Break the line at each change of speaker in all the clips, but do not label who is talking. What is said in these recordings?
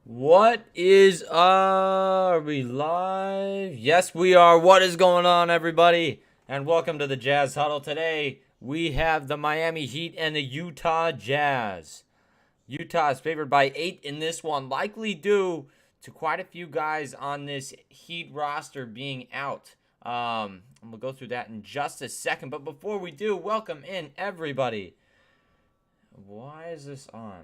What is Are we live? Yes, we are. What is going on, everybody? And welcome to the Jazz Huddle. Today, we have the Miami Heat and the Utah Jazz. Utah is favored by 8 in this one, likely due to quite a few guys on this Heat roster being out. We'll go through that in just a second. But before we do, welcome in, everybody. Why is this on?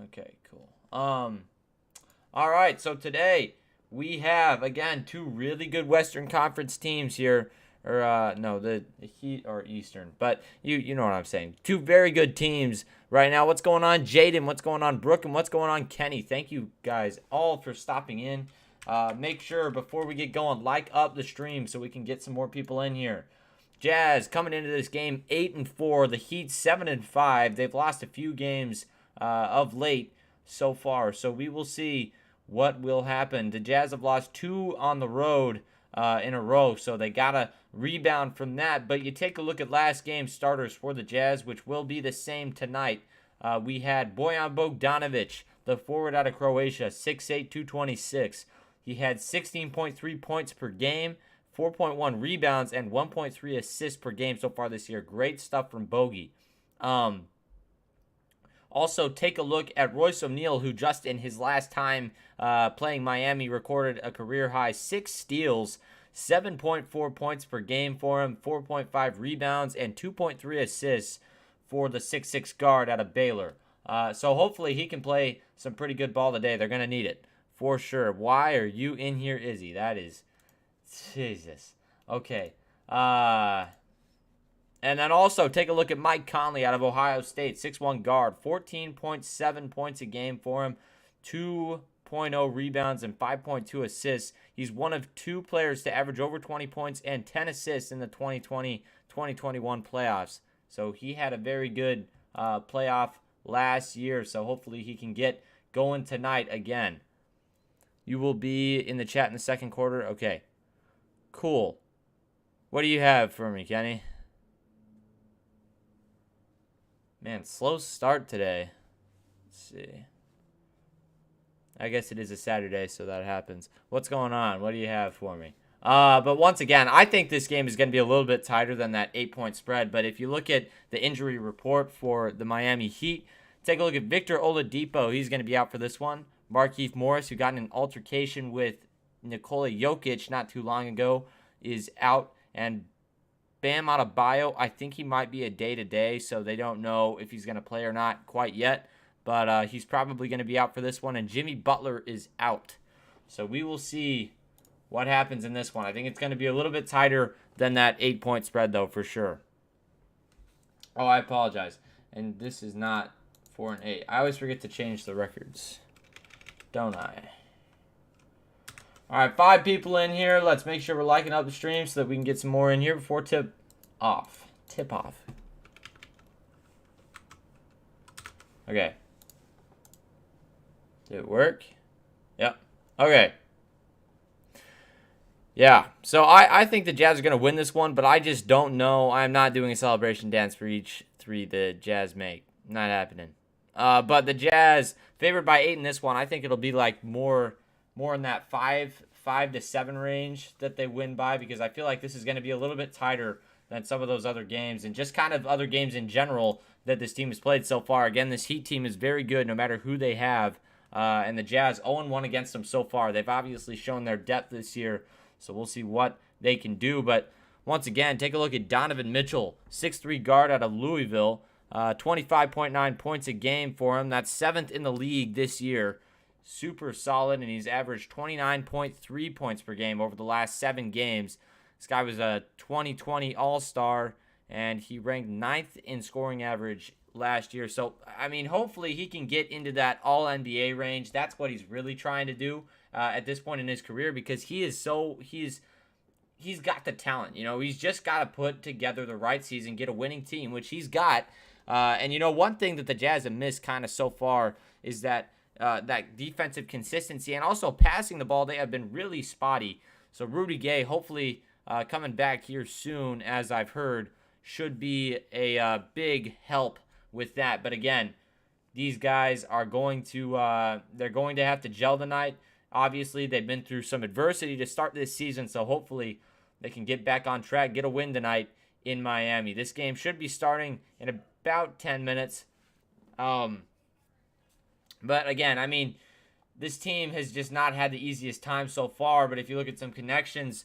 Okay, cool. All right. So today we have again two really good Western Conference teams here, or no, the Heat or Eastern, but you know what I'm saying. Two very good teams right now. What's going on, Jaden? What's going on, Brooke? And what's going on, Kenny? Thank you guys all for stopping in. Make sure before we get going, like up the stream so we can get some more people in here. Jazz coming into this game 8-4. The Heat 7-5. They've lost a few games of late so far, so we will see what will happen. The Jazz have lost 2 on the road in a row, so they gotta rebound from that. But you take a look at last game's starters for the Jazz, which will be the same tonight. We had Bojan Bogdanovic, the forward out of Croatia, 6'8", 226. He had 16.3 points per game, 4.1 rebounds, and 1.3 assists per game so far this year. Great stuff from Bogey. Also, take a look at Royce O'Neal, who just in his last time playing Miami recorded a career-high 6 steals, 7.4 points per game for him, 4.5 rebounds, and 2.3 assists for the 6'6 guard out of Baylor. So hopefully he can play some pretty good ball today. They're going to need it for sure. Why are you in here, Izzy? That is... Jesus. Okay. And then also take a look at Mike Conley out of Ohio State, 6'1 guard, 14.7 points a game for him, 2.0 rebounds and 5.2 assists. He's one of 2 players to average over 20 points and 10 assists in the 2020-2021 playoffs. So he had a very good playoff last year, so hopefully he can get going tonight again. You will be in the chat in the second quarter? Okay. Cool. What do you have for me, Kenny? Man, slow start today. Let's see. I guess it is a Saturday, so that happens. What's going on? What do you have for me? But once again, I think this game is going to be a little bit tighter than that 8-point spread. But if you look at the injury report for the Miami Heat, take a look at Victor Oladipo. He's going to be out for this one. Markieff Morris, who got in an altercation with Nikola Jokic not too long ago, is out. And Bam Adebayo, I think he might be a day-to-day, so they don't know if he's going to play or not quite yet. But he's probably going to be out for this one. And Jimmy Butler is out. So we will see what happens in this one. I think it's going to be a little bit tighter than that 8-point spread, though, for sure. Oh, I apologize. And this is not 4 and 8. I always forget to change the records, don't I? All right, 5 people in here. Let's make sure we're liking up the stream so that we can get some more in here before tip off. Okay. Did it work? Yep. Okay. Yeah. So I think the Jazz are going to win this one, but I just don't know. I'm not doing a celebration dance for each 3 the Jazz make. Not happening. But the Jazz favored by 8 in this one. I think it'll be like more in that 5 to 7 range that they win by, because I feel like this is going to be a little bit tighter than some of those other games and just kind of other games in general that this team has played so far. Again, this Heat team is very good no matter who they have, and the Jazz 0-1 against them so far. They've obviously shown their depth this year, so we'll see what they can do. But once again, take a look at Donovan Mitchell, 6'3 guard out of Louisville, 25.9 points a game for him. That's 7th in the league this year. Super solid, and he's averaged 29.3 points per game over the last 7 games. This guy was a 2020 All-Star, and he ranked 9th in scoring average last year. So, I mean, hopefully he can get into that All-NBA range. That's what he's really trying to do at this point in his career, because he's got the talent. You know, he's just got to put together the right season, get a winning team, which he's got. And, you know, one thing that the Jazz have missed kind of so far is that defensive consistency, and also passing the ball. They have been really spotty. So Rudy Gay, hopefully coming back here soon, as I've heard, should be a big help with that. But again, these guys are going to they're going to have to gel tonight. Obviously, they've been through some adversity to start this season, so hopefully they can get back on track, get a win tonight in Miami. This game should be starting in about 10 minutes. But again, I mean, this team has just not had the easiest time so far, but if you look at some connections,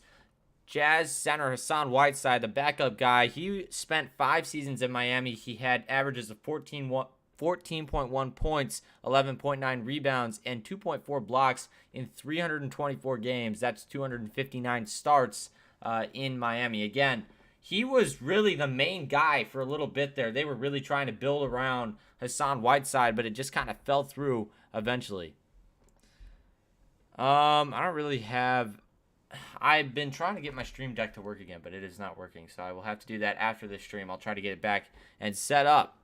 Jazz center Hassan Whiteside, the backup guy, he spent 5 seasons in Miami. He had averages of 14.1 points, 11.9 rebounds, and 2.4 blocks in 324 games. That's 259 starts in Miami. Again, he was really the main guy for a little bit there. They were really trying to build around Hassan Whiteside, but it just kind of fell through eventually. I don't really have... I've been trying to get my stream deck to work again, but it is not working, so I will have to do that after this stream. I'll try to get it back and set up.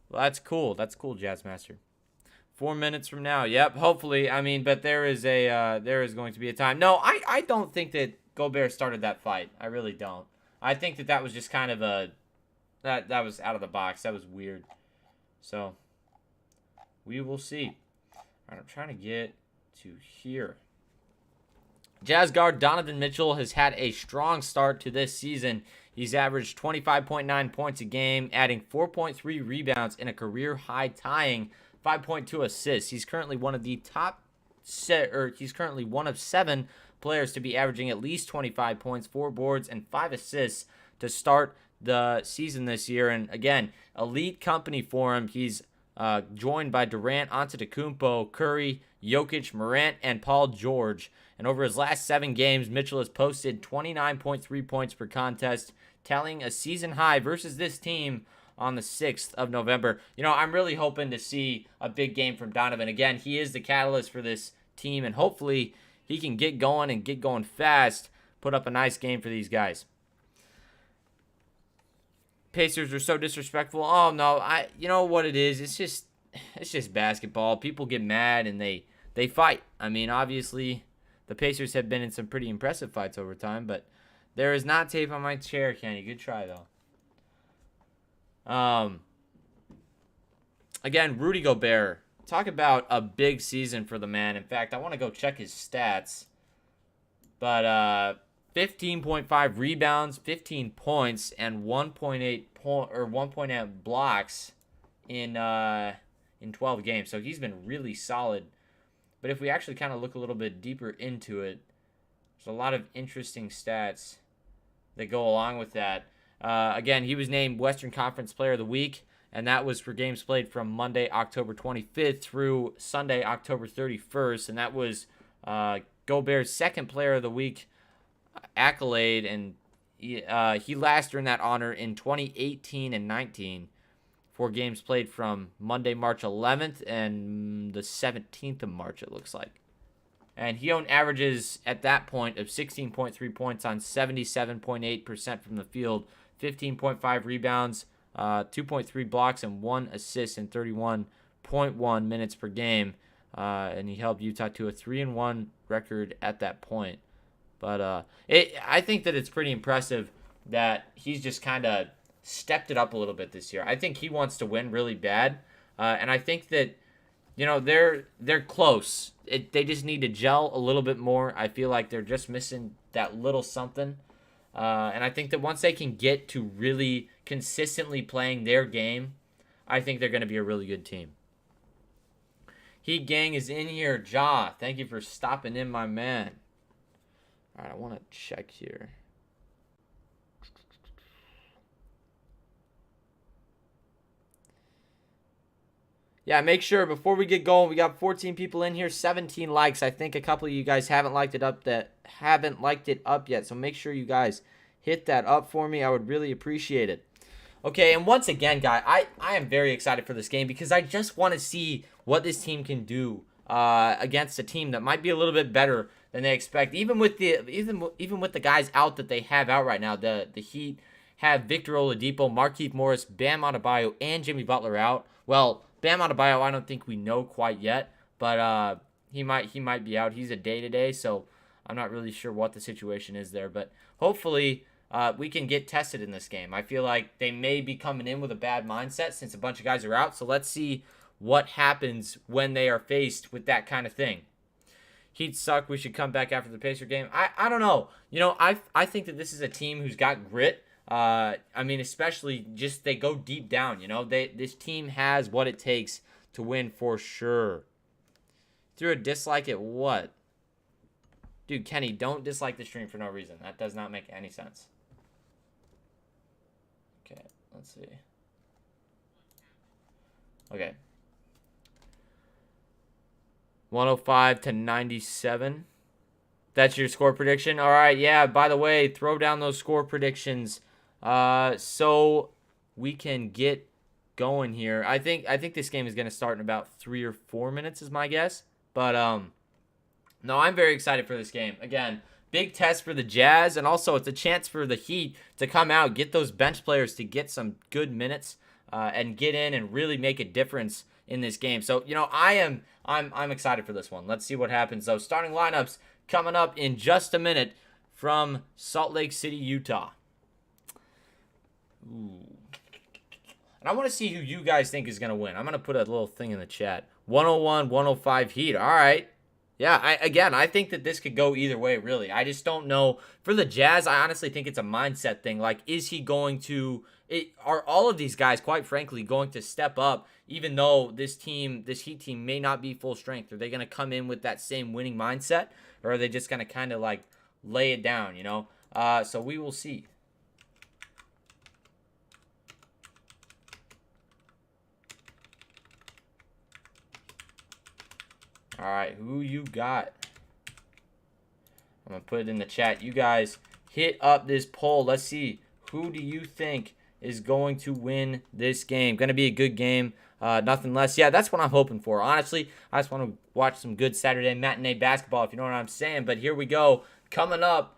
Well, that's cool. That's cool, Jazzmaster. 4 minutes from now. Yep, hopefully. I mean, but there is going to be a time. No, I don't think that Gobert started that fight. I really don't. I think that was just kind of that was out of the box. That was weird. So, we will see. All right, I'm trying to get to here. Jazz guard Donovan Mitchell has had a strong start to this season. He's averaged 25.9 points a game, adding 4.3 rebounds and a career high tying 5.2 assists. He's currently one of 7 players to be averaging at least 25 points, 4 boards, and 5 assists to start the season this year. And again, elite company for him. He's joined by Durant, Antetokounmpo, Curry, Jokic, Morant, and Paul George. And over his last 7 games, Mitchell has posted 29.3 points per contest, tallying a season high versus this team on the 6th of November. You know, I'm really hoping to see a big game from Donovan. Again, he is the catalyst for this team, and hopefully he can get going fast, put up a nice game for these guys. Pacers are so disrespectful. Oh no, you know what it is? It's just basketball. People get mad and they fight. I mean, obviously the Pacers have been in some pretty impressive fights over time, but there is not tape on my chair, Kenny. Good try though. Again, Rudy Gobert. Talk about a big season for the man. In fact, I want to go check his stats. But 15.5 rebounds, 15 points, and 1.8 blocks in 12 games. So he's been really solid. But if we actually kind of look a little bit deeper into it, there's a lot of interesting stats that go along with that. Again, he was named Western Conference Player of the Week, and that was for games played from Monday, October 25th through Sunday, October 31st. And that was Gobert's second Player of the Week accolade, and he last earned that honor in 2018 and 19 for games played from Monday, March 11th and the 17th of March, it looks like. And he owned averages at that point of 16.3 points on 77.8% from the field, 15.5 rebounds, 2.3 blocks, and 1 assist in 31.1 minutes per game. And he helped Utah to a 3-1 record at that point. But I think that it's pretty impressive that he's just kind of stepped it up a little bit this year. I think he wants to win really bad, and I think that, you know, they're close. They just need to gel a little bit more. I feel like they're just missing that little something, and I think that once they can get to really consistently playing their game, I think they're going to be a really good team. Heat Gang is in here. Ja, thank you for stopping in, my man. All right, I want to check here. Yeah, make sure before we get going, we got 14 people in here, 17 likes. I think a couple of you guys haven't liked it up yet, so make sure you guys hit that up for me. I would really appreciate it. Okay, and once again, guy, I am very excited for this game because I just want to see what this team can do against a team that might be a little bit better than they expect. Even with the guys out that they have out right now, the Heat have Victor Oladipo, Markieff Morris, Bam Adebayo, and Jimmy Butler out. Well, Bam Adebayo, I don't think we know quite yet, but he might be out. He's a day-to-day, so I'm not really sure what the situation is there. But hopefully we can get tested in this game. I feel like they may be coming in with a bad mindset since a bunch of guys are out. So let's see what happens when they are faced with that kind of thing. Heat suck. We should come back after the Pacer game. I don't know. I think that this is a team who's got grit. I mean, especially just they go deep down. This team has what it takes to win for sure. Threw a dislike at what? Dude, Kenny, don't dislike the stream for no reason. That does not make any sense. Okay, let's see. Okay. 105-97. That's your score prediction? All right, yeah, by the way, throw down those score predictions so we can get going here. I think this game is going to start in about 3 or 4 minutes is my guess. But no, I'm very excited for this game. Again, big test for the Jazz, and also it's a chance for the Heat to come out, get those bench players to get some good minutes and get in and really make a difference in this game. So, I'm excited for this one. Let's see what happens, though. Starting lineups coming up in just a minute from Salt Lake City, Utah. Ooh. And I want to see who you guys think is going to win. I'm going to put a little thing in the chat. 101-105 Heat. All right. Yeah, I think that this could go either way, really. I just don't know. For the Jazz, I honestly think it's a mindset thing. Like, is he going to... Are all of these guys, quite frankly, going to step up, even though this Heat team may not be full strength? Are they going to come in with that same winning mindset? Or are they just going to kind of, like, lay it down, So we will see. All right, who you got? I'm going to put it in the chat. You guys hit up this poll. Let's see. Who do you think is going to win this game? Going to be a good game. Nothing less. Yeah, that's what I'm hoping for. Honestly, I just want to watch some good Saturday matinee basketball, if you know what I'm saying. But here we go. Coming up,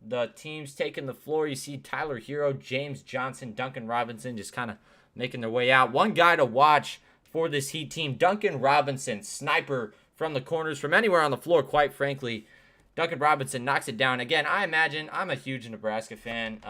the teams taking the floor. You see Tyler Hero, James Johnson, Duncan Robinson just kind of making their way out. One guy to watch for this Heat team, Duncan Robinson, sniper from the corners, from anywhere on the floor, quite frankly. Duncan Robinson knocks it down. Again, I imagine, I'm a huge Nebraska fan,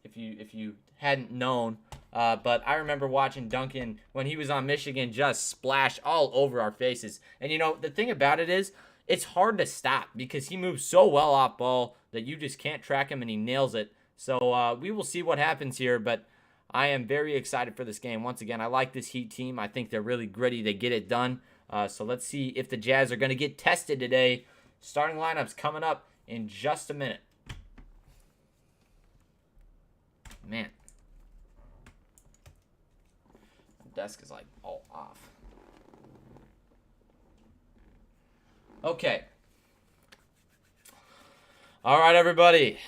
if you hadn't known, but I remember watching Duncan when he was on Michigan just splash all over our faces. And, the thing about it is, it's hard to stop because he moves so well off ball that you just can't track him, and he nails it. So we will see what happens here, but I am very excited for this game. Once again, I like this Heat team. I think they're really gritty. They get it done. So let's see if the Jazz are going to get tested today. Starting lineups coming up in just a minute. Man. The desk is like all off. Okay. All right, everybody.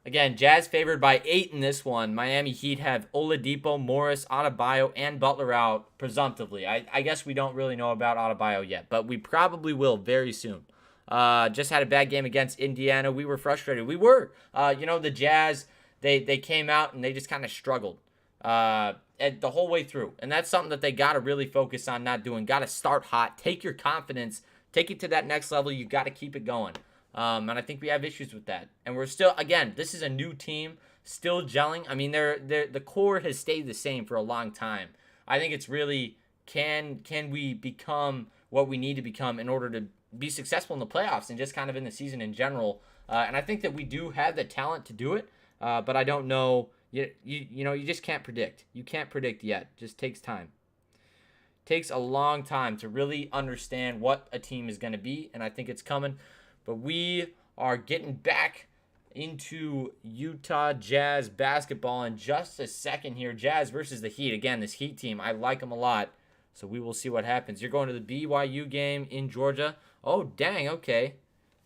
Again, Jazz favored by 8 in this one. Miami Heat have Oladipo, Morris, Adebayo, and Butler out presumptively. I guess we don't really know about Adebayo yet, but we probably will very soon. Just had a bad game against Indiana. We were frustrated. We were. The Jazz, they came out and they just kind of struggled the whole way through. And that's something that they got to really focus on not doing. Got to start hot. Take your confidence. Take it to that next level. You got to keep it going. And I think we have issues with that. And we're still, again, this is a new team, still gelling. I mean, the core has stayed the same for a long time. I think it's really, can we become what we need to become in order to be successful in the playoffs and just kind of in the season in general. And I think that we do have the talent to do it. But I don't know. You just can't predict. You can't predict yet. It just takes time. Takes a long time to really understand what a team is going to be. And I think it's coming. But we are getting back into Utah Jazz basketball in just a second here. Jazz versus the Heat. Again, this Heat team, I like them a lot. So we will see what happens. You're going to the BYU game in Georgia. Oh, dang, okay.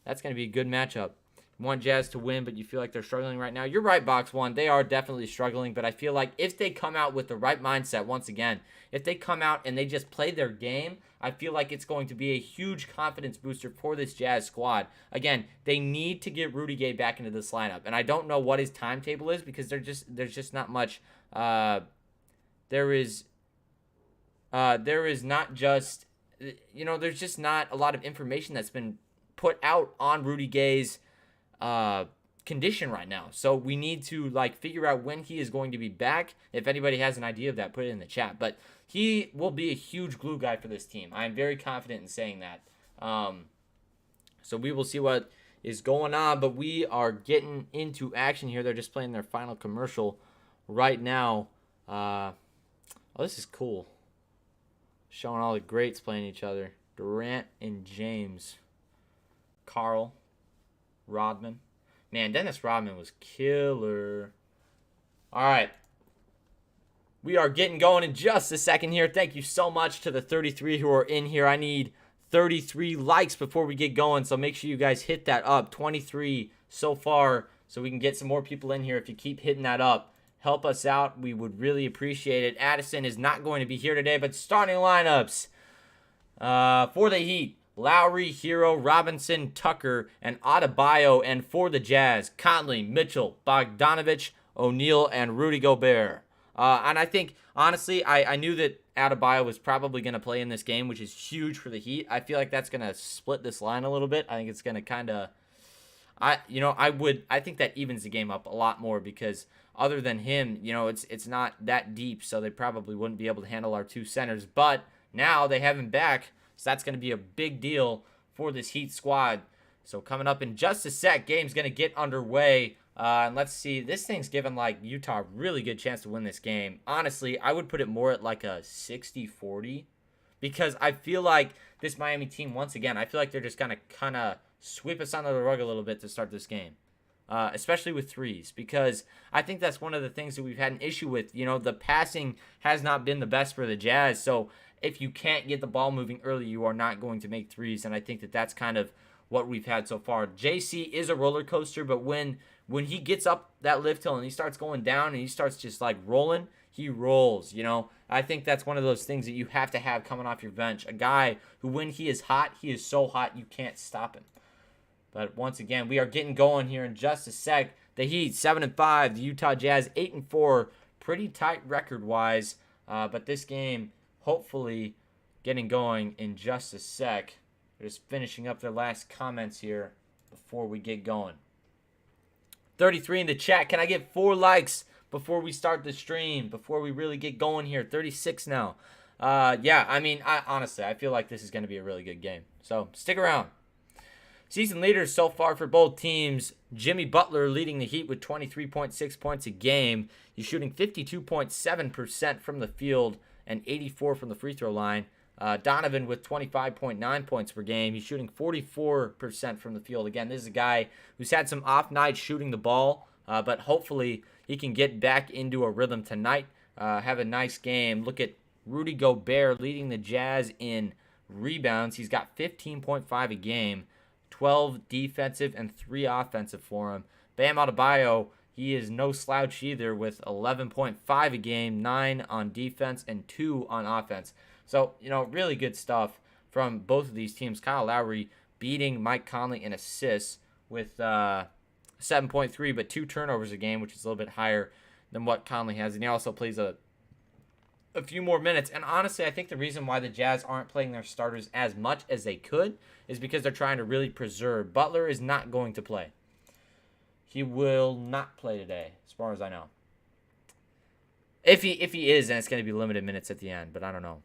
That's going to be a good matchup. You want Jazz to win, but you feel like they're struggling right now. You're right, Box One. They are definitely struggling, but I feel like if they come out with the right mindset, once again, if they come out and they just play their game, I feel like it's going to be a huge confidence booster for this Jazz squad. Again, they need to get Rudy Gay back into this lineup, and I don't know what his timetable is because there's just not much. There is not just, there's just not a lot of information that's been put out on Rudy Gay's condition right now. So we need to like figure out when he is going to be back. If anybody has an idea of that, put it in the chat. But he will be a huge glue guy for this team. I am very confident in saying that. So we will see what is going on, but we are getting into action here. They're just playing their final commercial right now. Oh, this is cool. Showing all the greats playing each other. Durant and James. Carl. Rodman. Man, Dennis Rodman was killer. All right. We are getting going in just a second here. Thank you so much to the 33 who are in here. I need 33 likes before we get going, so make sure you guys hit that up. 23 so far, so we can get some more people in here. If you keep hitting that up, help us out. We would really appreciate it. Addison is not going to be here today, but starting lineups for the Heat: Lowry, Hero, Robinson, Tucker, and Adebayo. And for the Jazz: Conley, Mitchell, Bogdanovich, O'Neal, and Rudy Gobert. And I think, honestly, I knew that Adebayo was probably going to play in this game, which is huge for the Heat. I feel like that's going to split this line a little bit. I think it's going to kind of, I think that evens the game up a lot more because other than him, it's not that deep, so they probably wouldn't be able to handle our two centers. But now they have him back, so that's going to be a big deal for this Heat squad. So coming up in just a sec, game's going to get underway. And let's see, this thing's given like Utah a really good chance to win this game. Honestly, I would put it more at like a 60-40 because I feel like this Miami team, once again, I feel like they're just going to kind of sweep us under the rug a little bit to start this game, especially with threes, because I think that's one of the things that we've had an issue with. The passing has not been the best for the Jazz, so if you can't get the ball moving early, you are not going to make threes, and I think that that's kind of what we've had so far. JC is a roller coaster, but when he gets up that lift hill and he starts going down and he starts just like rolling, he rolls, I think that's one of those things that you have to have coming off your bench. A guy who, when he is hot, he is so hot you can't stop him. But once again, we are getting going here in just a sec. The Heat 7-5, the Utah Jazz 8-4, pretty tight record-wise. But this game, hopefully, getting going in just a sec. They're just finishing up their last comments here before we get going. 33 in the chat. Can I get 4 likes before we start the stream? Before we really get going here. 36 now. Yeah, honestly, I feel like this is going to be a really good game. So, stick around. Season leaders so far for both teams. Jimmy Butler leading the Heat with 23.6 points a game. He's shooting 52.7% from the field and 84% from the free throw line. Donovan with 25.9 points per game. He's shooting 44% from the field. Again, this is a guy who's had some off nights shooting the ball, but hopefully he can get back into a rhythm tonight, have a nice game. Look at Rudy Gobert leading the Jazz in rebounds. He's got 15.5 a game, 12 defensive and 3 offensive for him. Bam Adebayo, he is no slouch either with 11.5 a game, 9 on defense and 2 on offense. So, really good stuff from both of these teams. Kyle Lowry beating Mike Conley in assists with 7.3, but 2 turnovers a game, which is a little bit higher than what Conley has. And he also plays a few more minutes. And honestly, I think the reason why the Jazz aren't playing their starters as much as they could is because they're trying to really preserve. Butler is not going to play. He will not play today, as far as I know. If he is, then it's going to be limited minutes at the end, but I don't know.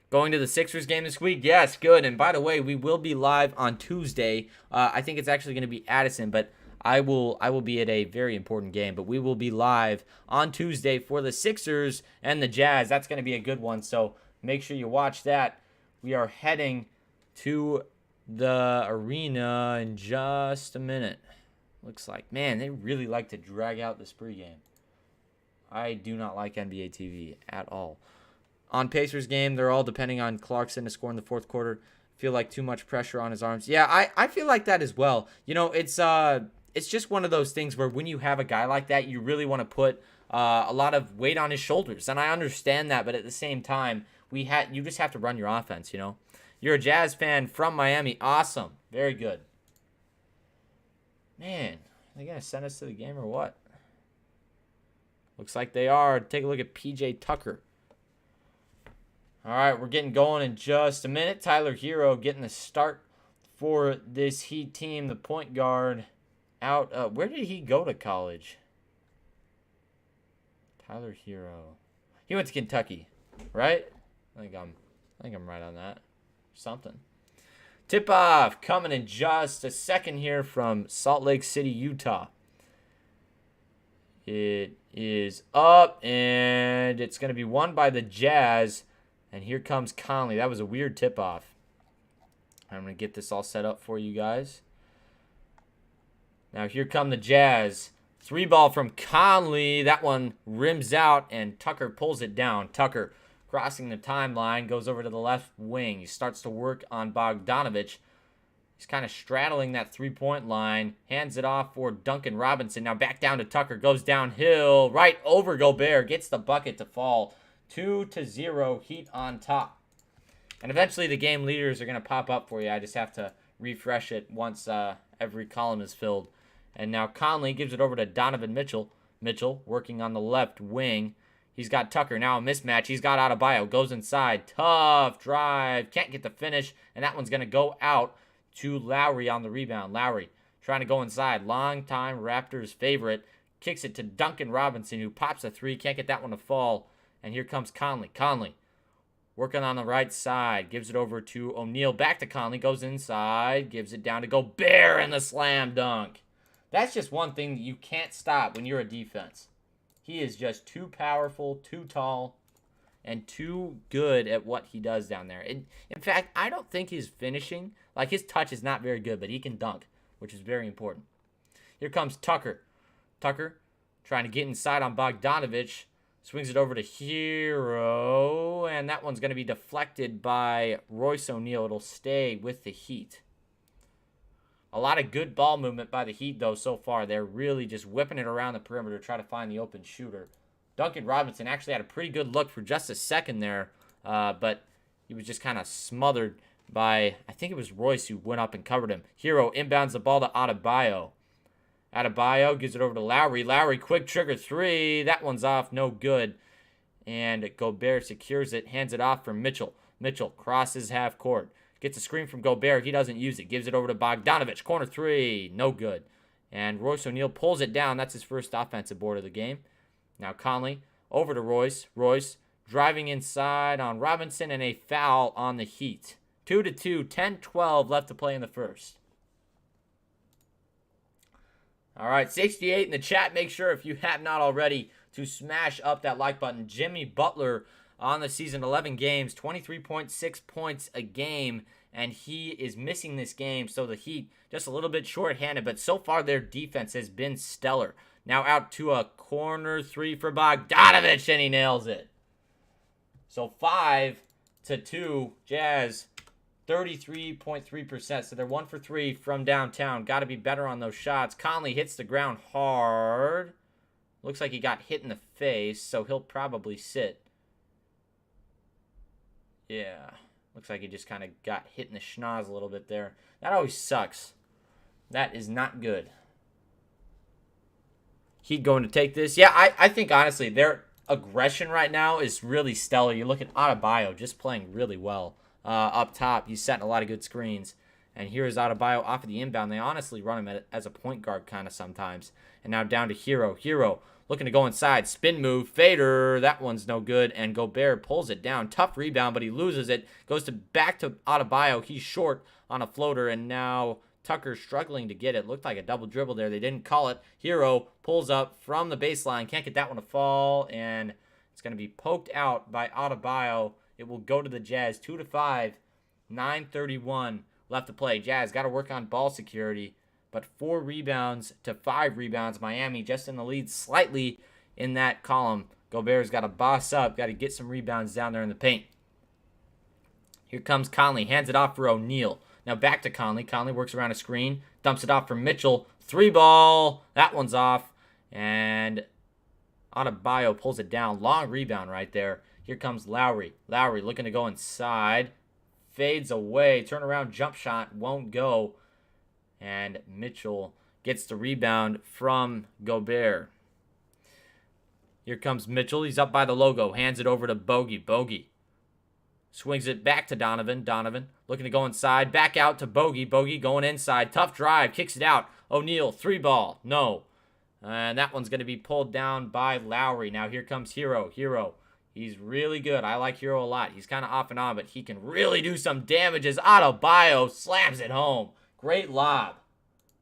Going to the Sixers game this week? Yes, good. And by the way, we will be live on Tuesday. I think it's actually going to be Addison, but I will be at a very important game. But we will be live on Tuesday for the Sixers and the Jazz. That's going to be a good one, so make sure you watch that. We are heading to the arena in just a minute. Looks like, man, they really like to drag out this pregame. I do not like NBA TV at all. On Pacers game, they're all depending on Clarkson to score in the fourth quarter. Feel like too much pressure on his arms. Yeah, I feel like that as well. It's just one of those things where when you have a guy like that, you really want to put a lot of weight on his shoulders. And I understand that, but at the same time, you just have to run your offense, You're a Jazz fan from Miami. Awesome. Very good. Man, are they going to send us to the game or what? Looks like they are. Take a look at PJ Tucker. All right, we're getting going in just a minute. Tyler Hero getting the start for this Heat team, the point guard. out. Where did he go to college? Tyler Hero. He went to Kentucky, right? I think I'm right on that. Something. Tip off coming in just a second here from Salt Lake City, Utah. It is up, and it's going to be won by the Jazz. And here comes Conley. That was a weird tip-off. I'm going to get this all set up for you guys. Now here come the Jazz. 3-ball from Conley. That one rims out, and Tucker pulls it down. Tucker crossing the timeline, goes over to the left wing. He starts to work on Bogdanovich. He's kind of straddling that three-point line. Hands it off for Duncan Robinson. Now back down to Tucker. Goes downhill. Right over Gobert. Gets the bucket to fall. 2-0. Heat on top. And eventually the game leaders are going to pop up for you. I just have to refresh it once every column is filled. And now Conley gives it over to Donovan Mitchell. Mitchell working on the left wing. He's got Tucker. Now a mismatch. He's got Adebayo. Goes inside. Tough drive. Can't get the finish. And that one's going to go out to Lowry on the rebound. Lowry trying to go inside. Long-time Raptors favorite. Kicks it to Duncan Robinson, who pops a three. Can't get that one to fall. And here comes Conley. Conley working on the right side. Gives it over to O'Neal. Back to Conley. Goes inside. Gives it down to Gobert and the slam dunk. That's just one thing that you can't stop when you're a defense. He is just too powerful, too tall, and too good at what he does down there. In fact, I don't think his finishing, like his touch is not very good, but he can dunk, which is very important. Here comes Tucker. Tucker trying to get inside on Bogdanovich. Swings it over to Hero, and that one's going to be deflected by Royce O'Neal. It'll stay with the Heat. A lot of good ball movement by the Heat, though, so far. They're really just whipping it around the perimeter to try to find the open shooter. Duncan Robinson actually had a pretty good look for just a second there, but he was just kind of smothered by, I think it was Royce who went up and covered him. Hero inbounds the ball to Adebayo. Adebayo gives it over to Lowry. Lowry, quick trigger three. That one's off, no good. And Gobert secures it, hands it off for Mitchell. Mitchell crosses half court. Gets a screen from Gobert. He doesn't use it. Gives it over to Bogdanovich. Corner three. No good. And Royce O'Neal pulls it down. That's his first offensive board of the game. Now Conley over to Royce. Royce driving inside on Robinson, and a foul on the Heat. 2-2. 10-12 left to play in the first. All right, 68 in the chat. Make sure, if you have not already, to smash up that like button. Jimmy Butler on the season, 11 games, 23.6 points a game, and he is missing this game, so the Heat just a little bit short-handed, but so far their defense has been stellar. Now out to a corner three for Bogdanovich, and he nails it. So 5-2, Jazz, 33.3%, so they're 1 for 3 from downtown. Got to be better on those shots. Conley hits the ground hard. Looks like he got hit in the face, so he'll probably sit. Yeah, looks like he just kind of got hit in the schnoz a little bit there. That always sucks. That is not good. Heat going to take this. Yeah, I think, honestly, their aggression right now is really stellar. You look at Adebayo just playing really well. Up top, he's setting a lot of good screens. And here's Adebayo off of the inbound. They honestly run him as a point guard kind of sometimes. And now down to Hero. Hero looking to go inside. Spin move. Fader. That one's no good. And Gobert pulls it down. Tough rebound, but he loses it. Goes back to Adebayo. He's short on a floater. And now Tucker struggling to get it. Looked like a double dribble there. They didn't call it. Hero pulls up from the baseline. Can't get that one to fall. And it's going to be poked out by Adebayo. It will go to the Jazz. 2-5. 9:31 left to play. Jazz got to work on ball security. But 4 rebounds to 5 rebounds. Miami just in the lead slightly in that column. Gobert's got to boss up. Got to get some rebounds down there in the paint. Here comes Conley. Hands it off for O'Neal. Now back to Conley. Conley works around a screen. Dumps it off for Mitchell. 3-ball. That one's off. And Adebayo pulls it down. Long rebound right there. Here comes Lowry. Lowry looking to go inside. Fades away. Turnaround jump shot. Won't go. And Mitchell gets the rebound from Gobert. Here comes Mitchell. He's up by the logo. Hands it over to Bogey. Bogey Swings it back to Donovan. Donovan looking to go inside. Back out to Bogey. Bogey going inside. Tough drive. Kicks it out. O'Neal, 3-ball. No. And that one's going to be pulled down by Lowry. Now here comes Hero. Hero. He's really good. I like Hero a lot. He's kind of off and on, but he can really do some damage as Adebayo slams it home. Great lob.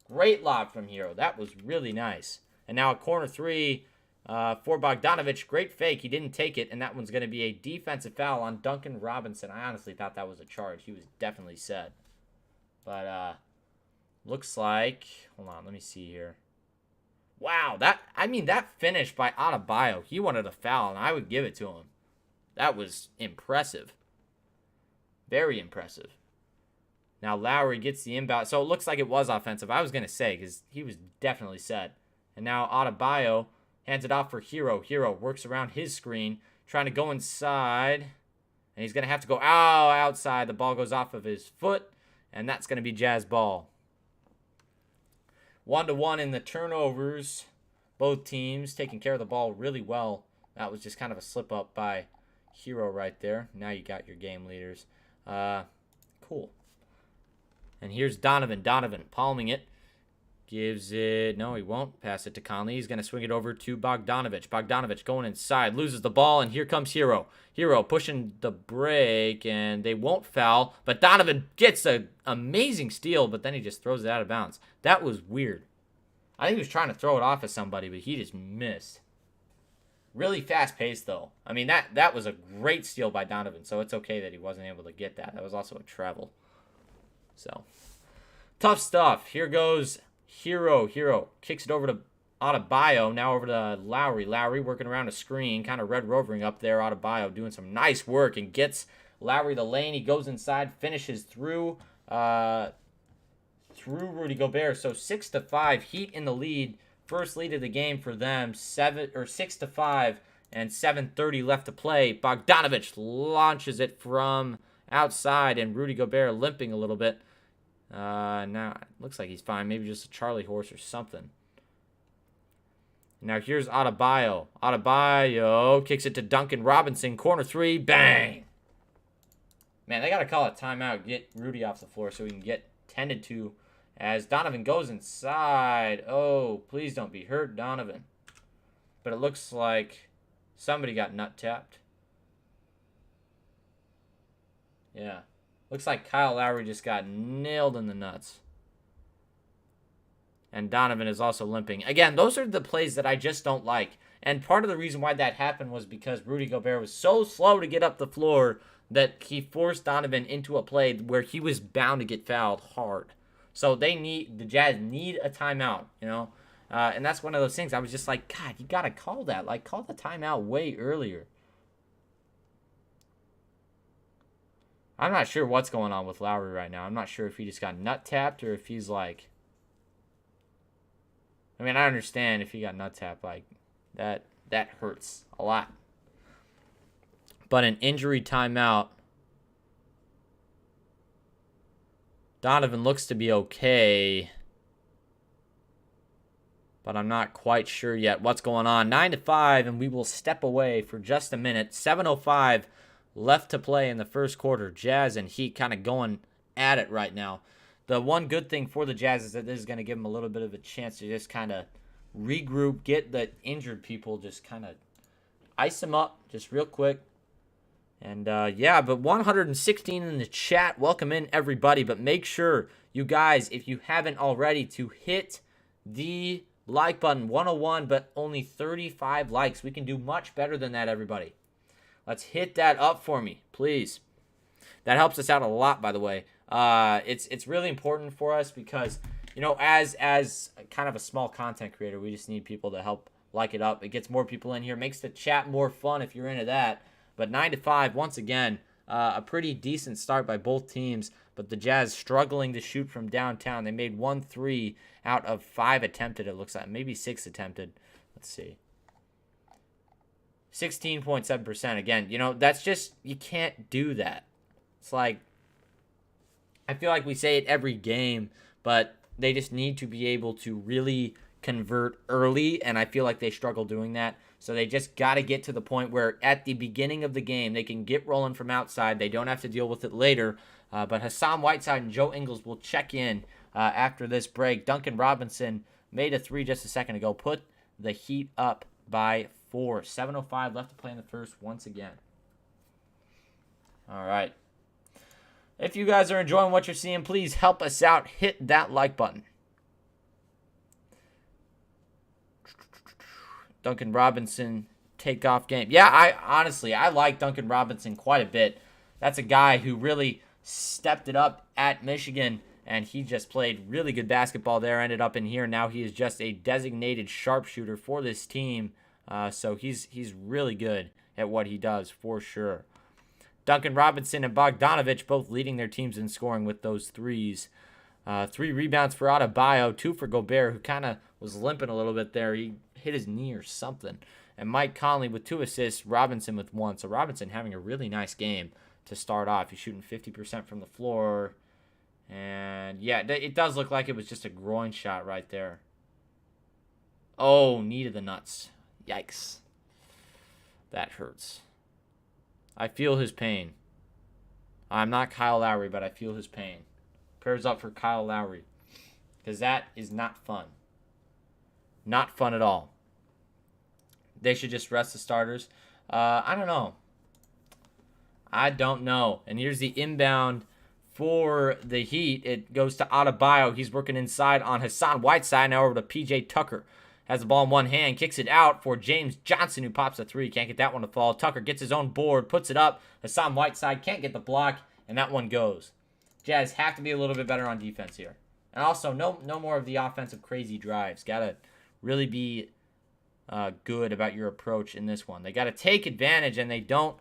Great lob from Hero. That was really nice. And now a corner 3 for Bogdanovich. Great fake. He didn't take it, and that one's going to be a defensive foul on Duncan Robinson. I honestly thought that was a charge. He was definitely set. But looks like, hold on, let me see here. Wow, that finish by Adebayo, he wanted a foul, and I would give it to him. That was impressive. Very impressive. Now Lowry gets the inbound. So it looks like it was offensive. I was going to say, because he was definitely set. And now Adebayo hands it off for Hero. Hero works around his screen, trying to go inside. And he's going to have to go outside. The ball goes off of his foot, and that's going to be Jazz ball. 1-1 in the turnovers. Both teams taking care of the ball really well. That was just kind of a slip-up by Hero right there. Now you got your game leaders. Cool. And here's Donovan. Donovan palming it. Gives it. No, he won't pass it to Conley. He's going to swing it over to Bogdanovich. Bogdanovich going inside. Loses the ball, and here comes Hero. Hero pushing the break, and they won't foul. But Donovan gets an amazing steal, but then he just throws it out of bounds. That was weird. I think he was trying to throw it off of somebody, but he just missed. Really fast-paced, though. I mean, that was a great steal by Donovan, so it's okay that he wasn't able to get that. That was also a travel. So, tough stuff. Here goes Hero. Hero kicks it over to Adebayo. Now over to Lowry. Lowry working around a screen, kind of red rovering up there. Adebayo doing some nice work and gets Lowry the lane. He goes inside, finishes through Rudy Gobert. So 6-5. Heat in the lead. First lead of the game for them. 6-5 and 7:30 left to play. Bogdanovich launches it from outside, and Rudy Gobert limping a little bit. Now it looks like he's fine. Maybe just a Charlie horse or something. Now here's Adebayo. Adebayo kicks it to Duncan Robinson. Corner 3. Bang! Man, they got to call a timeout. Get Rudy off the floor so we can get tended to as Donovan goes inside. Oh, please don't be hurt, Donovan. But it looks like somebody got nut tapped. Yeah. Looks like Kyle Lowry just got nailed in the nuts. And Donovan is also limping. Again, those are the plays that I just don't like. And part of the reason why that happened was because Rudy Gobert was so slow to get up the floor that he forced Donovan into a play where he was bound to get fouled hard. So the Jazz need a timeout, you know. And that's one of those things. I was just like, God, you got to call that. Like, call the timeout way earlier. I'm not sure what's going on with Lowry right now. I'm not sure if he just got nut tapped or if he's like... I mean, I understand if he got nut tapped, like, that hurts a lot. But an injury timeout. Donovan looks to be okay. But I'm not quite sure yet what's going on. 9-5, and we will step away for just a minute. 7:05 left to play in the first quarter. Jazz and Heat kind of going at it right now. The one good thing for the Jazz is that this is going to give them a little bit of a chance to just kind of regroup, get the injured people, just kind of ice them up just real quick. And, yeah, but 116 in the chat. Welcome in, everybody. But make sure, you guys, if you haven't already, to hit the like button. 101, but only 35 likes. We can do much better than that, everybody. Let's hit that up for me, please. That helps us out a lot, by the way. It's really important for us because, you know, as kind of a small content creator, we just need people to help like it up. It gets more people in here, makes the chat more fun if you're into that. But 9-5, once again, a pretty decent start by both teams. But the Jazz struggling to shoot from downtown. They made 1 3 out of 5 attempted, it looks like. Maybe 6 attempted. Let's see. 16.7%. Again, you know, that's just, you can't do that. It's like, I feel like we say it every game, but they just need to be able to really convert early, and I feel like they struggle doing that. So they just got to get to the point where at the beginning of the game, they can get rolling from outside. They don't have to deal with it later. But Hassan Whiteside and Joe Ingles will check in after this break. Duncan Robinson made a three just a second ago. Put the Heat up by 4. 7:05 left to play in the first once again. All right. If you guys are enjoying what you're seeing, please help us out. Hit that like button. Duncan Robinson takeoff game. Yeah, I like Duncan Robinson quite a bit. That's a guy who really stepped it up at Michigan, and he just played really good basketball there, ended up in here. Now he is just a designated sharpshooter for this team, so he's really good at what he does for sure. Duncan Robinson and Bogdanovich both leading their teams in scoring with those threes. 3 rebounds for Adebayo, 2 for Gobert, who kind of was limping a little bit there. He hit his knee or something. And Mike Conley with 2 assists, Robinson with 1. So Robinson having a really nice game to start off. He's shooting 50% from the floor. And yeah, it does look like it was just a groin shot right there. Oh, knee to the nuts. Yikes. That hurts. I feel his pain. I'm not Kyle Lowry, but I feel his pain. Prayers up for Kyle Lowry, because that is not fun. Not fun at all. They should just rest the starters. I don't know. And here's the inbound for the Heat. It goes to Adebayo. He's working inside on Hassan Whiteside. Now over to P.J. Tucker. Has the ball in one hand. Kicks it out for James Johnson, who pops a 3. Can't get that one to fall. Tucker gets his own board. Puts it up. Hassan Whiteside can't get the block. And that one goes. Jazz have to be a little bit better on defense here. And also, no more of the offensive crazy drives. Got to really be good about your approach in this one. They got to take advantage, and they don't.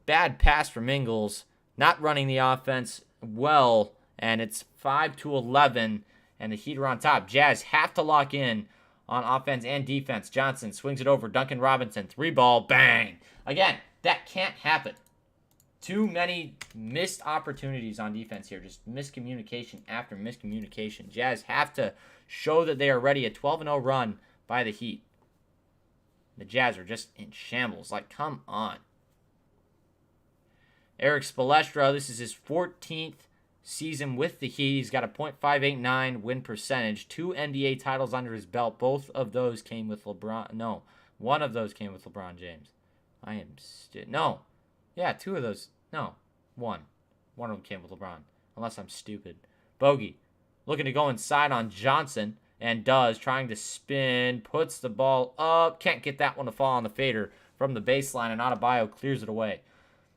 Bad pass from Ingles. Not running the offense well, and it's 5-11, and the Heat are on top. Jazz have to lock in on offense and defense. Johnson swings it over. Duncan Robinson, 3-ball, bang. Again, that can't happen. Too many missed opportunities on defense here. Just miscommunication after miscommunication. Jazz have to show that they are ready. A 12-0 run by the Heat. The Jazz are just in shambles. Like, come on. Eric Spoelstra, this is his 14th season with the Heat. He's got a .589 win percentage. 2 NBA titles under his belt. Both of those came with LeBron. No, one of those came with LeBron James. No. Yeah, 2 of those. No, 1. One of them came with LeBron. Unless I'm stupid. Bogey. Looking to go inside on Johnson. And does. Trying to spin. Puts the ball up. Can't get that one to fall on the fader from the baseline. And Adebayo clears it away.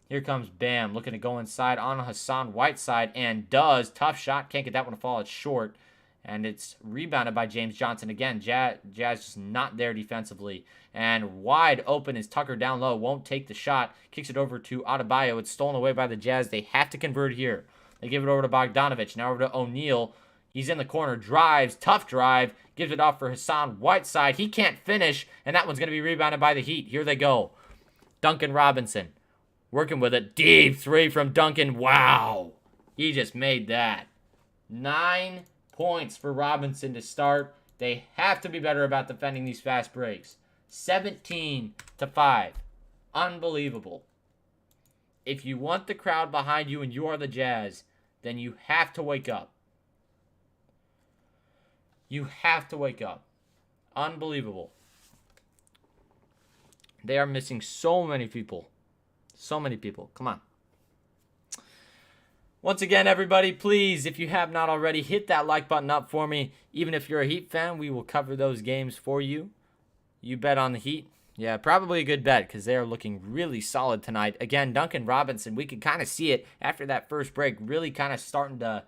Here comes Bam. Looking to go inside on Hassan Whiteside. And does. Tough shot. Can't get that one to fall. It's short. And it's rebounded by James Johnson. Again, Jazz just not there defensively. And wide open is Tucker down low. Won't take the shot. Kicks it over to Adebayo. It's stolen away by the Jazz. They have to convert here. They give it over to Bogdanovich. Now over to O'Neal. He's in the corner. Drives. Tough drive. Gives it off for Hassan Whiteside. He can't finish. And that one's going to be rebounded by the Heat. Here they go. Duncan Robinson. Working with a deep 3 from Duncan. Wow. He just made that. 9 points for Robinson to start. They have to be better about defending these fast breaks. 17-5. Unbelievable. If you want the crowd behind you and you are the Jazz, then you have to wake up. You have to wake up. Unbelievable. They are missing so many people. So many people. Come on. Once again, everybody, please, if you have not already, hit that like button up for me. Even if you're a Heat fan, we will cover those games for you. You bet on the Heat? Yeah, probably a good bet because they are looking really solid tonight. Again, Duncan Robinson, we could kind of see it after that first break, really kind of starting to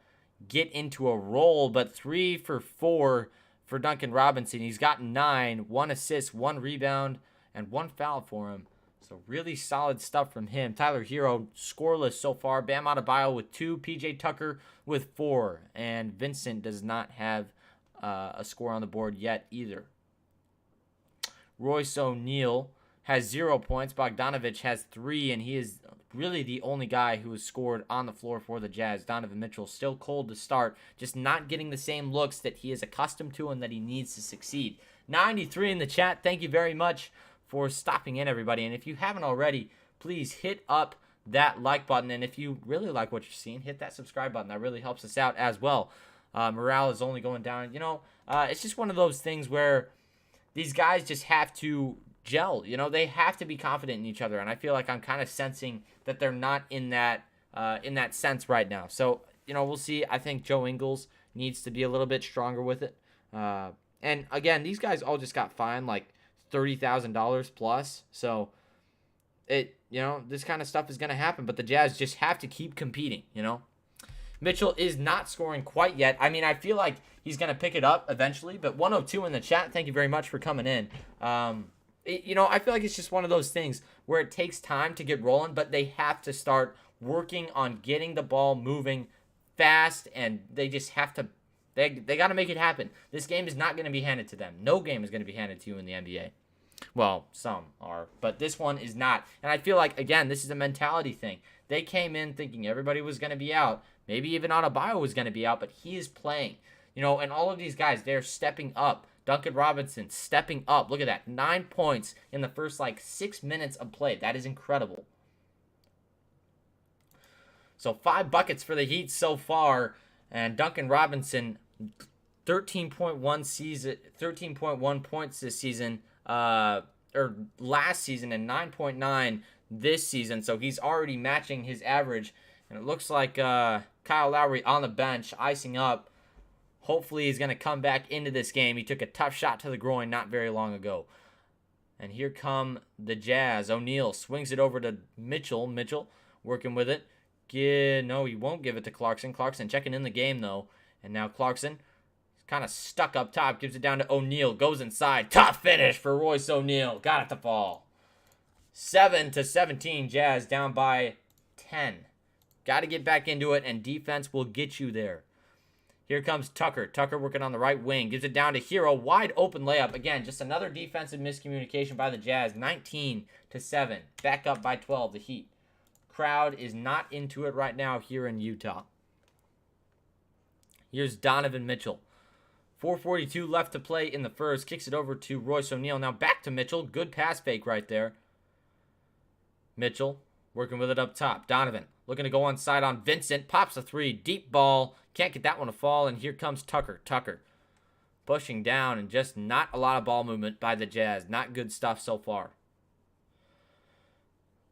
get into a roll. But 3 for 4 for Duncan Robinson. He's got 9, 1 assist, 1 rebound, and 1 foul for him. So really solid stuff from him. Tyler Hero scoreless so far. Bam Adebayo with 2. P.J. Tucker with 4. And Vincent does not have a score on the board yet either. Royce O'Neal has 0 points. Bogdanovich has 3. And he is really the only guy who has scored on the floor for the Jazz. Donovan Mitchell still cold to start. Just not getting the same looks that he is accustomed to and that he needs to succeed. 93 in the chat. Thank you very much for stopping in, everybody. And if you haven't already, please hit up that like button. And if you really like what you're seeing, hit that subscribe button. That really helps us out as well. Morale is only going down. It's just one of those things where these guys just have to gel. They have to be confident in each other. And I feel like I'm kind of sensing that they're not in that sense right now. So, we'll see. I think Joe Ingles needs to be a little bit stronger with it. And again, these guys all just got fined like $30,000 plus. So this kind of stuff is going to happen, but the Jazz just have to keep competing, Mitchell is not scoring quite yet. I mean, I feel like he's going to pick it up eventually, but 102 in the chat. Thank you very much for coming in. I feel like it's just one of those things where it takes time to get rolling, but they have to start working on getting the ball moving fast, and they just have to they got to make it happen. This game is not going to be handed to them. No game is going to be handed to you in the NBA. Well, some are, but this one is not. And I feel like, again, this is a mentality thing. They came in thinking everybody was going to be out. Maybe even Adebayo was going to be out, but he is playing. And all of these guys, they're stepping up. Duncan Robinson stepping up. Look at that. 9 points in the first, 6 minutes of play. That is incredible. So 5 buckets for the Heat so far. And Duncan Robinson, 13.1 points this season, or last season, and 9.9 this season. So he's already matching his average. And it looks like Kyle Lowry on the bench, icing up. Hopefully he's going to come back into this game. He took a tough shot to the groin not very long ago. And here come the Jazz. O'Neal swings it over to Mitchell. Mitchell working with it. No, he won't give it to Clarkson. Clarkson checking in the game, though. And now Clarkson kind of stuck up top. Gives it down to O'Neal. Goes inside. Tough finish for Royce O'Neal. Got it to fall. 7-17. Jazz down by 10. Got to get back into it, and defense will get you there. Here comes Tucker. Tucker working on the right wing. Gives it down to Hero. Wide open layup. Again, just another defensive miscommunication by the Jazz. 19-7. Back up by 12, the Heat. Crowd is not into it right now here in Utah. Here's Donovan Mitchell. 4:42 left to play in the first. Kicks it over to Royce O'Neal. Now back to Mitchell. Good pass fake right there. Mitchell working with it up top. Donovan looking to go on side on Vincent. Pops a three. Deep ball. Can't get that one to fall. And here comes Tucker. Tucker pushing down, and just not a lot of ball movement by the Jazz. Not good stuff so far.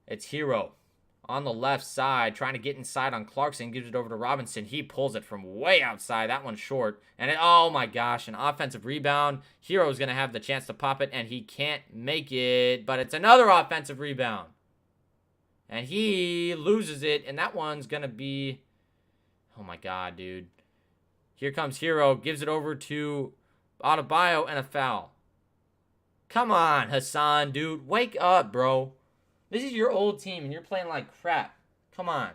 It's Hero on the left side, trying to get inside on Clarkson. Gives it over to Robinson. He pulls it from way outside. That one's short. And oh my gosh, an offensive rebound. Hero's going to have the chance to pop it, and he can't make it. But it's another offensive rebound. And he loses it, and that one's going to be... Oh my god, dude. Here comes Hero. Gives it over to Adebayo, and a foul. Come on, Hassan, dude. Wake up, bro. This is your old team, and you're playing like crap. Come on.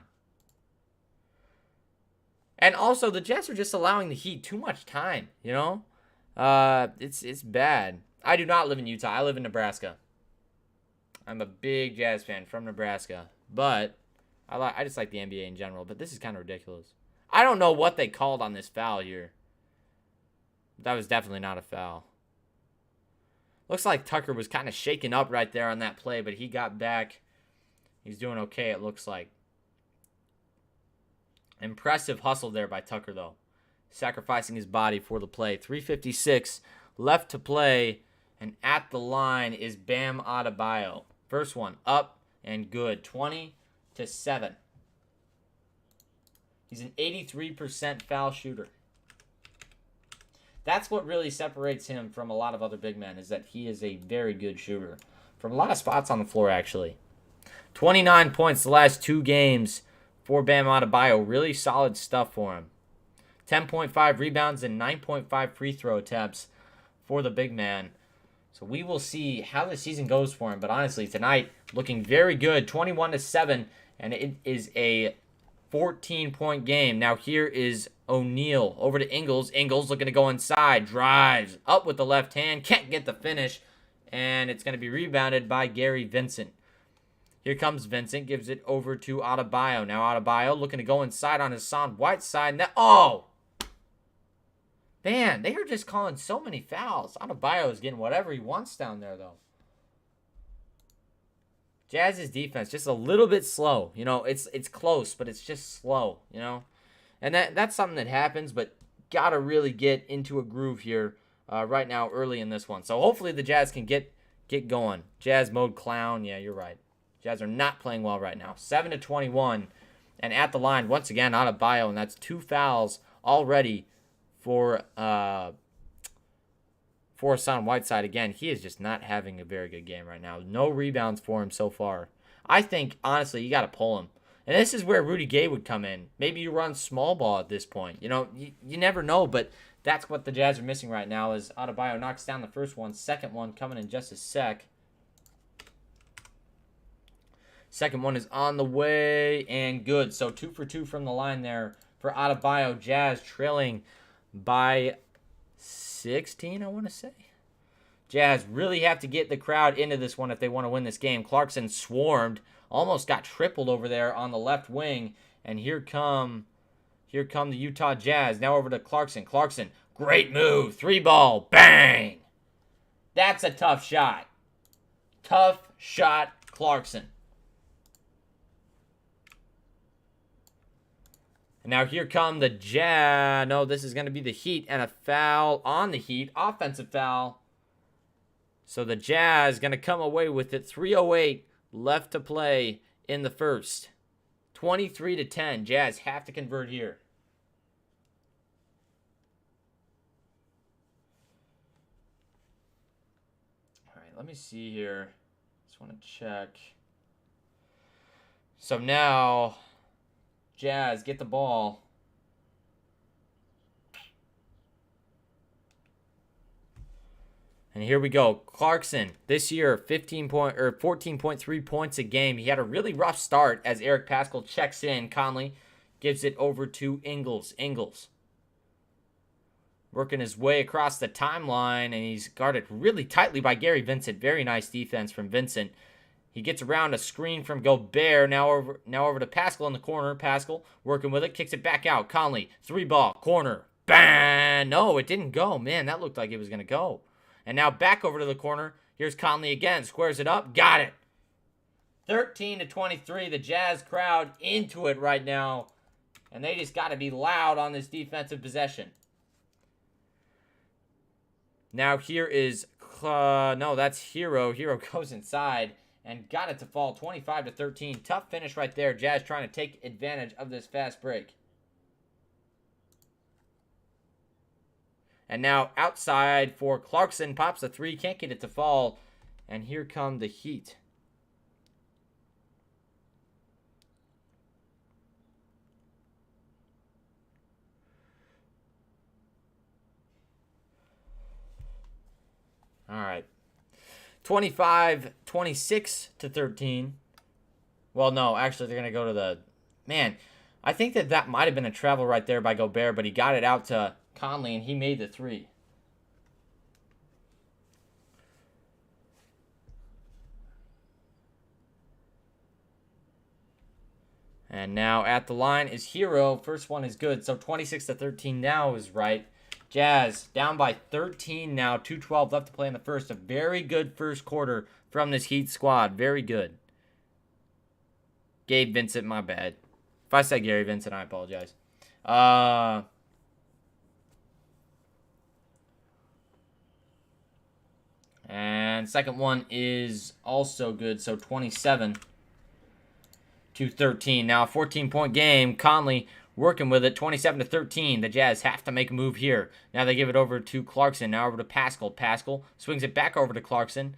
And also, the Jets are just allowing the Heat too much time, It's bad. I do not live in Utah. I live in Nebraska. I'm a big Jazz fan from Nebraska. But I just like the NBA in general. But this is kind of ridiculous. I don't know what they called on this foul here. That was definitely not a foul. Looks like Tucker was kind of shaken up right there on that play, but he got back. He's doing okay, it looks like. Impressive hustle there by Tucker, though. Sacrificing his body for the play. 3:56 left to play, and at the line is Bam Adebayo. First one up and good. 20-7. He's an 83% foul shooter. That's what really separates him from a lot of other big men, is that he is a very good shooter. From a lot of spots on the floor, actually. 29 points the last 2 games for Bam Adebayo. Really solid stuff for him. 10.5 rebounds and 9.5 free throw attempts for the big man. So we will see how the season goes for him. But honestly, tonight, looking very good. 21-7, and it is a 14-point game. Now here is O'Neal over to Ingles. Ingles looking to go inside. Drives up with the left hand. Can't get the finish. And it's going to be rebounded by Gary Vincent. Here comes Vincent. Gives it over to Adebayo. Now Adebayo looking to go inside on Hassan Whiteside. Oh! Man, they are just calling so many fouls. Adebayo is getting whatever he wants down there, though. Jazz's defense just a little bit slow. It's close, but it's just slow. And that's something that happens, but gotta really get into a groove here right now early in this one. So hopefully the Jazz can get going. Jazz mode clown. Yeah, you're right. Jazz are not playing well right now. 7-21, and at the line once again Adebayo, and that's 2 fouls already for Hassan Whiteside. Again, he is just not having a very good game right now. No rebounds for him so far. I think, honestly, you got to pull him. And this is where Rudy Gay would come in. Maybe you run small ball at this point. You never know, but that's what the Jazz are missing right now is Adebayo knocks down the first one. Second one coming in just a sec. Second one is on the way and good. So 2 for 2 from the line there for Adebayo. Jazz trailing by 16, I want to say. Jazz really have to get the crowd into this one if they want to win this game. Clarkson swarmed, almost got tripled over there on the left wing, and here come the Utah Jazz. Now over to Clarkson. Clarkson, great move, 3-ball, bang! That's a tough shot. Tough shot, Clarkson. And now here come the Jazz. No, this is going to be the Heat, and a foul on the Heat. Offensive foul. So the Jazz going to come away with it. 3:08 left to play in the first. 23-10. Jazz have to convert here. All right, let me see here. Just want to check. So now Jazz get the ball. And here we go. Clarkson, this year, 14.3 points a game. He had a really rough start as Eric Paschall checks in. Conley gives it over to Ingles. Ingles working his way across the timeline, and he's guarded really tightly by Gary Vincent. Very nice defense from Vincent. He gets around a screen from Gobert. Now over to Paschall in the corner. Paschall working with it. Kicks it back out. Conley, 3-ball, corner. Bang! No, it didn't go. Man, that looked like it was going to go. And now back over to the corner. Here's Conley again. Squares it up. Got it. 13-23. The Jazz crowd into it right now. And they just got to be loud on this defensive possession. Now here is... no, that's Hero. Hero goes inside and got it to fall. 25-13. Tough finish right there. Jazz trying to take advantage of this fast break. And now outside for Clarkson. Pops a 3. Can't get it to fall. And here come the Heat. All right. 26-13. Well, no. Actually, they're going to go to the... Man, I think that might have been a travel right there by Gobert, but he got it out to Conley, and he made the 3. And now at the line is Hero. First one is good. So 26-13 now is right. Jazz down by 13 now. 2:12 left to play in the first. A very good first quarter from this Heat squad. Very good. Gabe Vincent, my bad. If I said Gary Vincent, I apologize. And second one is also good. So 27-13. Now a 14-point game. Conley working with it. 27-13. The Jazz have to make a move here. Now they give it over to Clarkson. Now over to Paschall. Paschall swings it back over to Clarkson.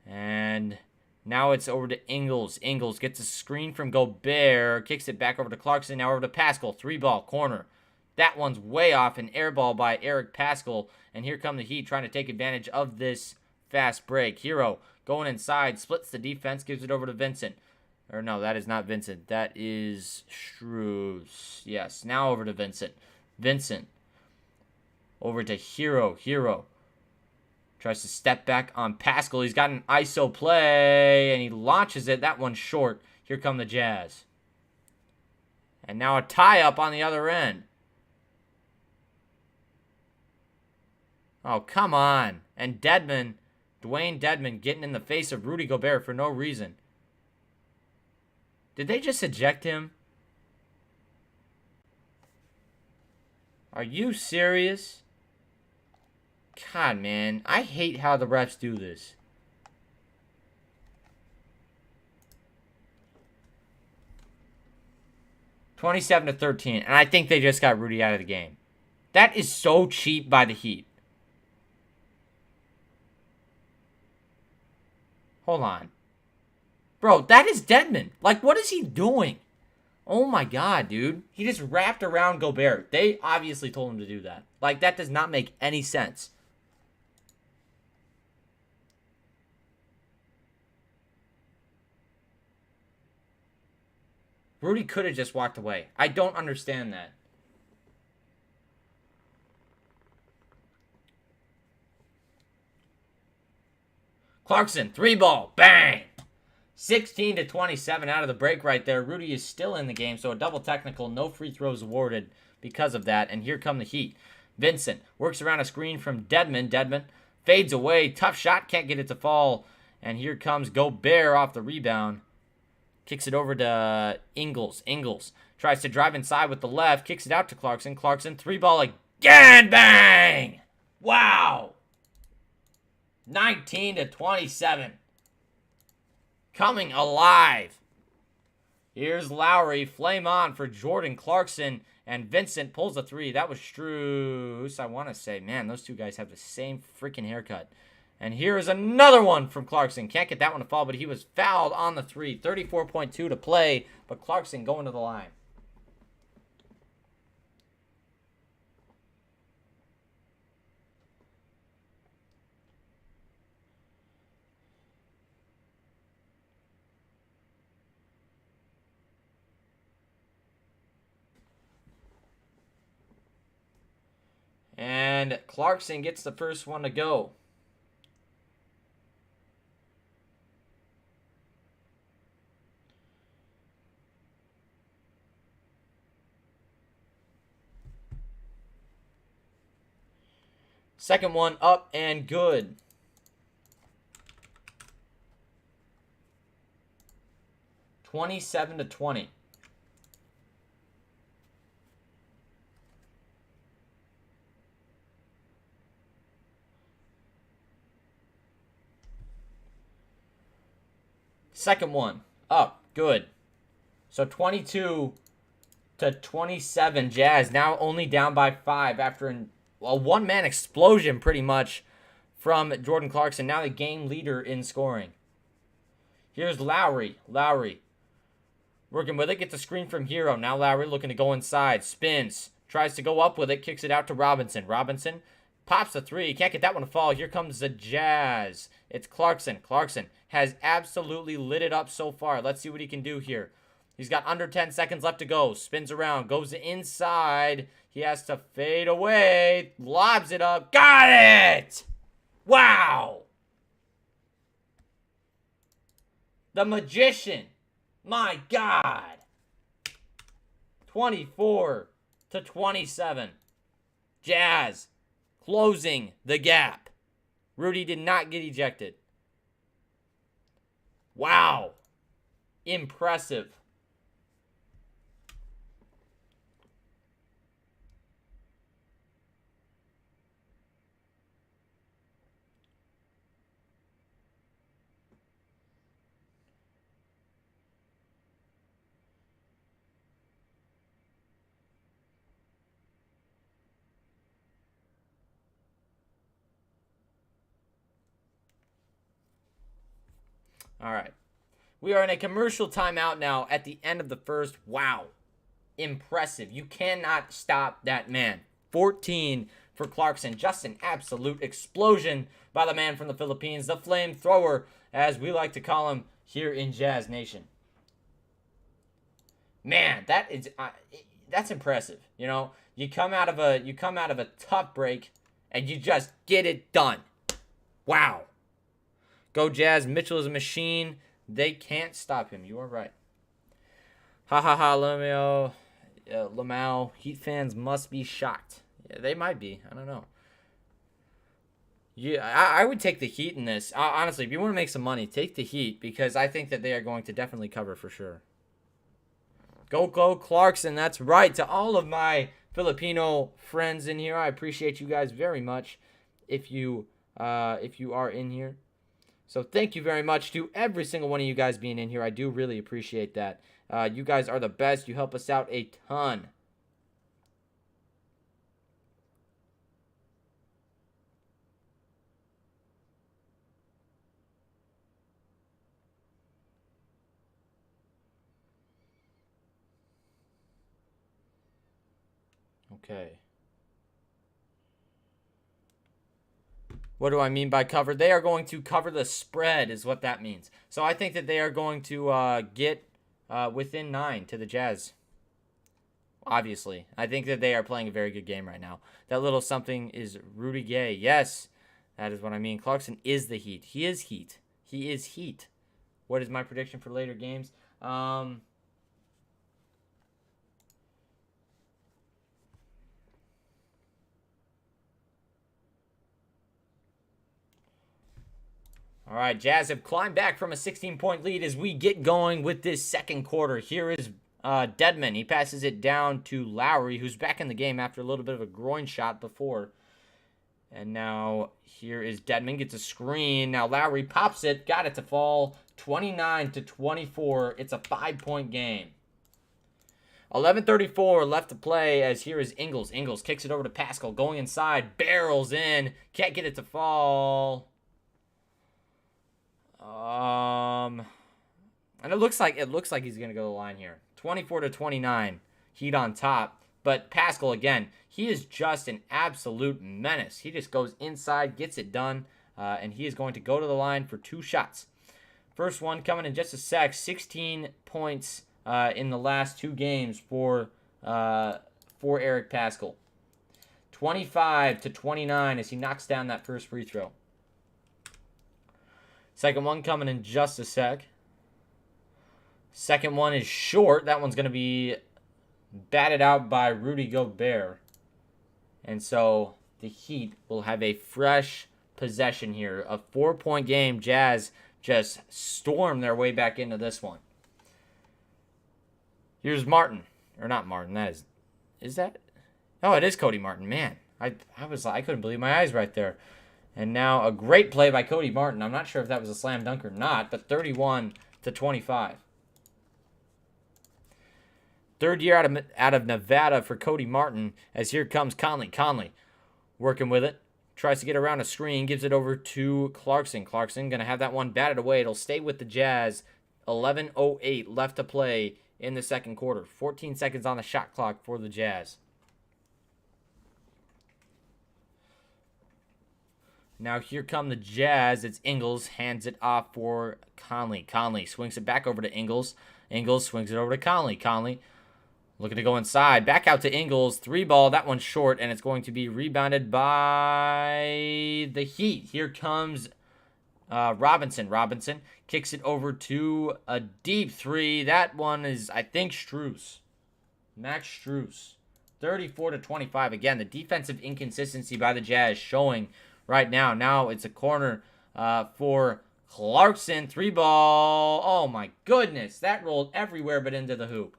And now it's over to Ingles. Ingles gets a screen from Gobert. Kicks it back over to Clarkson. Now over to Paschall. 3-ball, corner. That one's way off. An air ball by Eric Paschall. And here come the Heat trying to take advantage of this fast break. Hero going inside. Splits the defense. Gives it over to Vincent. Or no, that is not Vincent. That is Strus. Yes, now over to Vincent. Vincent over to Hero. Hero tries to step back on Paschall. He's got an ISO play, and he launches it. That one's short. Here come the Jazz. And now a tie-up on the other end. Oh, come on. And Dwayne Dedmon getting in the face of Rudy Gobert for no reason. Did they just eject him? Are you serious? God, man. I hate how the refs do this. $27-13, and I think they just got Rudy out of the game. That is so cheap by the Heat. Hold on. Bro, that is Dedmon. Like, what is he doing? Oh my god, dude. He just wrapped around Gobert. They obviously told him to do that. Like, that does not make any sense. Rudy could have just walked away. I don't understand that. Clarkson, 3-ball. Bang! 16-27 out of the break right there. Rudy is still in the game, so a double technical. No free throws awarded because of that. And here come the Heat. Vincent works around a screen from Dedmon. Dedmon fades away. Tough shot. Can't get it to fall. And here comes Gobert off the rebound. Kicks it over to Ingles. Ingles tries to drive inside with the left. Kicks it out to Clarkson. Clarkson, 3-ball again. Bang! Wow! 19-27. Coming alive. Here's Lowry. Flame on for Jordan Clarkson. And Vincent pulls a 3. That was Strus, I want to say. Man, those two guys have the same freaking haircut. And here is another one from Clarkson. Can't get that one to fall, but he was fouled on the 3. 34.2 to play, but Clarkson going to the line. And Clarkson gets the first one to go. Second one up and good. $27-20. Second one up, good. So 22-27. Jazz now only down by 5 after a one-man explosion pretty much from Jordan Clarkson. Now the game leader in scoring. Here's Lowry. Lowry working with it. Gets a screen from Hero. Now Lowry looking to go inside. Spins. Tries to go up with it. Kicks it out to Robinson. Robinson pops a 3. Can't get that one to fall. Here comes the Jazz. It's Clarkson. Clarkson has absolutely lit it up so far. Let's see what he can do here. He's got under 10 seconds left to go. Spins around. Goes inside. He has to fade away. Lobs it up. Got it! Wow! The Magician. My God. 24-27. Jazz closing the gap. Rudy did not get ejected. Wow. Impressive. All right. We are in a commercial timeout now at the end of the first. Wow. Impressive. You cannot stop that man. 14 for Clarkson. Just an absolute explosion by the man from the Philippines, the flamethrower, as we like to call him here in Jazz Nation. Man, that's impressive. You know, you come out of a tough break and you just get it done. Wow. Go Jazz. Mitchell is a machine. They can't stop him. You are right. Ha ha ha, Lamau. Heat fans must be shocked. Yeah, they might be. I don't know. Yeah, I would take the Heat in this. Honestly, if you want to make some money, take the Heat because I think that they are going to definitely cover for sure. Go Clarkson. That's right. To all of my Filipino friends in here, I appreciate you guys very much. If you are in here, so thank you very much to every single one of you guys being in here. I do really appreciate that. You guys are the best. You help us out a ton. Okay. What do I mean by cover? They are going to cover the spread is what that means. So I think that they are going to get within 9 to the Jazz. Obviously. I think that they are playing a very good game right now. That little something is Rudy Gay. Yes, that is what I mean. Clarkson is the Heat. He is Heat. He is Heat. What is my prediction for later games? All right, Jazz have climbed back from a 16-point lead as we get going with this second quarter. Here is Dedmon. He passes it down to Lowry, who's back in the game after a little bit of a groin shot before. And now here is Dedmon, gets a screen. Now Lowry pops it, got it to fall 29-24. It's a 5-point game. 11:34 left to play as here is Ingles. Ingles kicks it over to Pascal, going inside, barrels in, can't get it to fall. And it looks like he's gonna go to the line here. 24-29, Heat on top. But Pascal again, he is just an absolute menace. He just goes inside, gets it done, and he is going to go to the line for 2 shots. First one coming in just a sec. 16 points in the last 2 games for Eric Pascal. 25-29 as he knocks down that first free throw. Second one coming in just a sec. Second one is short. That one's going to be batted out by Rudy Gobert. And so the Heat will have a fresh possession here. A 4-point game. Jazz just storm their way back into this one. Here's Martin. Or not Martin. That is that? Oh, it is Cody Martin. Man, I couldn't believe my eyes right there. And now a great play by Cody Martin. I'm not sure if that was a slam dunk or not, but 31-25. Third year out of Nevada for Cody Martin, as here comes Conley. Conley working with it. Tries to get around a screen, gives it over to Clarkson. Clarkson going to have that one batted away. It'll stay with the Jazz. 11:08 left to play in the second quarter. 14 seconds on the shot clock for the Jazz. Now here come the Jazz. It's Ingles. Hands it off for Conley. Conley swings it back over to Ingles. Ingles swings it over to Conley. Conley looking to go inside. Back out to Ingles. 3-ball. That one's short, and it's going to be rebounded by the Heat. Here comes Robinson. Robinson kicks it over to a deep 3. That one is, I think, Strus. Max Strus. 34-25. Again, the defensive inconsistency by the Jazz showing right now. Now it's a corner for Clarkson. 3-ball. Oh, my goodness. That rolled everywhere but into the hoop.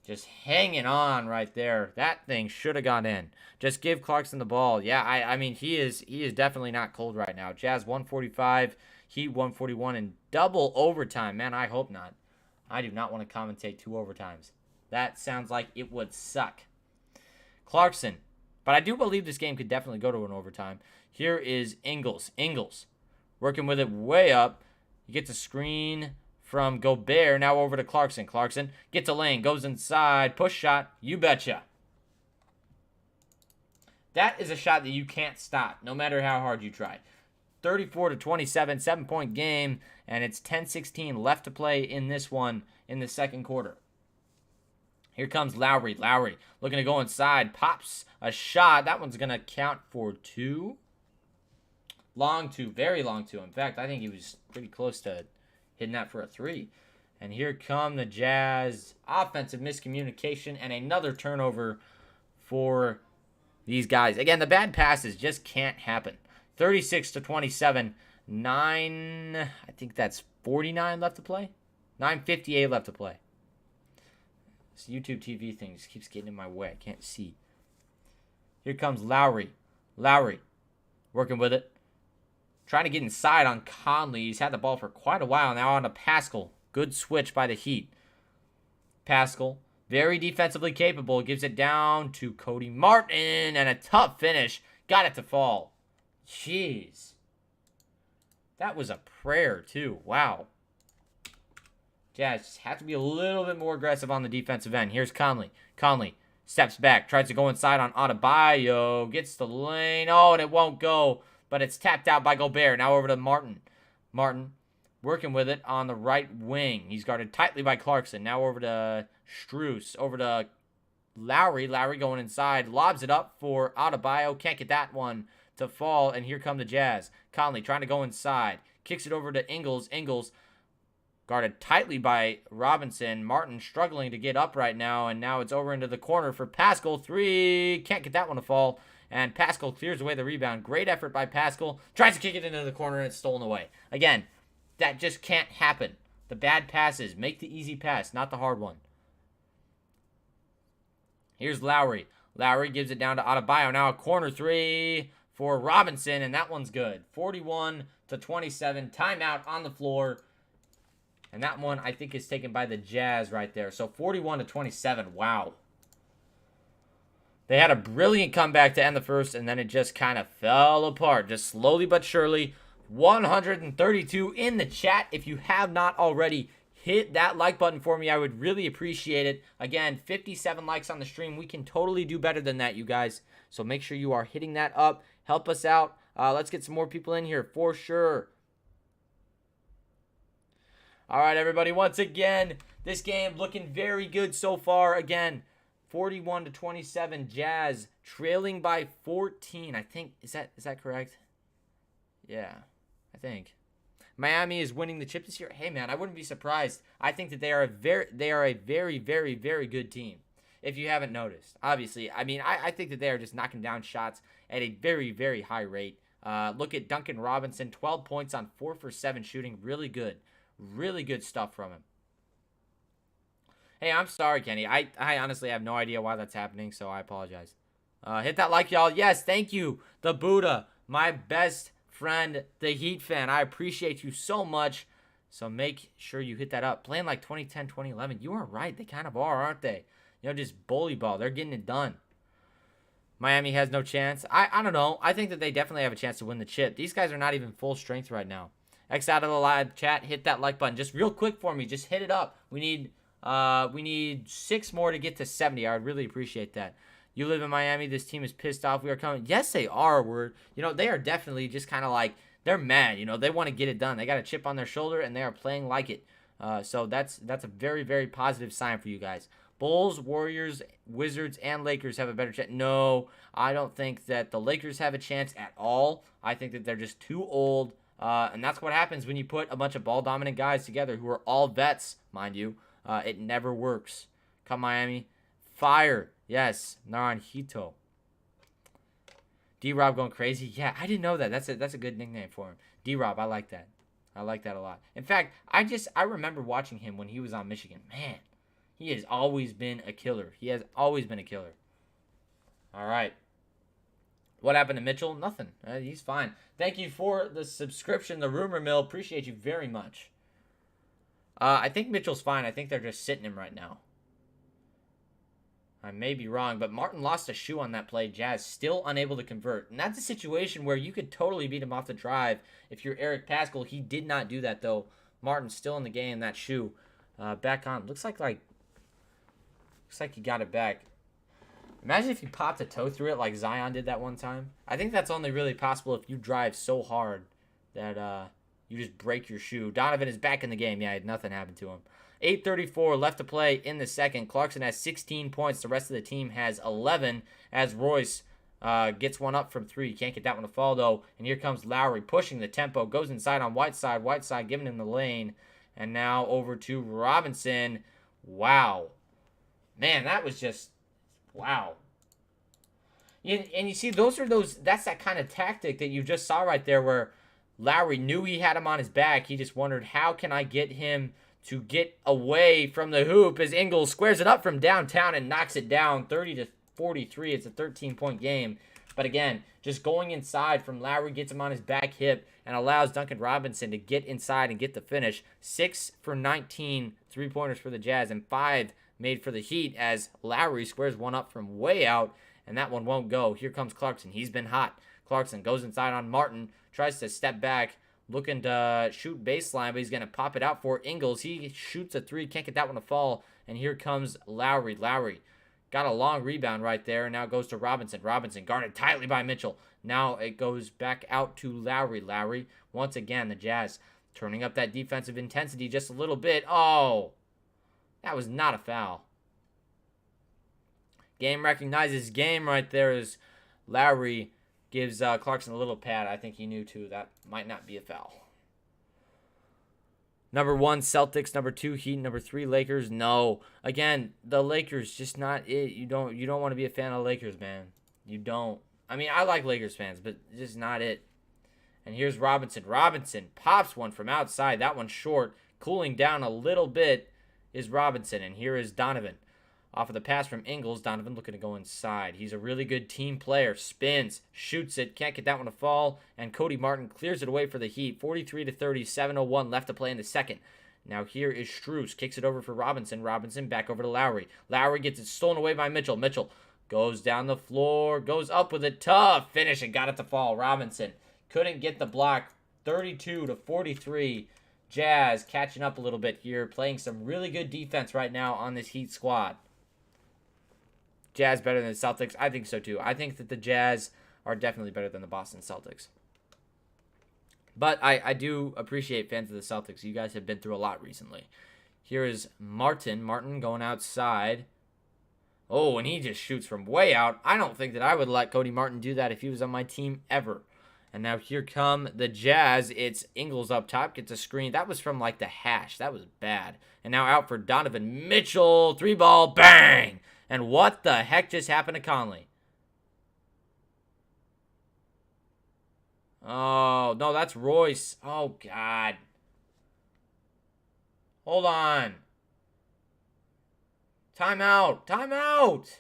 Just hanging on right there. That thing should have gone in. Just give Clarkson the ball. Yeah, I mean, he is definitely not cold right now. Jazz 145, Heat 141 in double overtime. Man, I hope not. I do not want to commentate 2 overtimes. That sounds like it would suck. Clarkson. But I do believe this game could definitely go to an overtime. Here is Ingles. Ingles working with it way up. He gets a screen from Gobert. Now over to Clarkson. Clarkson gets a lane. Goes inside. Push shot. You betcha. That is a shot that you can't stop, no matter how hard you try. 34-27, 7-point game. And it's 10-16 left to play in this one in the second quarter. Here comes Lowry. Lowry looking to go inside. Pops a shot. That one's going to count for 2. Long 2. Very long 2. In fact, I think he was pretty close to hitting that for a 3. And here come the Jazz. Offensive miscommunication and another turnover for these guys. Again, the bad passes just can't happen. 36-27. 9, I think that's 49 left to play. 9:58 left to play. This YouTube TV thing just keeps getting in my way. I can't see. Here comes Lowry. Lowry working with it. Trying to get inside on Conley. He's had the ball for quite a while. Now on to Pascal. Good switch by the Heat. Pascal, very defensively capable. Gives it down to Cody Martin. And a tough finish. Got it to fall. Jeez. That was a prayer, too. Wow. Jazz just have to be a little bit more aggressive on the defensive end. Here's Conley. Conley steps back. Tries to go inside on Adebayo. Gets the lane. Oh, and it won't go. But it's tapped out by Gobert. Now over to Martin. Martin working with it on the right wing. He's guarded tightly by Clarkson. Now over to Strus. Over to Lowry. Lowry going inside. Lobs it up for Adebayo. Can't get that one to fall. And here come the Jazz. Conley trying to go inside. Kicks it over to Ingles. Ingles guarded tightly by Robinson. Martin struggling to get up right now. And now it's over into the corner for Pascal. 3. Can't get that one to fall. And Pascal clears away the rebound. Great effort by Pascal. Tries to kick it into the corner and it's stolen away. Again, that just can't happen. The bad passes. Make the easy pass, not the hard one. Here's Lowry. Lowry gives it down to Adebayo. Now a corner 3 for Robinson, and that one's good. 41-27. Timeout on the floor. And that one, I think, is taken by the Jazz right there. So 41-27. Wow. They had a brilliant comeback to end the first, and then it just kind of fell apart. Just slowly but surely. 132 in the chat. If you have not already, hit that like button for me. I would really appreciate it. Again, 57 likes on the stream. We can totally do better than that, you guys. So make sure you are hitting that up. Help us out. Let's get some more people in here for sure. All right, everybody. Once again, this game looking very good so far. Again, 41-27, Jazz trailing by 14. I think is that correct? Yeah, I think. Miami is winning the chip this year. Hey man, I wouldn't be surprised. I think that they are a very good team. If you haven't noticed, obviously, I mean, I think that they are just knocking down shots at a very high rate. Look at Duncan Robinson, 12 points on 4 for 7 shooting. Really good stuff from him. Hey, I'm sorry, Kenny. I honestly have no idea why that's happening, so I apologize. Hit that like, y'all. Yes, thank you, the Buddha, my best friend, the Heat fan. I appreciate you so much. So make sure you hit that up. Playing like 2010, 2011. You are right. They kind of are, aren't they? You know, just bully ball. They're getting it done. Miami has no chance. I don't know. I think that they definitely have a chance to win the chip. These guys are not even full strength right now. X out of the live chat. Hit that like button. Just real quick for me. Just hit it up. We need 6 more to get to 70. I would really appreciate that. You live in Miami. This team is pissed off. We are coming. Yes, they are. They are definitely just kind of like, they're mad. They want to get it done. They got a chip on their shoulder, and they are playing like it. So that's a very positive sign for you guys. Bulls, Warriors, Wizards, and Lakers have a better chance. No, I don't think that the Lakers have a chance at all. I think that they're just too old. And that's what happens when you put a bunch of ball-dominant guys together who are all vets, mind you. It never works. Come Miami. Fire. Yes. Naranjito. D-Rob going crazy. Yeah, I didn't know that. That's a good nickname for him. D-Rob, I like that. I like that a lot. In fact, I remember watching him when he was on Michigan. Man, he has always been a killer. He has always been a killer. All right. What happened to Mitchell? Nothing. He's fine. Thank you for the subscription, the rumor mill. Appreciate you very much. I think Mitchell's fine. I think they're just sitting him right now. I may be wrong, but Martin lost a shoe on that play. Jazz still unable to convert. And that's a situation where you could totally beat him off the drive if you're Eric Pascal. He did not do that, though. Martin's still in the game. That shoe back on. Looks like he got it back. Imagine if you popped a toe through it like Zion did that one time. I think that's only really possible if you drive so hard that you just break your shoe. Donovan is back in the game. Yeah, nothing happened to him. 8:34 left to play in the second. Clarkson has 16 points. The rest of the team has 11 as Royce gets one up from 3. Can't get that one to fall, though. And here comes Lowry pushing the tempo. Goes inside on Whiteside. Whiteside giving him the lane. And now over to Robinson. Wow. Man, that was just... wow. And you see, that's that kind of tactic that you just saw right there where Lowry knew he had him on his back. He just wondered, how can I get him to get away from the hoop as Ingles squares it up from downtown and knocks it down 30-43. It's a 13-point game. But again, just going inside from Lowry gets him on his back hip and allows Duncan Robinson to get inside and get the finish. 6 for 19 three-pointers for the Jazz and 5 made for the Heat as Lowry squares one up from way out, and that one won't go. Here comes Clarkson. He's been hot. Clarkson goes inside on Martin, tries to step back, looking to shoot baseline, but he's going to pop it out for Ingles. He shoots a three, can't get that one to fall, and here comes Lowry. Lowry got a long rebound right there, and now goes to Robinson. Robinson guarded tightly by Mitchell. Now it goes back out to Lowry. Lowry, once again, the Jazz turning up that defensive intensity just a little bit. Oh, that was not a foul. Game recognizes game right there as Lowry gives Clarkson a little pad. I think he knew, too, that might not be a foul. Number 1, Celtics. Number 2, Heat. Number 3, Lakers. No. Again, the Lakers, just not it. You don't want to be a fan of the Lakers, man. You don't. I mean, I like Lakers fans, but just not it. And here's Robinson. Robinson pops one from outside. That one's short. Cooling down a little bit is Robinson. And here is Donovan. Off of the pass from Ingles, Donovan looking to go inside. He's a really good team player. Spins, shoots it, can't get that one to fall, and Cody Martin clears it away for the Heat. 43-30, 7:01 left to play in the second. Now here is Strus, kicks it over for Robinson. Robinson back over to Lowry. Lowry gets it stolen away by Mitchell. Mitchell goes down the floor, goes up with a tough finish and got it to fall. Robinson couldn't get the block. 32-43. Jazz catching up a little bit here, playing some really good defense right now on this Heat squad. Jazz better than the Celtics? I think so too. I think that the Jazz are definitely better than the Boston Celtics. But I do appreciate fans of the Celtics. You guys have been through a lot recently. Here is Martin. Martin going outside. Oh, and he just shoots from way out. I don't think that I would let Cody Martin do that if he was on my team ever. And now here come the Jazz. It's Ingles up top. Gets a screen. That was from like the hash. That was bad. And now out for Donovan Mitchell. 3-ball. Bang! And what the heck just happened to Conley? Oh, no, that's Royce. Oh, God. Hold on. Timeout. Timeout.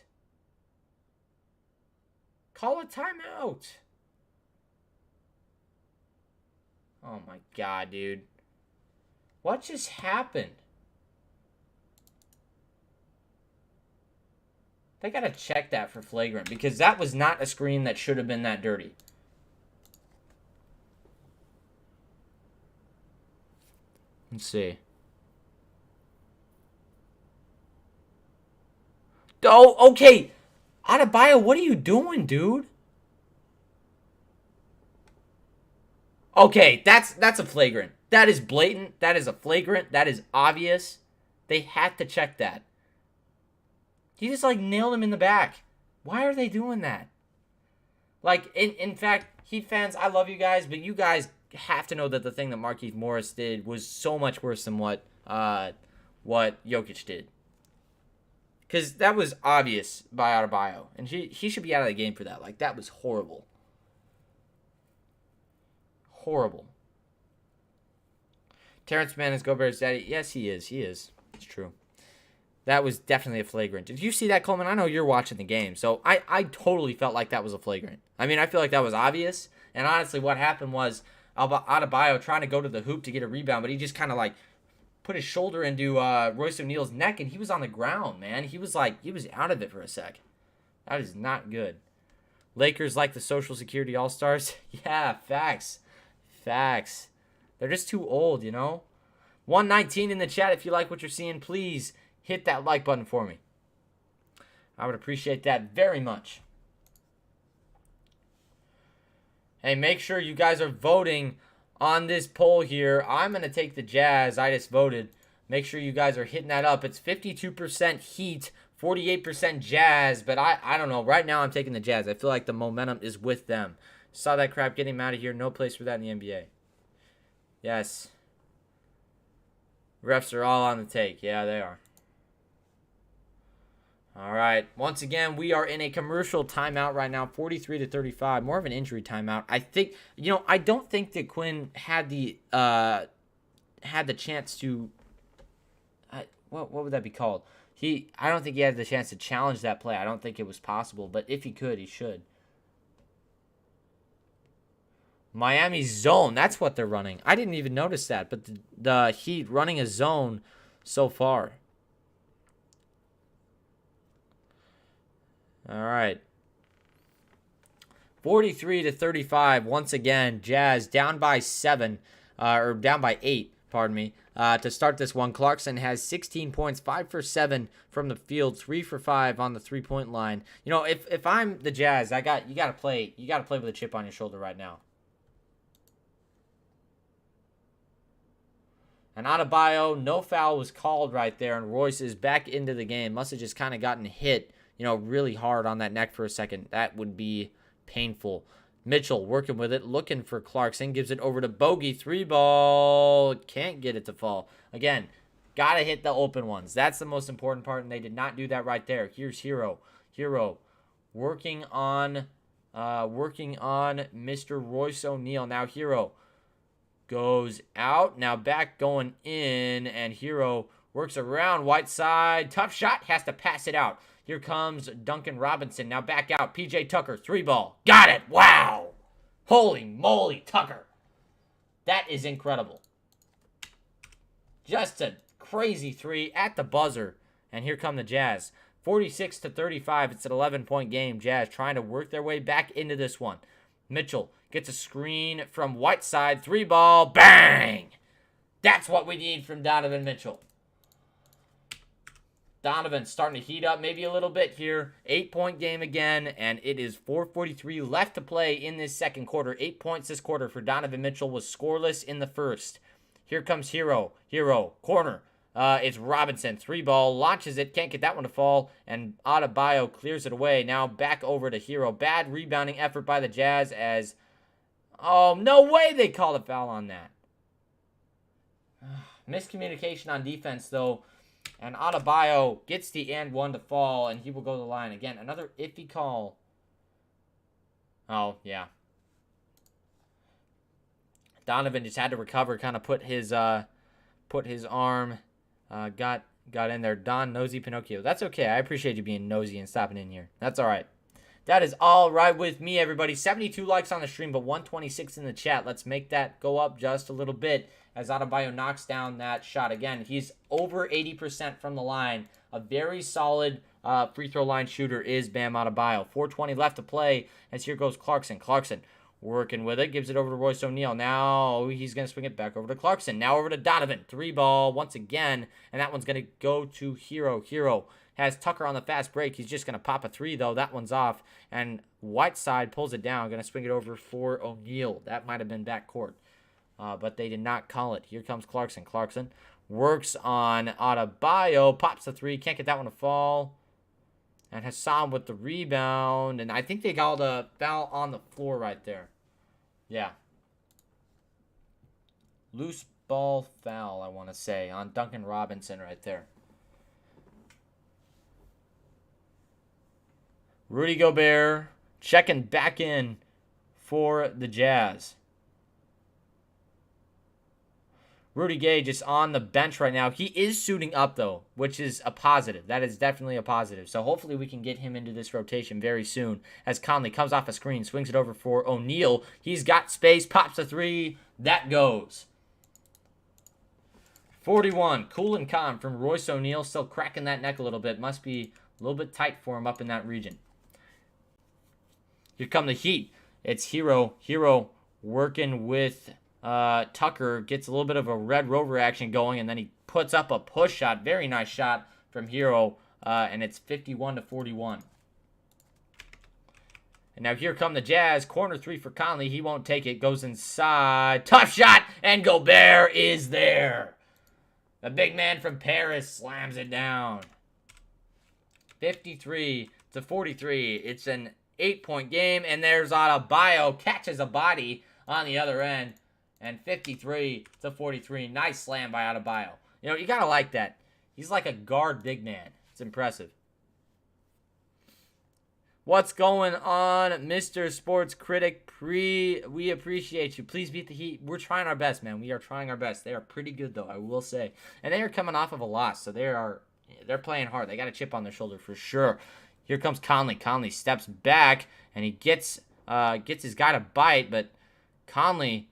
Call a timeout. Oh, my God, dude. What just happened? They got to check that for flagrant because that was not a screen that should have been that dirty. Let's see. Oh, okay. Adebayo, what are you doing, dude? Okay, that's a flagrant. That is blatant. That is a flagrant. That is obvious. They had to check that. He just, like, nailed him in the back. Why are they doing that? Like, in fact, Heat fans, I love you guys, but you guys have to know that the thing that Markieff Morris did was so much worse than what Jokic did. Because that was obvious by Adebayo. And he should be out of the game for that. Like, that was horrible. Horrible. Terrence Mann is Gobert's daddy. Yes, he is. He is. It's true. That was definitely a flagrant. Did you see that, Coleman? I know you're watching the game, so I totally felt like that was a flagrant. I mean, I feel like that was obvious, and honestly, what happened was Adebayo trying to go to the hoop to get a rebound, but he just kind of, like, put his shoulder into Royce O'Neal's neck, and he was on the ground, man. He was out of it for a sec. That is not good. Lakers like the Social Security All-Stars? Yeah, facts. Facts. They're just too old, you know? 119 in the chat if you like what you're seeing. Please hit that like button for me. I would appreciate that very much. Hey, make sure you guys are voting on this poll here. I'm going to take the Jazz. I just voted. Make sure you guys are hitting that up. It's 52% Heat, 48% Jazz. But I don't know. Right now I'm taking the Jazz. I feel like the momentum is with them. Saw that crap. Get him out of here. No place for that in the NBA. Yes. Refs are all on the take. Yeah, they are. All right. Once again, we are in a commercial timeout right now, 43-35. More of an injury timeout. I think, I don't think that Quinn had the chance to what would that be called? I don't think he had the chance to challenge that play. I don't think it was possible, but if he could, he should. Miami zone, that's what they're running. I didn't even notice that, but the Heat running a zone so far. All right. 43-35. Once again, Jazz down by 7, or down by 8, pardon me. To start this one, Clarkson has 16 points, 5 for 7 from the field, 3 for 5 on the 3-point line. You know, if I'm the Jazz, you got to play with a chip on your shoulder right now. And Adebayo, no foul was called right there, and Royce is back into the game. Must have just kind of gotten hit, really hard on that neck for a second. That would be painful. Mitchell working with it, looking for Clarkson, gives it over to Bogey. 3-ball, can't get it to fall. Again, got to hit the open ones. That's the most important part, and they did not do that right there. Here's Hero. Hero working on Mr. Royce O'Neal. Now Hero goes out. Now back going in, and Hero works around Whiteside. Tough shot, has to pass it out. Here comes Duncan Robinson. Now back out. PJ Tucker, 3-ball. Got it. Wow. Holy moly, Tucker. That is incredible. Just a crazy 3 at the buzzer. And here come the Jazz. 46-35. It's an 11-point game. Jazz trying to work their way back into this one. Mitchell gets a screen from Whiteside. 3-ball. Bang! That's what we need from Donovan Mitchell. Donovan starting to heat up maybe a little bit here. 8-point game again, and it is 4:43 left to play in this second quarter. 8 points this quarter for Donovan Mitchell, was scoreless in the first. Here comes Hero. Hero, corner. It's Robinson. 3-ball, launches it, can't get that one to fall, and Adebayo clears it away. Now back over to Hero. Bad rebounding effort by the Jazz as... Oh, no way they called a foul on that. Miscommunication on defense, though. And Adebayo gets the and one to fall, and he will go to the line. Again, another iffy call. Oh, yeah. Donovan just had to recover, kind of put his arm, got in there. Don Nosy Pinocchio. That's okay. I appreciate you being nosy and stopping in here. That's all right. That is all right with me, everybody. 72 likes on the stream, but 126 in the chat. Let's make that go up just a little bit as Adebayo knocks down that shot. Again, he's over 80% from the line. A very solid free throw line shooter is Bam Adebayo. 4:20 left to play as here goes Clarkson. Clarkson working with it. Gives it over to Royce O'Neal. Now he's going to swing it back over to Clarkson. Now over to Donovan. 3-ball once again. And that one's going to go to Hero. Hero has Tucker on the fast break. He's just going to pop a 3, though. That one's off. And Whiteside pulls it down. Going to swing it over for O'Neal. That might have been backcourt. But they did not call it. Here comes Clarkson. Clarkson works on Adebayo. Pops the 3. Can't get that one to fall. And Hassan with the rebound. And I think they called a foul on the floor right there. Yeah. Loose ball foul, I want to say, on Duncan Robinson right there. Rudy Gobert checking back in for the Jazz. Rudy Gay just on the bench right now. He is suiting up, though, which is a positive. That is definitely a positive. So hopefully we can get him into this rotation very soon as Conley comes off a screen, swings it over for O'Neal. He's got space, pops a 3. That goes. 41, cool and calm from Royce O'Neal. Still cracking that neck a little bit. Must be a little bit tight for him up in that region. Here come the Heat. It's Hero. Hero working with Tucker. Gets a little bit of a Red Rover action going, and then he puts up a push shot. Very nice shot from Hero, and it's 51-41. And now here come the Jazz. Corner 3 for Conley. He won't take it. Goes inside. Tough shot, and Gobert is there. The big man from Paris slams it down. 53-43. It's an 8-point game, and there's Adebayo. Catches a body on the other end. And 53-43. Nice slam by Adebayo. You know, you got to like that. He's like a guard big man. It's impressive. What's going on, Mr. Sports Critic? We appreciate you. Please beat the Heat. We're trying our best, man. We are trying our best. They are pretty good, though, I will say. And they are coming off of a loss, so they're playing hard. They got a chip on their shoulder for sure. Here comes Conley. Conley steps back, and he gets his guy to bite, but Conley,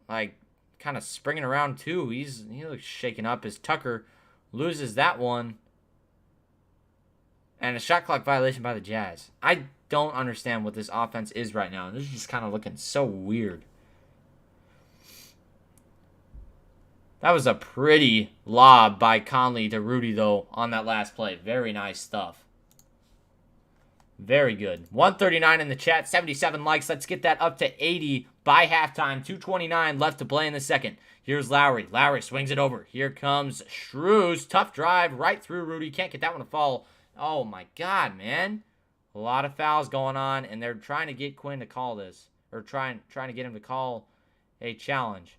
like, kind of springing around, too. He looks shaken up as Tucker loses that one. And a shot clock violation by the Jazz. I don't understand what this offense is right now. This is just kind of looking so weird. That was a pretty lob by Conley to Rudy, though, on that last play. Very nice stuff. Very good. 139 in the chat, 77 likes. Let's get that up to 80 by halftime. 2:29 left to play in the second. Here's Lowry. Lowry swings it over. Here comes Strus. Tough drive right through Rudy. Can't get that one to fall. Oh, my God, man. A lot of fouls going on, and they're trying to get Quinn to call this. Or trying to get him to call a challenge.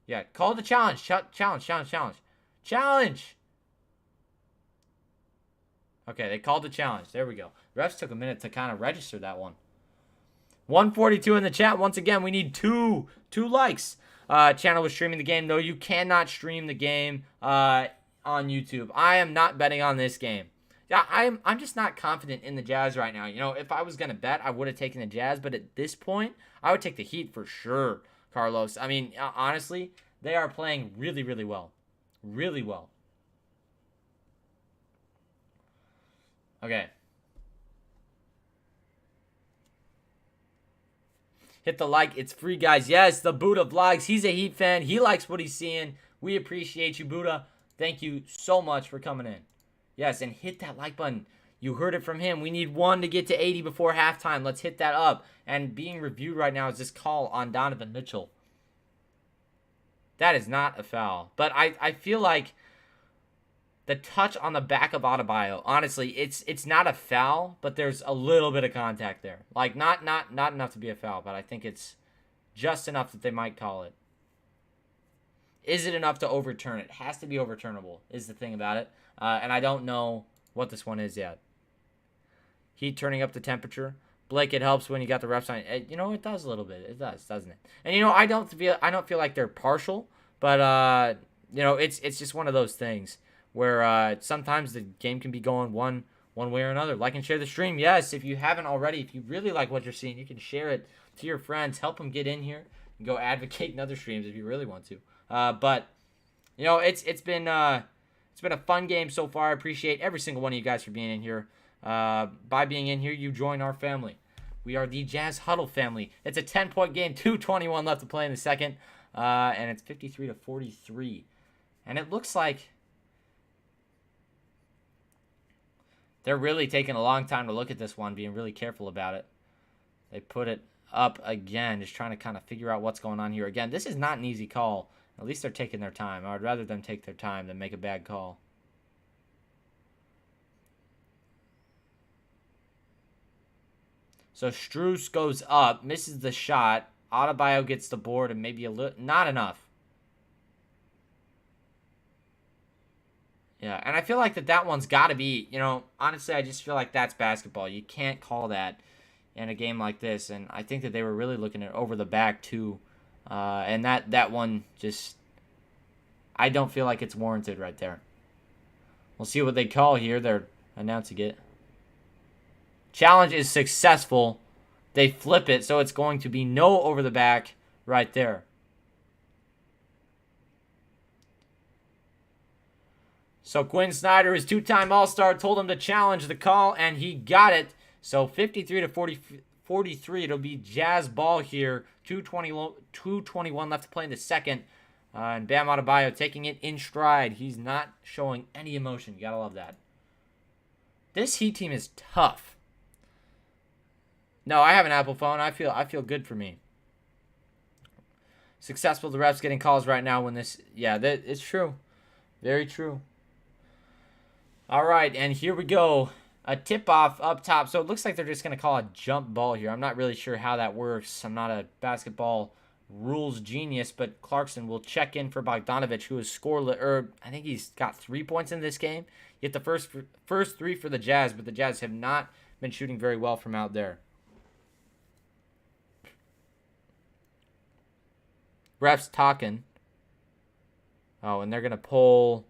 Yeah, call the challenge. Challenge! Okay, they called the challenge. There we go. Refs took a minute to kind of register that one. 142 in the chat. Once again, we need two likes. Channel was streaming the game, though. You cannot stream the game on YouTube. I am not betting on this game. Yeah, I'm just not confident in the Jazz right now. You know, if I was going to bet, I would have taken the Jazz, but at this point, I would take the Heat for sure, Carlos. I mean, honestly, they are playing really, really well. Really well. Okay. Hit the like. It's free, guys. Yes, the Buddha vlogs. He's a Heat fan. He likes what he's seeing. We appreciate you, Buddha. Thank you so much for coming in. Yes, and hit that like button. You heard it from him. We need 1 to get to 80 before halftime. Let's hit that up. And being reviewed right now is this call on Donovan Mitchell. That is not a foul. But I feel like the touch on the back of Adebayo, honestly, it's not a foul, but there's a little bit of contact there. Like, not enough to be a foul, but I think it's just enough that they might call it. Is it enough to overturn it? It has to be overturnable, is the thing about it. And I don't know what this one is yet. Heat turning up the temperature. Blake, it helps when you got the refs on. You know, it does a little bit. It does, doesn't it? And, you know, I don't feel like they're partial, but, you know, it's just one of those things where sometimes the game can be going one way or another. Like and share the stream. Yes, if you haven't already, if you really like what you're seeing, you can share it to your friends. Help them get in here and go advocate in other streams if you really want to. But you know, it's been a fun game so far. I appreciate every single one of you guys for being in here. By being in here, you join our family. We are the Jazz Huddle family. It's a 10-point game. 2:21 left to play in the second, and it's 53-43. And it looks like they're really taking a long time to look at this one, being really careful about it. They put it up again, just trying to kind of figure out what's going on here. Again, this is not an easy call. At least they're taking their time. I would rather them take their time than make a bad call. So Strus goes up, misses the shot. Adebayo gets the board and maybe a little, not enough. Yeah, and I feel like that one's got to be, you know, honestly, I just feel like that's basketball. You can't call that in a game like this. And I think that they were really looking at over the back, too. And that one just, I don't feel like it's warranted right there. We'll see what they call here. They're announcing it. Challenge is successful. They flip it, so it's going to be no over the back right there. So Quinn Snyder, his two-time All-Star, told him to challenge the call, and he got it. So 53-43, it'll be Jazz ball here. 2:21 left to play in the second. And Bam Adebayo taking it in stride. He's not showing any emotion. You gotta love that. This Heat team is tough. No, I have an Apple phone. I feel good for me. Successful. The refs getting calls right now when this. Yeah, it's true. Very true. All right, and here we go. A tip-off up top. So it looks like they're just going to call a jump ball here. I'm not really sure how that works. I'm not a basketball rules genius, but Clarkson will check in for Bogdanovich, who is scoreless. Or I think he's got 3 points in this game. Get the first 3 for the Jazz, but the Jazz have not been shooting very well from out there. Refs talking. Oh, and they're gonna pull.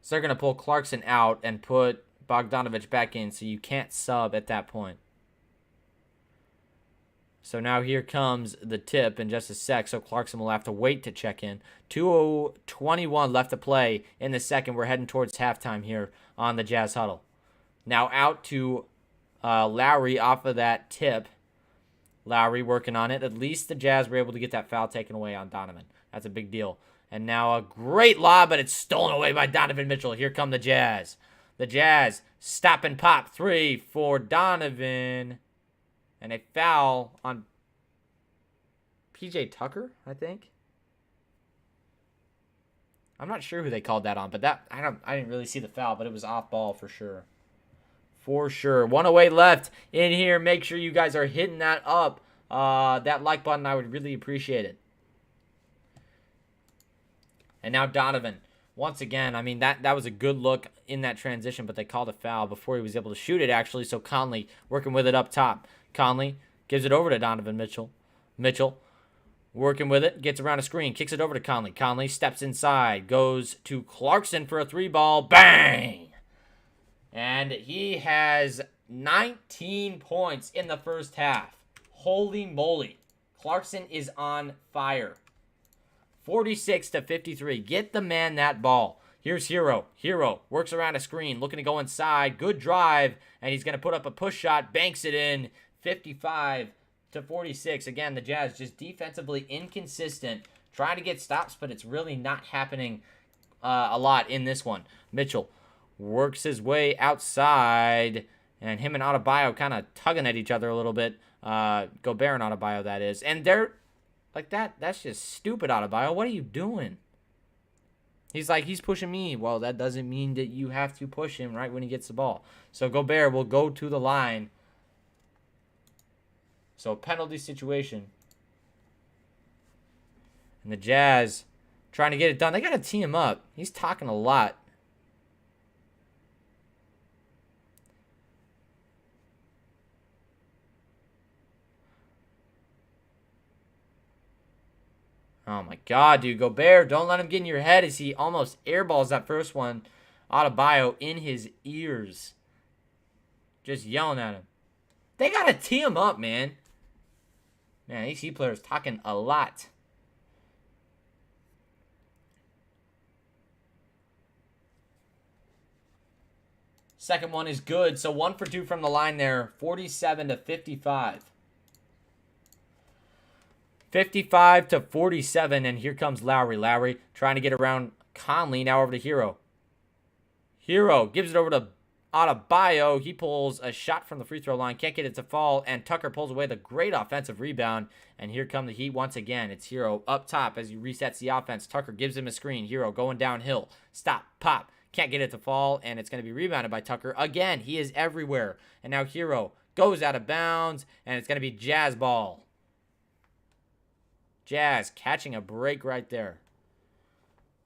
So they're gonna pull Clarkson out and put Bogdanovich back in, so you can't sub at that point. So now here comes the tip in just a sec. So Clarkson will have to wait to check in. 2:21 left to play in the second. We're heading towards halftime here on the Jazz Huddle. Now out to Lowry off of that tip. Lowry working on it. At least the Jazz were able to get that foul taken away on Donovan. That's a big deal. And now a great lob, but it's stolen away by Donovan Mitchell. Here come the Jazz. The Jazz stop and pop 3 for Donovan. And a foul on PJ Tucker, I think. I'm not sure who they called that on, but I didn't really see the foul, but it was off ball for sure. For sure. 1 away left in here. Make sure you guys are hitting that up. That like button, I would really appreciate it. And now Donovan. Once again, I mean, that was a good look in that transition, but they called a foul before he was able to shoot it, actually. So Conley working with it up top. Conley gives it over to Donovan Mitchell. Mitchell working with it, gets around a screen, kicks it over to Conley. Conley steps inside, goes to Clarkson for a 3-ball. Bang! And he has 19 points in the first half. Holy moly. Clarkson is on fire. 46-53. Get the man that ball. Here's Hero. Hero works around a screen, looking to go inside. Good drive, and he's going to put up a push shot, banks it in. 55-46. Again, the Jazz just defensively inconsistent, trying to get stops, but it's really not happening a lot in this one. Mitchell works his way outside, and him and Adebayo kind of tugging at each other a little bit. Gobert and Adebayo, that is. And they're like that. That's just stupid, Adebayo. What are you doing? He's like, he's pushing me. Well, that doesn't mean that you have to push him right when he gets the ball. So Gobert will go to the line. So penalty situation. And the Jazz trying to get it done. They got to tee him up. He's talking a lot. Oh my God, dude. Gobert, don't let him get in your head as he almost airballs that first one. Adebayo in his ears. Just yelling at him. They got to tee him up, man. Man, these Heat players talking a lot. Second one is good. So 1 for 2 from the line there. 47-55. 55-47, and here comes Lowry. Lowry trying to get around Conley. Now over to Hero. Hero gives it over to Adebayo. He pulls a shot from the free throw line. Can't get it to fall, and Tucker pulls away the great offensive rebound. And here come the Heat once again. It's Hero up top as he resets the offense. Tucker gives him a screen. Hero going downhill. Stop, pop. Can't get it to fall, and it's going to be rebounded by Tucker. Again, he is everywhere. And now Hero goes out of bounds, and it's going to be Jazz ball. Jazz catching a break right there.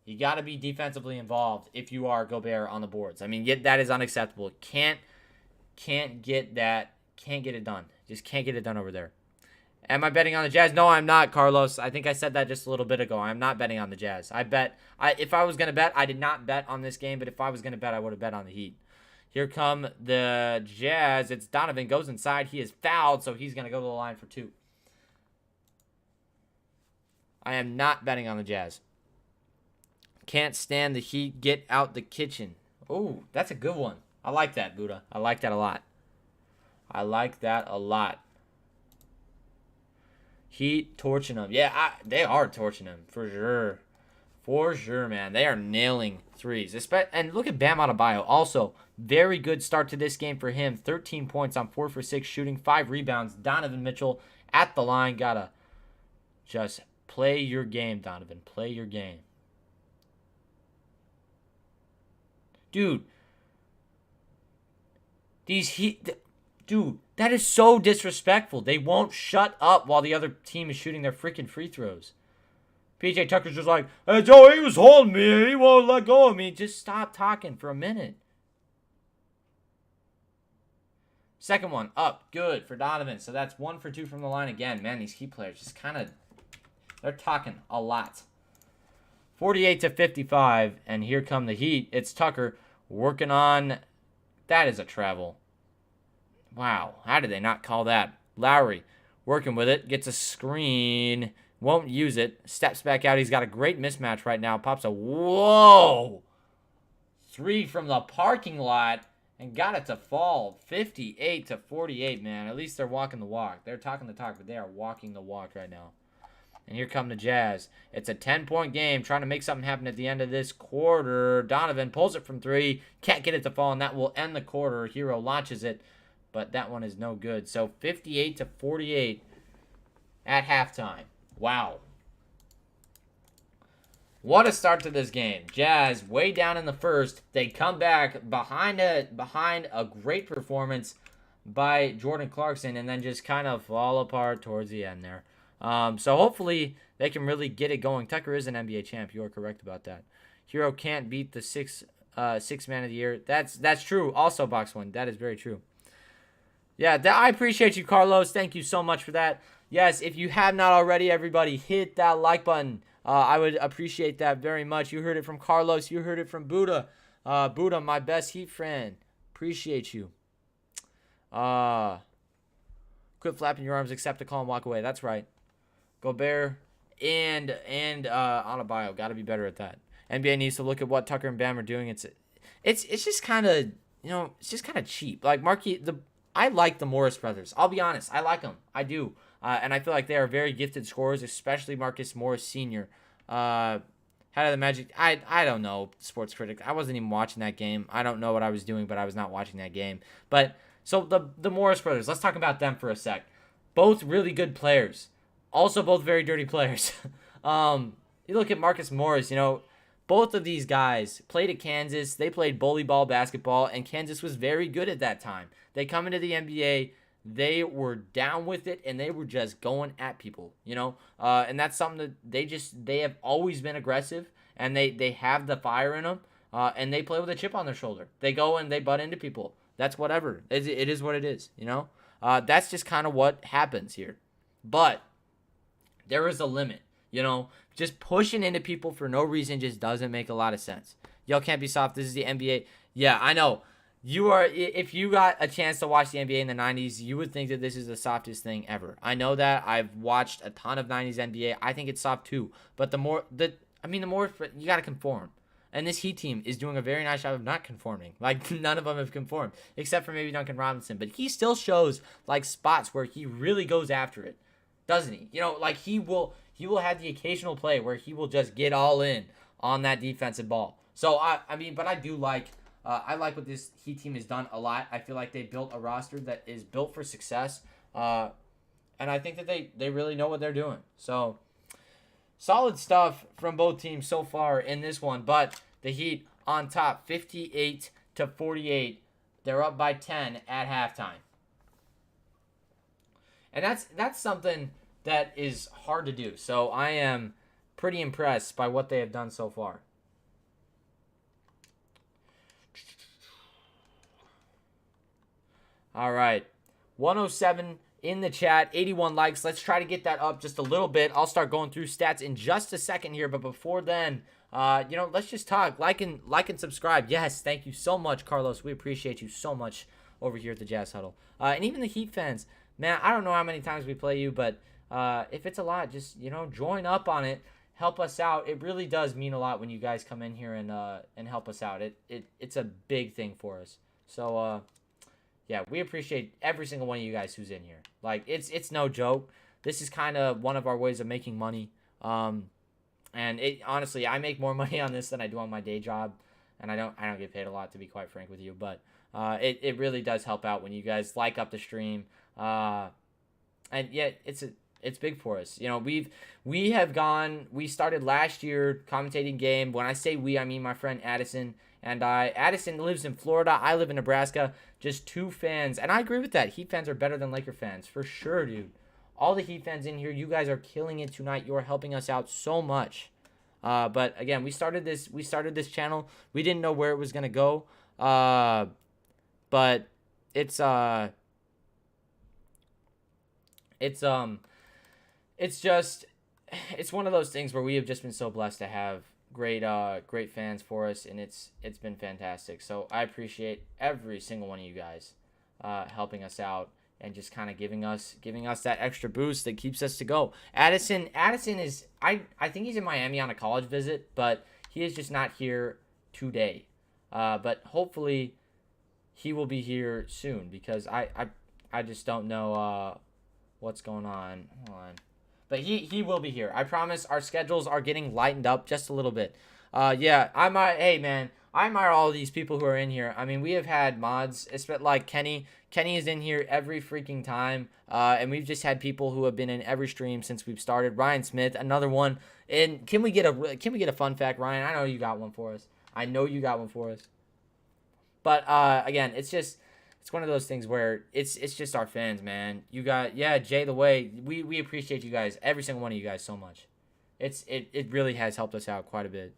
You got to be defensively involved if you are Gobert on the boards. I mean, that is unacceptable. Can't get that. Can't get it done. Just can't get it done over there. Am I betting on the Jazz? No, I'm not, Carlos. I think I said that just a little bit ago. I'm not betting on the Jazz. If I was going to bet, I did not bet on this game, but if I was going to bet, I would have bet on the Heat. Here come the Jazz. It's Donovan goes inside. He is fouled, so he's going to go to the line for 2. I am not betting on the Jazz. Can't stand the Heat. Get out the kitchen. Oh, that's a good one. I like that, Buddha. I like that a lot. I like that a lot. Heat torching them. Yeah, they are torching them for sure. For sure, man. They are nailing threes. And look at Bam Adebayo. Also, very good start to this game for him. 13 points on 4 for 6 shooting. 5 rebounds. Donovan Mitchell at the line. Gotta just play your game, Donovan. Play your game. Dude. Dude, that is so disrespectful. They won't shut up while the other team is shooting their freaking free throws. PJ Tucker's just like, hey, Joe, he was holding me. He won't let go of me. Just stop talking for a minute. Second one, up. Good for Donovan. So that's 1 for 2 from the line again. Man, these Heat players just kind of, they're talking a lot. 48-55, and here come the Heat. It's Tucker working on, that is a travel. Wow, how did they not call that? Lowry working with it, gets a screen, won't use it, steps back out. He's got a great mismatch right now. Pops a, whoa, 3 from the parking lot and got it to fall. 58-48, man. At least they're walking the walk. They're talking the talk, but they are walking the walk right now. And here come the Jazz. It's a 10-point game, trying to make something happen at the end of this quarter. Donovan pulls it from 3, can't get it to fall, and that will end the quarter. Hero launches it, but that one is no good. So 58-48 at halftime. Wow. What a start to this game. Jazz way down in the first. They come back behind a great performance by Jordan Clarkson and then just kind of fall apart towards the end there. So hopefully they can really get it going. Tucker is an NBA champ. You are correct about that. Hero can't beat the six man of the year. That's true. Also, Box One. That is very true. Yeah, I appreciate you, Carlos. Thank you so much for that. Yes, if you have not already, everybody, hit that like button. I would appreciate that very much. You heard it from Carlos. You heard it from Buddha. Buddha, my best Heat friend. Appreciate you. Quit flapping your arms, accept the call, and walk away. That's right. Gobert and Adebayo got to be better at that. NBA needs to look at what Tucker and Bam are doing. It's just kind of, it's just kind of cheap. Like I like the Morris brothers. I'll be honest. I like them. I do. And I feel like they are very gifted scorers, especially Marcus Morris Sr. How did the Magic... I don't know, sports critic. I wasn't even watching that game. I don't know what I was doing, but I was not watching that game. But, so the Morris brothers, let's talk about them for a sec. Both really good players. Also both very dirty players. You look at Marcus Morris, both of these guys played at Kansas. They played bully ball basketball, and Kansas was very good at that time. They come into the NBA... They were down with it, and they were just going at people, and that's something that they have always been aggressive, and they have the fire in them, and they play with a chip on their shoulder. They go and they butt into people. That's whatever. It is what it is, That's just kind of what happens here. But there is a limit, Just pushing into people for no reason just doesn't make a lot of sense. Y'all can't be soft. This is the NBA. Yeah, I know. If you got a chance to watch the NBA in the 90s, you would think that this is the softest thing ever. I know that. I've watched a ton of 90s NBA. I think it's soft too. But the more you got to conform. And this Heat team is doing a very nice job of not conforming. Like, none of them have conformed, except for maybe Duncan Robinson. But he still shows, like, spots where he really goes after it, doesn't he? He will have the occasional play where he will just get all in on that defensive ball. So, but I do like... I like what this Heat team has done a lot. I feel like they built a roster that is built for success. And I think that they really know what they're doing. So, solid stuff from both teams so far in this one. But the Heat on top, 58-48. They're up by 10 at halftime. And that's something that is hard to do. So, I am pretty impressed by what they have done so far. All right, 107 in the chat, 81 likes. Let's try to get that up just a little bit. I'll start going through stats in just a second here, but before then, let's just talk. Like and subscribe. Yes, thank you so much, Carlos. We appreciate you so much over here at the Jazz Huddle. And even the Heat fans, man, I don't know how many times we play you, but if it's a lot, just join up on it. Help us out. It really does mean a lot when you guys come in here and help us out. It's a big thing for us. So. Yeah, we appreciate every single one of you guys who's in here. Like, it's no joke. This is kind of one of our ways of making money. And honestly, I make more money on this than I do on my day job, and I don't get paid a lot, to be quite frank with you. But it really does help out when you guys like up the stream. And yeah, It's big for us. We have gone. We started last year commentating game. When I say we, I mean my friend Addison and I. Addison lives in Florida. I live in Nebraska. Just two fans, and I agree with that. Heat fans are better than Laker fans for sure, dude. All the Heat fans in here, you guys are killing it tonight. You are helping us out so much. But again, we started this channel. We didn't know where it was gonna go. But it's just it's one of those things where we have just been so blessed to have great fans for us, and it's been fantastic. So I appreciate every single one of you guys helping us out and just kind of giving us that extra boost that keeps us to go. Addison is I think he's in Miami on a college visit, but he is just not here today. But hopefully he will be here soon, because I just don't know what's going on. Hold on. But he will be here. I promise. Our schedules are getting lightened up just a little bit. Yeah, hey, man, I admire all of these people who are in here. I mean, we have had mods, especially like Kenny. Kenny is in here every freaking time. And we've just had people who have been in every stream since we've started. Ryan Smith, another one. And can we get a fun fact, Ryan? I know you got one for us. But again, it's one of those things where it's just our fans, man. You got, Jay the Way. We appreciate you guys, every single one of you guys, so much. It really has helped us out quite a bit.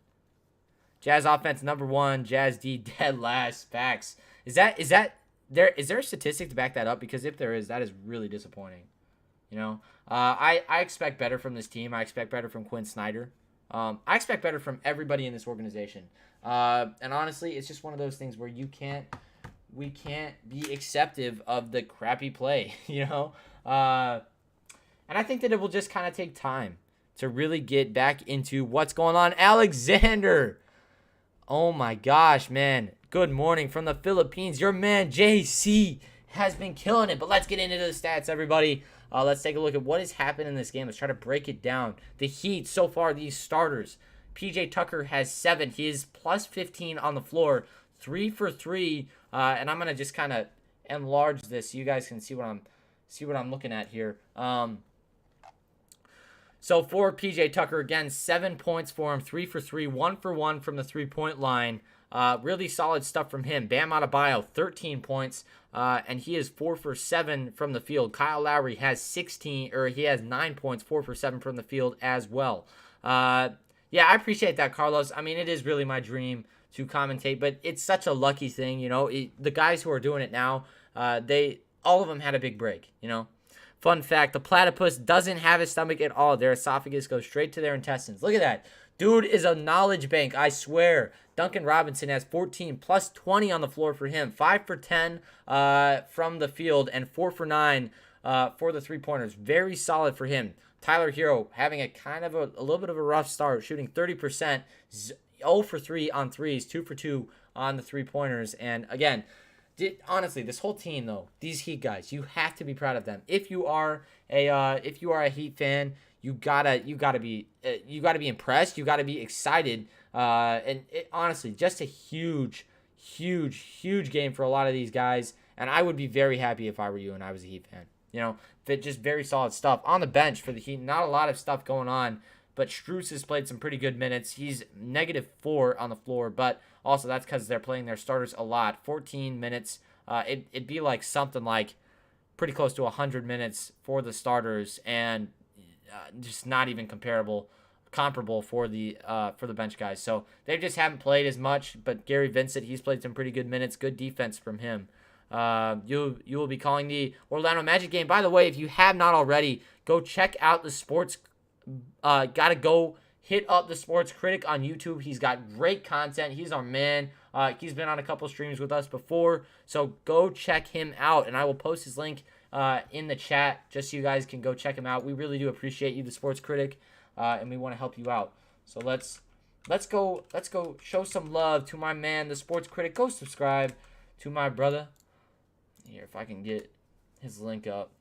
Jazz offense number 1, Jazz D dead last. Facts. Is there a statistic to back that up? Because if there is, that is really disappointing. I expect better from this team. I expect better from Quinn Snyder. I expect better from everybody in this organization. And honestly, it's just one of those things where we can't be acceptive of the crappy play, And I think that it will just kind of take time to really get back into what's going on. Alexander! Oh my gosh, man. Good morning from the Philippines. Your man, JC, has been killing it. But let's get into the stats, everybody. Let's take a look at what has happened in this game. Let's try to break it down. The Heat, so far, these starters. PJ Tucker has 7. He is plus 15 on the floor. 3 for 3. And I'm going to just kind of enlarge this so you guys can see what I'm looking at here. So for PJ Tucker, again, 7 points for him, 3 for 3, 1 for 1 from the three-point line. Really solid stuff from him. Bam Adebayo, 13 points, and he is 4 for 7 from the field. Kyle Lowry has 9 points, 4 for 7 from the field as well. I appreciate that, Carlos. I mean, it is really my dream to commentate, but it's such a lucky thing, the guys who are doing it now, all of them had a big break, Fun fact, the platypus doesn't have a stomach at all. Their esophagus goes straight to their intestines. Look at that. Dude is a knowledge bank, I swear. Duncan Robinson has 14, plus 20 on the floor for him. 5 for 10 from the field, and 4 for 9 for the three-pointers. Very solid for him. Tyler Hero having a kind of a little bit of a rough start, shooting 30%, 0 for 3 on threes, 2 for 2 on the three-pointers. And again, honestly, this whole team, though, these Heat guys, you have to be proud of them. If you are a Heat fan, you gotta be impressed. You gotta be excited. Honestly, just a huge game for a lot of these guys. And I would be very happy if I were you and I was a Heat fan. Just very solid stuff on the bench for the Heat. Not a lot of stuff going on. But Strus has played some pretty good minutes. He's -4 on the floor, but also that's because they're playing their starters a lot. 14 minutes. It'd be like something like pretty close to 100 minutes for the starters, and just not even comparable for the bench guys. So they just haven't played as much. But Gary Vincent, he's played some pretty good minutes. Good defense from him. You will be calling the Orlando Magic game. By the way, if you have not already, go check out the sports. Gotta go hit up the Sports Critic on YouTube. He's got great content. He's our man. He's been on a couple streams with us before, so go check him out, and I will post his link in the chat just so you guys can go check him out. We really do appreciate you, the Sports Critic, and we want to help you out. So let's go show some love to my man, the Sports Critic. Go subscribe to my brother. Here, if I can get his link up.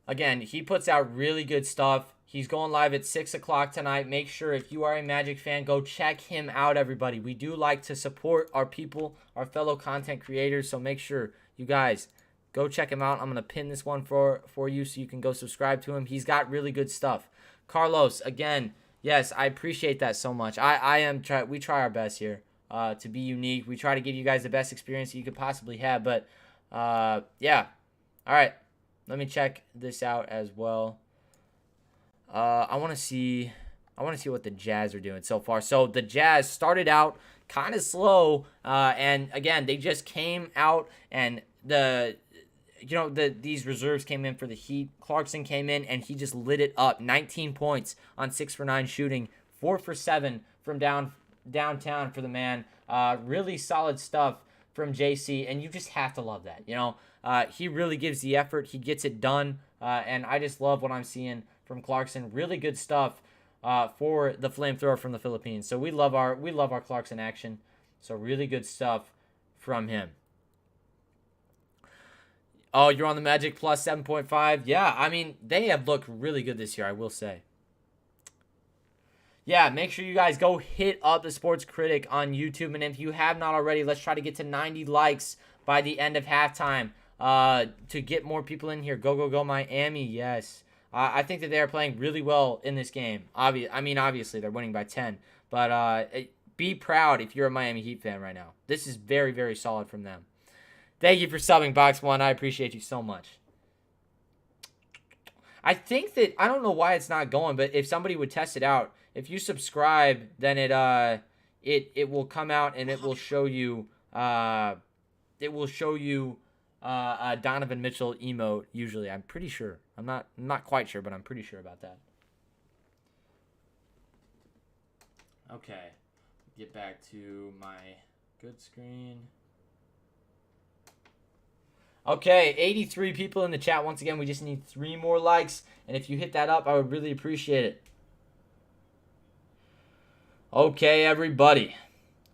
Again, he puts out really good stuff. He's going live at 6 o'clock tonight. Make sure if you are a Magic fan, go check him out, everybody. We do like to support our people, our fellow content creators, so make sure you guys Go check him out. I'm going to pin this one for you so you can go subscribe to him. He's got really good stuff. Carlos, again, yes, I appreciate that so much. We try our best here to be unique. We try to give you guys the best experience that you could possibly have. But, yeah. All right. Let me check this out as well. I want to see what the Jazz are doing so far. So the Jazz started out kind of slow, and again, they just came out, and these reserves came in for the Heat. Clarkson came in, and he just lit it up. 19 points on 6 for 9 shooting, 4 for 7 from downtown for the man. Really solid stuff from JC, and you just have to love that. He really gives the effort. He gets it done, and I just love what I'm seeing from Clarkson. Really good stuff for the flamethrower from the Philippines. So we love our Clarkson action. So really good stuff from him. Oh, you're on the Magic plus 7.5. Yeah, I mean, they have looked really good this year, I will say. Yeah, make sure you guys go hit up the Sports Critic on YouTube. And if you have not already, let's try to get to 90 likes by the end of halftime to get more people in here. Go, go, go, Miami. Yes. I think that they are playing really well in this game. Obviously, they're winning by 10. But be proud if you're a Miami Heat fan right now. This is very, very solid from them. Thank you for subbing, Box One. I appreciate you so much. I think that, I don't know why it's not going, but if somebody would test it out, if you subscribe, then it will come out and it will show you a Donovan Mitchell emote. Usually, I'm pretty sure. I'm not quite sure, but I'm pretty sure about that. Okay, get back to my good screen. Okay, 83 people in the chat. Once again, we just need 3 more likes. And if you hit that up, I would really appreciate it. Okay, everybody.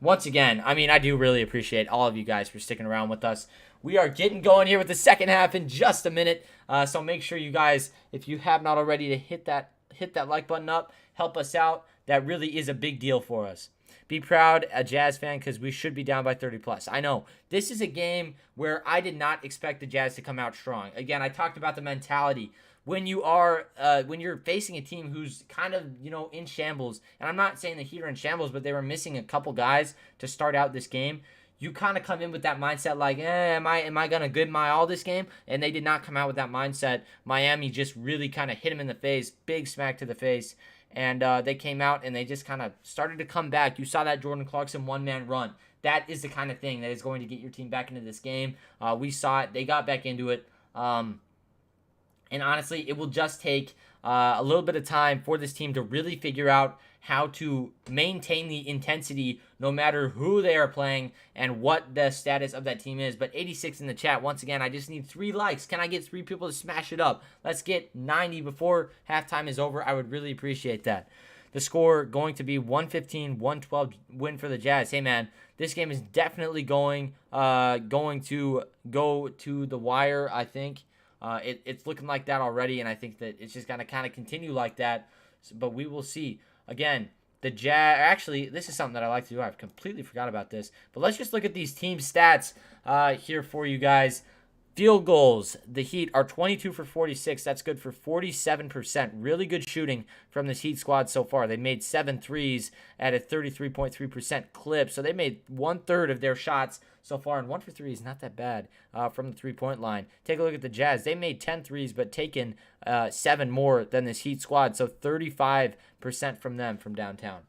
Once again, I do really appreciate all of you guys for sticking around with us. We are getting going here with the second half in just a minute. So make sure you guys, if you have not already, to hit that like button up. Help us out. That really is a big deal for us. Be proud, a Jazz fan, because we should be down by 30 plus. I know. This is a game where I did not expect the Jazz to come out strong. Again, I talked about the mentality. When you're facing a team who's kind of, in shambles, and I'm not saying the Heat are in shambles, but they were missing a couple guys to start out this game. You kind of come in with that mindset like, am I going to good my all this game? And they did not come out with that mindset. Miami just really kind of hit him in the face, big smack to the face. And they came out and they just kind of started to come back. You saw that Jordan Clarkson one-man run. That is the kind of thing that is going to get your team back into this game. We saw it. They got back into it. And honestly, it will just take a little bit of time for this team to really figure out how to maintain the intensity no matter who they are playing and what the status of that team is. But 86 in the chat. Once again, I just need 3 likes. Can I get 3 people to smash it up? Let's get 90 before halftime is over. I would really appreciate that. The score going to be 115-112 win for the Jazz. Hey, man, this game is definitely going to go to the wire, I think. It's looking like that already, and I think that it's just going to kind of continue like that. But we will see. Again, the Jazz, actually, this is something that I like to do. I've completely forgot about this. But let's just look at these team stats here for you guys. Field goals, the Heat are 22 for 46. That's good for 47%. Really good shooting from this Heat squad so far. They made 7 threes at a 33.3% clip. So they made 1/3 of their shots so far. And 1 for 3 is not that bad from the three-point line. Take a look at the Jazz. They made 10 threes but taken 7 more than this Heat squad. So 35% from them from downtown.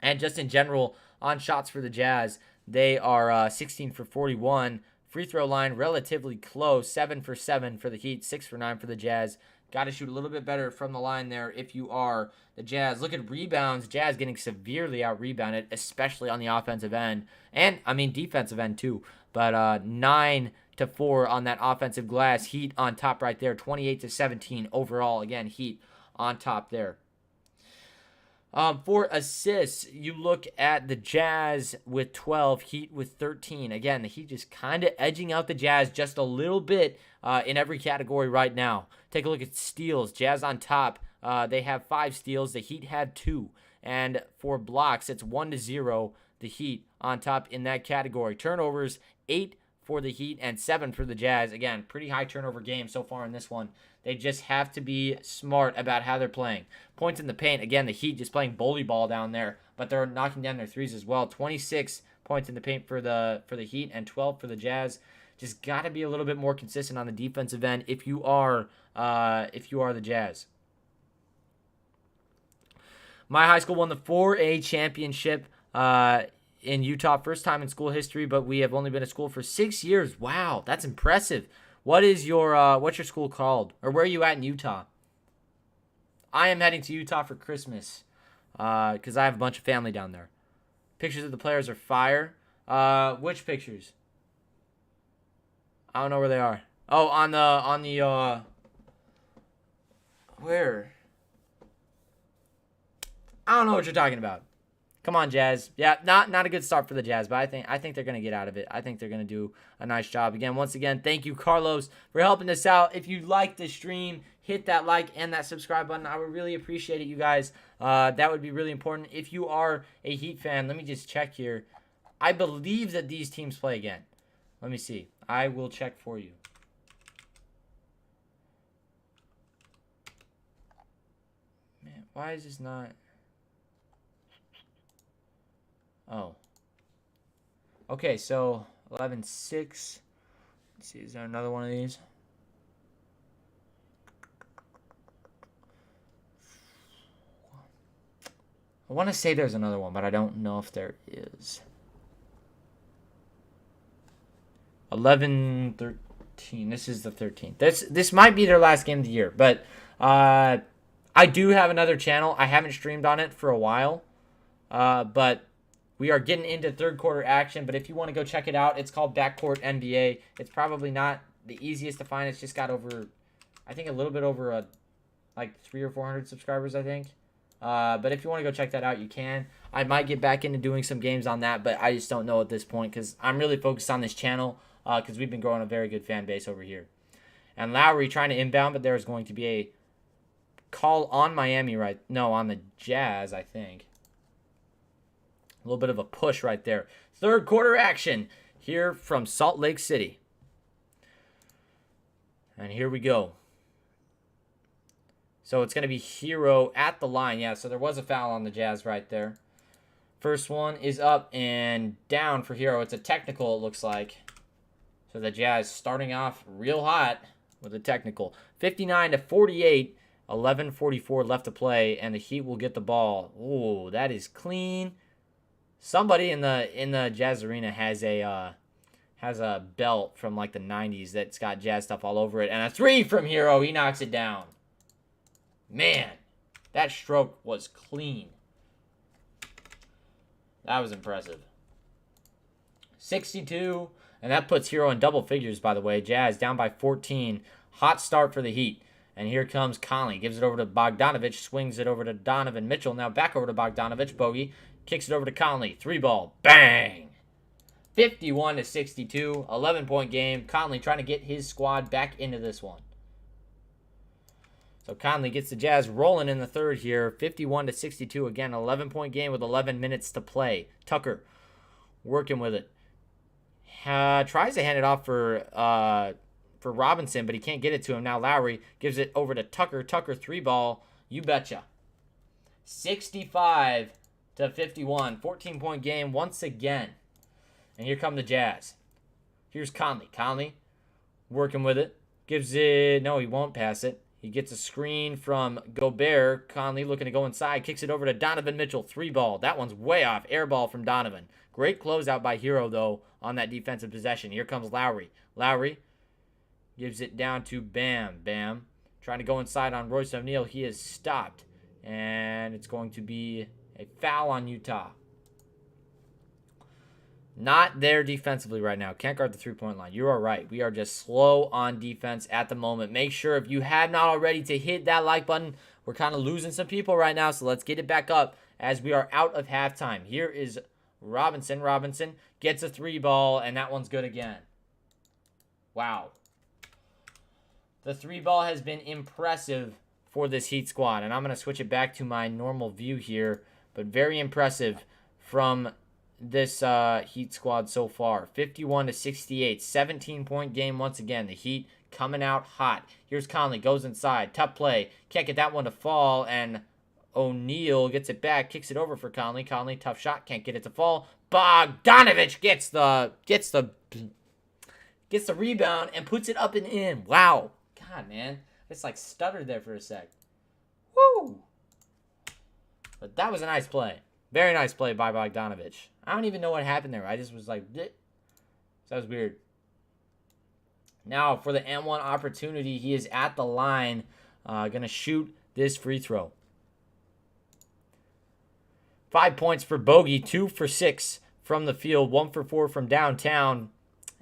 And just in general, on shots for the Jazz, they are 16 for 41. Free throw line relatively close, 7 for 7 for the Heat, 6 for 9 for the Jazz. Got to shoot a little bit better from the line there if you are the Jazz. Look at rebounds. Jazz getting severely out-rebounded, especially on the offensive end. And, defensive end too. But 9 to 4 on that offensive glass. Heat on top right there, 28 to 17 overall. Again, Heat on top there. For assists, you look at the Jazz with 12, Heat with 13. Again, the Heat just kind of edging out the Jazz just a little bit in every category right now. Take a look at steals. Jazz on top. They have 5 steals. The Heat have 2. And for blocks, it's 1-0. The Heat on top in that category. Turnovers, 8 for the Heat and 7 for the Jazz. Again, pretty high turnover game so far in this one. They just have to be smart about how they're playing. Points in the paint. Again, the Heat just playing bully ball down there, but they're knocking down their threes as well. 26 points in the paint for the Heat and 12 for the Jazz. Just got to be a little bit more consistent on the defensive end if you are the Jazz. My high school won the 4A championship in Utah, first time in school history, but we have only been at school for 6 years. Wow, that's impressive. What's your school called, or where are you at in Utah? I am heading to Utah for Christmas because I have a bunch of family down there. Pictures of the players are fire. Which pictures? I don't know where they are. Oh, on the where? I don't know what you're talking about. Come on, Jazz. Yeah, not a good start for the Jazz, but I think they're going to get out of it. I think they're going to do a nice job. Once again, thank you, Carlos, for helping us out. If you like the stream, hit that like and that subscribe button. I would really appreciate it, you guys. That would be really important. If you are a Heat fan, let me just check here. I believe that these teams play again. Let me see. I will check for you. Man, why is this not... Oh. Okay, so 11-6. Let's see, is there another one of these? I want to say there's another one, but I don't know if there is. 11-13. This is the 13th. This might be their last game of the year, but I do have another channel. I haven't streamed on it for a while, but we are getting into third quarter action. But if you want to go check it out, it's called Backcourt NBA. It's probably not the easiest to find. It's just got over, I think, a little bit over like 300 or 400 subscribers, I think. But if you want to go check that out, you can. I might get back into doing some games on that, but I just don't know at this point because I'm really focused on this channel because we've been growing a very good fan base over here. And Lowry trying to inbound, but there's going to be a call on Miami on the Jazz, I think. A little bit of a push right there. Third quarter action here from Salt Lake City. And here we go. So it's going to be Hero at the line. Yeah, so there was a foul on the Jazz right there. First one is up and down for Hero. It's a technical, it looks like. So the Jazz starting off real hot with a technical. 59-48, 11:44 left to play, and the Heat will get the ball. Ooh, that is clean. Somebody in the Jazz arena has a belt from like the 90s that's got Jazz stuff all over it. And a three from Hero. He knocks it down. Man, that stroke was clean. That was impressive. 62, and that puts Hero in double figures, by the way. Jazz down by 14. Hot start for the Heat. And here comes Conley. Gives it over to Bogdanovich. Swings it over to Donovan Mitchell. Now back over to Bogdanovich. Bogey. Kicks it over to Conley. 3-ball. Bang! 51-62. 11-point game. Conley trying to get his squad back into this one. So Conley gets the Jazz rolling in the third here. 51-62. Again, 11-point game with 11 minutes to play. Tucker working with it. Tries to hand it off for Robinson, but he can't get it to him. Now Lowry gives it over to Tucker. Tucker 3-ball. You betcha. 65-51. 14-point game once again. And here come the Jazz. Here's Conley. Conley working with it. Gives it. No, he won't pass it. He gets a screen from Gobert. Conley looking to go inside. Kicks it over to Donovan Mitchell. 3-ball. That one's way off. Air ball from Donovan. Great closeout by Hero, though, on that defensive possession. Here comes Lowry. Lowry gives it down to Bam. Bam. Trying to go inside on Royce O'Neal. He is stopped. And it's going to be a foul on Utah. Not there defensively right now. Can't guard the three-point line. You are right. We are just slow on defense at the moment. Make sure, if you have not already, to hit that like button. We're kind of losing some people right now, so let's get it back up as we are out of halftime. Here is Robinson. Robinson gets a 3-ball, and that one's good again. Wow. The 3-ball has been impressive for this Heat squad, and I'm going to switch it back to my normal view here, but very impressive from this Heat squad so far. 51-68, 17-point game once again. The Heat coming out hot. Here's Conley, goes inside, tough play, can't get that one to fall, and O'Neal gets it back, kicks it over for Conley. Conley, tough shot, can't get it to fall. Bogdanovich gets the rebound and puts it up and in. Wow, God, man, it's like stuttered there for a sec. Woo! But that was a nice play. Very nice play by Bogdanovich. I don't even know what happened there. I just was like, bleh. So that was weird. Now for the M1 opportunity, he is at the line. Going to shoot this free throw. 5 points for Bogey, 2 for 6 from the field, 1 for 4 from downtown,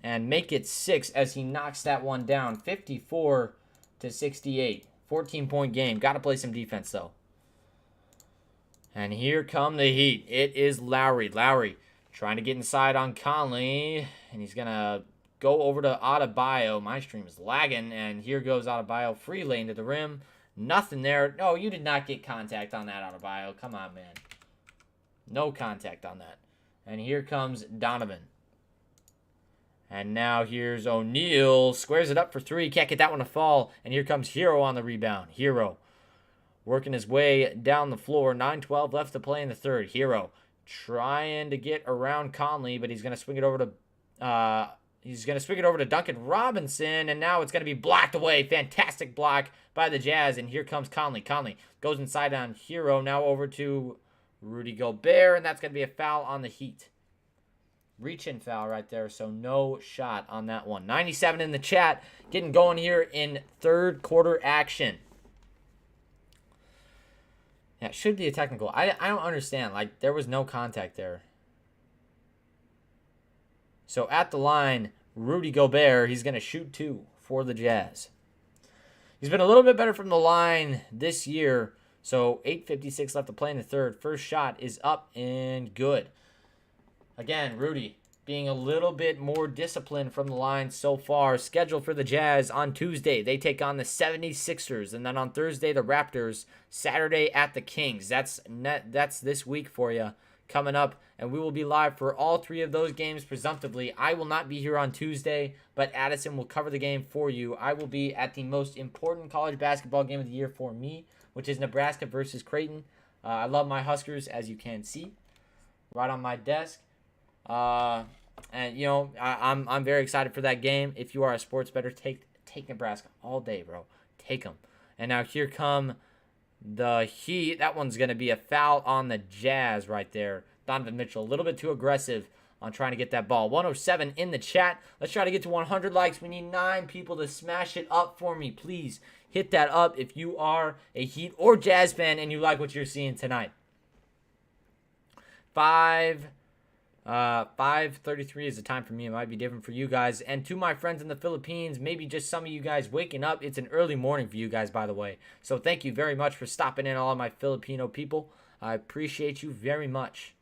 and make it 6 as he knocks that one down. 54-68. 14-point game. Got to play some defense, though. And here come the Heat. It is Lowry. Lowry trying to get inside on Conley, and he's going to go over to Adebayo. My stream is lagging, and here goes Adebayo. Free lane to the rim. Nothing there. No, you did not get contact on that, Adebayo. Come on, man. No contact on that. And here comes Donovan. And now here's O'Neal. Squares it up for 3. Can't get that one to fall. And here comes Hero on the rebound. Hero working his way down the floor. 9:12 left to play in the third. Hero trying to get around Conley, but he's going to swing it over to Duncan Robinson, and now it's going to be blocked away. Fantastic block by the Jazz, and here comes Conley. Conley goes inside on Hero. Now over to Rudy Gobert, and that's going to be a foul on the Heat. Reach-in foul right there, so no shot on that one. 97 in the chat, getting going here in third quarter action. Yeah, it should be a technical. I don't understand. Like, there was no contact there. So at the line, Rudy Gobert, he's going to shoot 2 for the Jazz. He's been a little bit better from the line this year. So 8:56 left to play in the third. First shot is up and good. Again, Rudy being a little bit more disciplined from the line so far. Scheduled for the Jazz on Tuesday. They take on the 76ers. And then on Thursday, the Raptors. Saturday at the Kings. That's this week for you coming up. And we will be live for all 3 of those games presumptively. I will not be here on Tuesday, but Addison will cover the game for you. I will be at the most important college basketball game of the year for me, which is Nebraska versus Creighton. I love my Huskers, as you can see, right on my desk. And you know, I'm very excited for that game. If you are a sports bettor, take Nebraska all day, bro. Take them. And now here come the Heat. That one's gonna be a foul on the Jazz right there. Donovan Mitchell, a little bit too aggressive on trying to get that ball. 107 in the chat. Let's try to get to 100 likes. We need 9 people to smash it up for me, please. Hit that up if you are a Heat or Jazz fan and you like what you're seeing tonight. 5:33 is the time for me. It might be different for you guys. And to my friends in the Philippines, maybe just some of you guys waking up. It's an early morning for you guys, by the way. So thank you very much for stopping in, all of my Filipino people. I appreciate you very much.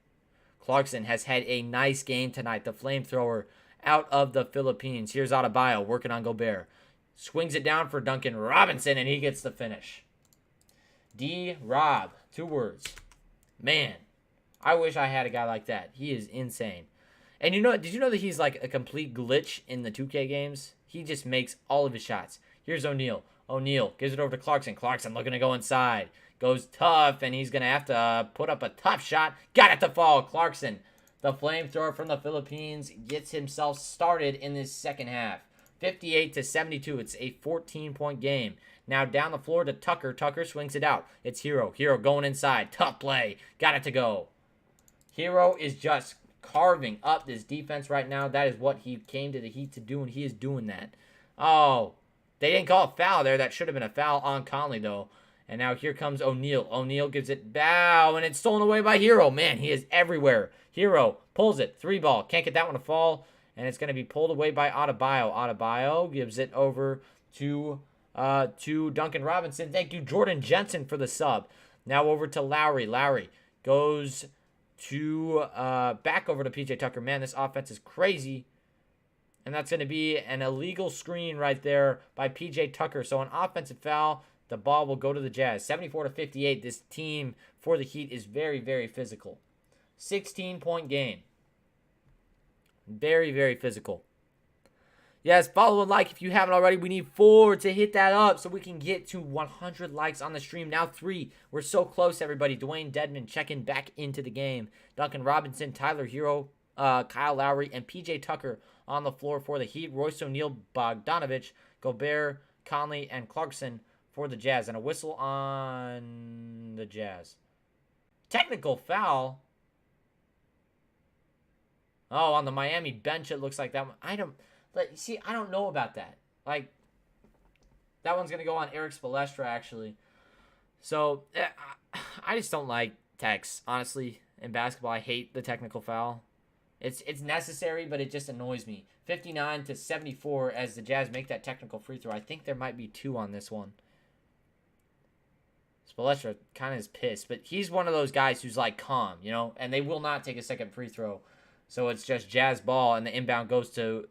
Clarkson has had a nice game tonight. The flamethrower out of the Philippines. Here's Adebayo working on Gobert. Swings it down for Duncan Robinson, and he gets the finish. D-Rob. 2 words. Man, I wish I had a guy like that. He is insane. And you know, did you know that he's like a complete glitch in the 2K games? He just makes all of his shots. Here's O'Neal. O'Neal gives it over to Clarkson. Clarkson looking to go inside. Goes tough, and he's going to have to put up a tough shot. Got it to fall. Clarkson, the flamethrower from the Philippines, gets himself started in this second half. 58-72. It's a 14-point game. Now down the floor to Tucker. Tucker swings it out. It's Hero. Hero going inside. Tough play. Got it to go. Hero is just carving up this defense right now. That is what he came to the Heat to do, and he is doing that. Oh, they didn't call a foul there. That should have been a foul on Conley, though. And now here comes O'Neal. O'Neal gives it bow, and it's stolen away by Hero. Man, he is everywhere. Hero pulls it. 3 ball. Can't get that one to fall, and it's going to be pulled away by Adebayo. Adebayo gives it over to Duncan Robinson. Thank you, Jordan Jensen, for the sub. Now over to Lowry. Lowry goes to back over to PJ Tucker. Man, this offense is crazy. And that's going to be an illegal screen right there by PJ Tucker. So an offensive foul. The ball will go to the Jazz. 74-58. This team for the Heat is very, very physical. 16-point game. Very, very physical. Yes, follow and like if you haven't already. We need 4 to hit that up so we can get to 100 likes on the stream. Now 3. We're so close, everybody. Dwayne Dedman checking back into the game. Duncan Robinson, Tyler Hero, Kyle Lowry, and PJ Tucker on the floor for the Heat. Royce O'Neal, Bogdanovich, Gobert, Conley, and Clarkson for the Jazz. And a whistle on the Jazz. Technical foul. Oh, on the Miami bench, it looks like that one. I don't know about that. Like, that one's going to go on Eric Spoelstra, actually. So, I just don't like techs, honestly. In basketball, I hate the technical foul. It's necessary, but it just annoys me. 59-74 as the Jazz make that technical free throw. I think there might be 2 on this one. Spoelstra kind of is pissed, but he's one of those guys who's, like, calm, you know? And they will not take a second free throw. So it's just Jazz ball, and the inbound goes to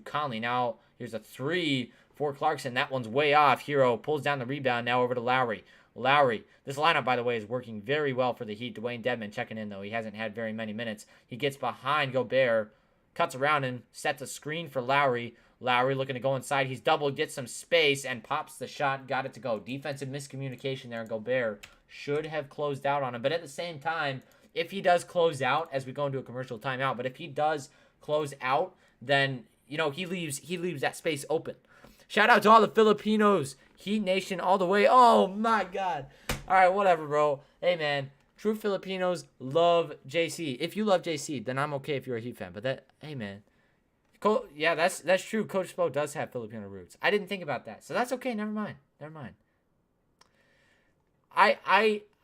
Conley. Now here's a 3 for Clarkson. That one's way off. Hero pulls down the rebound. Now over to Lowry. Lowry. This lineup, by the way, is working very well for the Heat. Dwayne Dedman checking in, though. He hasn't had very many minutes. He gets behind Gobert, cuts around him, sets a screen for Lowry. Lowry looking to go inside. He's doubled, gets some space, and pops the shot. Got it to go. Defensive miscommunication there. Gobert should have closed out on him. But at the same time, if he does close out, as we go into a commercial timeout, but if he does close out, then, you know, he leaves that space open. Shout out to all the Filipinos. Heat Nation all the way. Oh, my God. All right, whatever, bro. Hey, man, true Filipinos love JC. If you love JC, then I'm okay if you're a Heat fan. But hey, man. Yeah, that's true. Coach Spo does have Filipino roots. I didn't think about that. So that's okay. Never mind.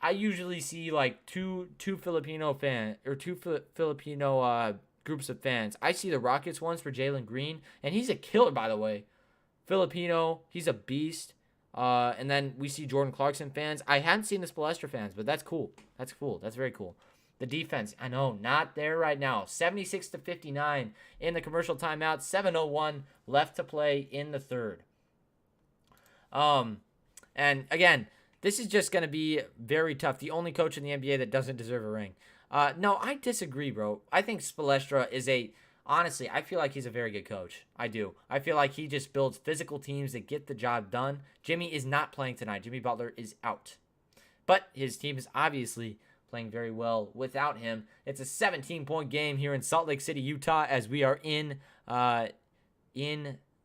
I usually see like two Filipino fan or two Filipino groups of fans. I see the Rockets ones for Jalen Green, and he's a killer, by the way. Filipino, he's a beast. And then we see Jordan Clarkson fans. I hadn't seen the Spoelstra fans, but that's cool. That's very cool. The defense, I know, not there right now. 76-59 in the commercial timeout. 7:01 left to play in the third. And again, this is just going to be very tough. The only coach in the NBA that doesn't deserve a ring. No, I disagree, bro. I think Spoelstra is honestly, I feel like he's a very good coach. I do. I feel like he just builds physical teams that get the job done. Jimmy is not playing tonight. Jimmy Butler is out. But his team is obviously playing very well without him. It's a 17-point game here in Salt Lake City, Utah, as we are in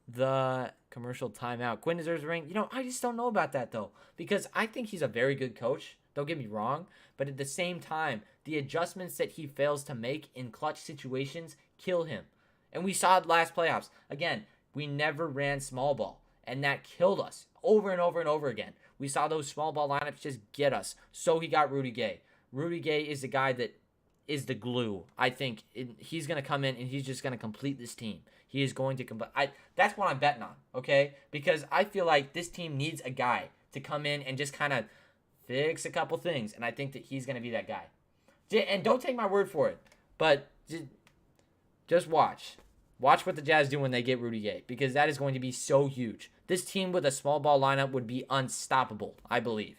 the commercial timeout. Quinn deserves a ring. You know, I just don't know about that, though, because I think he's a very good coach. Don't get me wrong. But at the same time, the adjustments that he fails to make in clutch situations kill him. And we saw it last playoffs. Again, we never ran small ball, and that killed us over and over and over again. We saw those small ball lineups just get us. So he got Rudy Gay. Rudy Gay is the guy that is the glue. I think he's going to come in and he's just going to complete this team. He is going to complete. That's what I'm betting on, okay? Because I feel like this team needs a guy to come in and just kind of fix a couple things, and I think that he's going to be that guy. And don't take my word for it, but just watch. Watch what the Jazz do when they get Rudy Gay, because that is going to be so huge. This team with a small ball lineup would be unstoppable, I believe.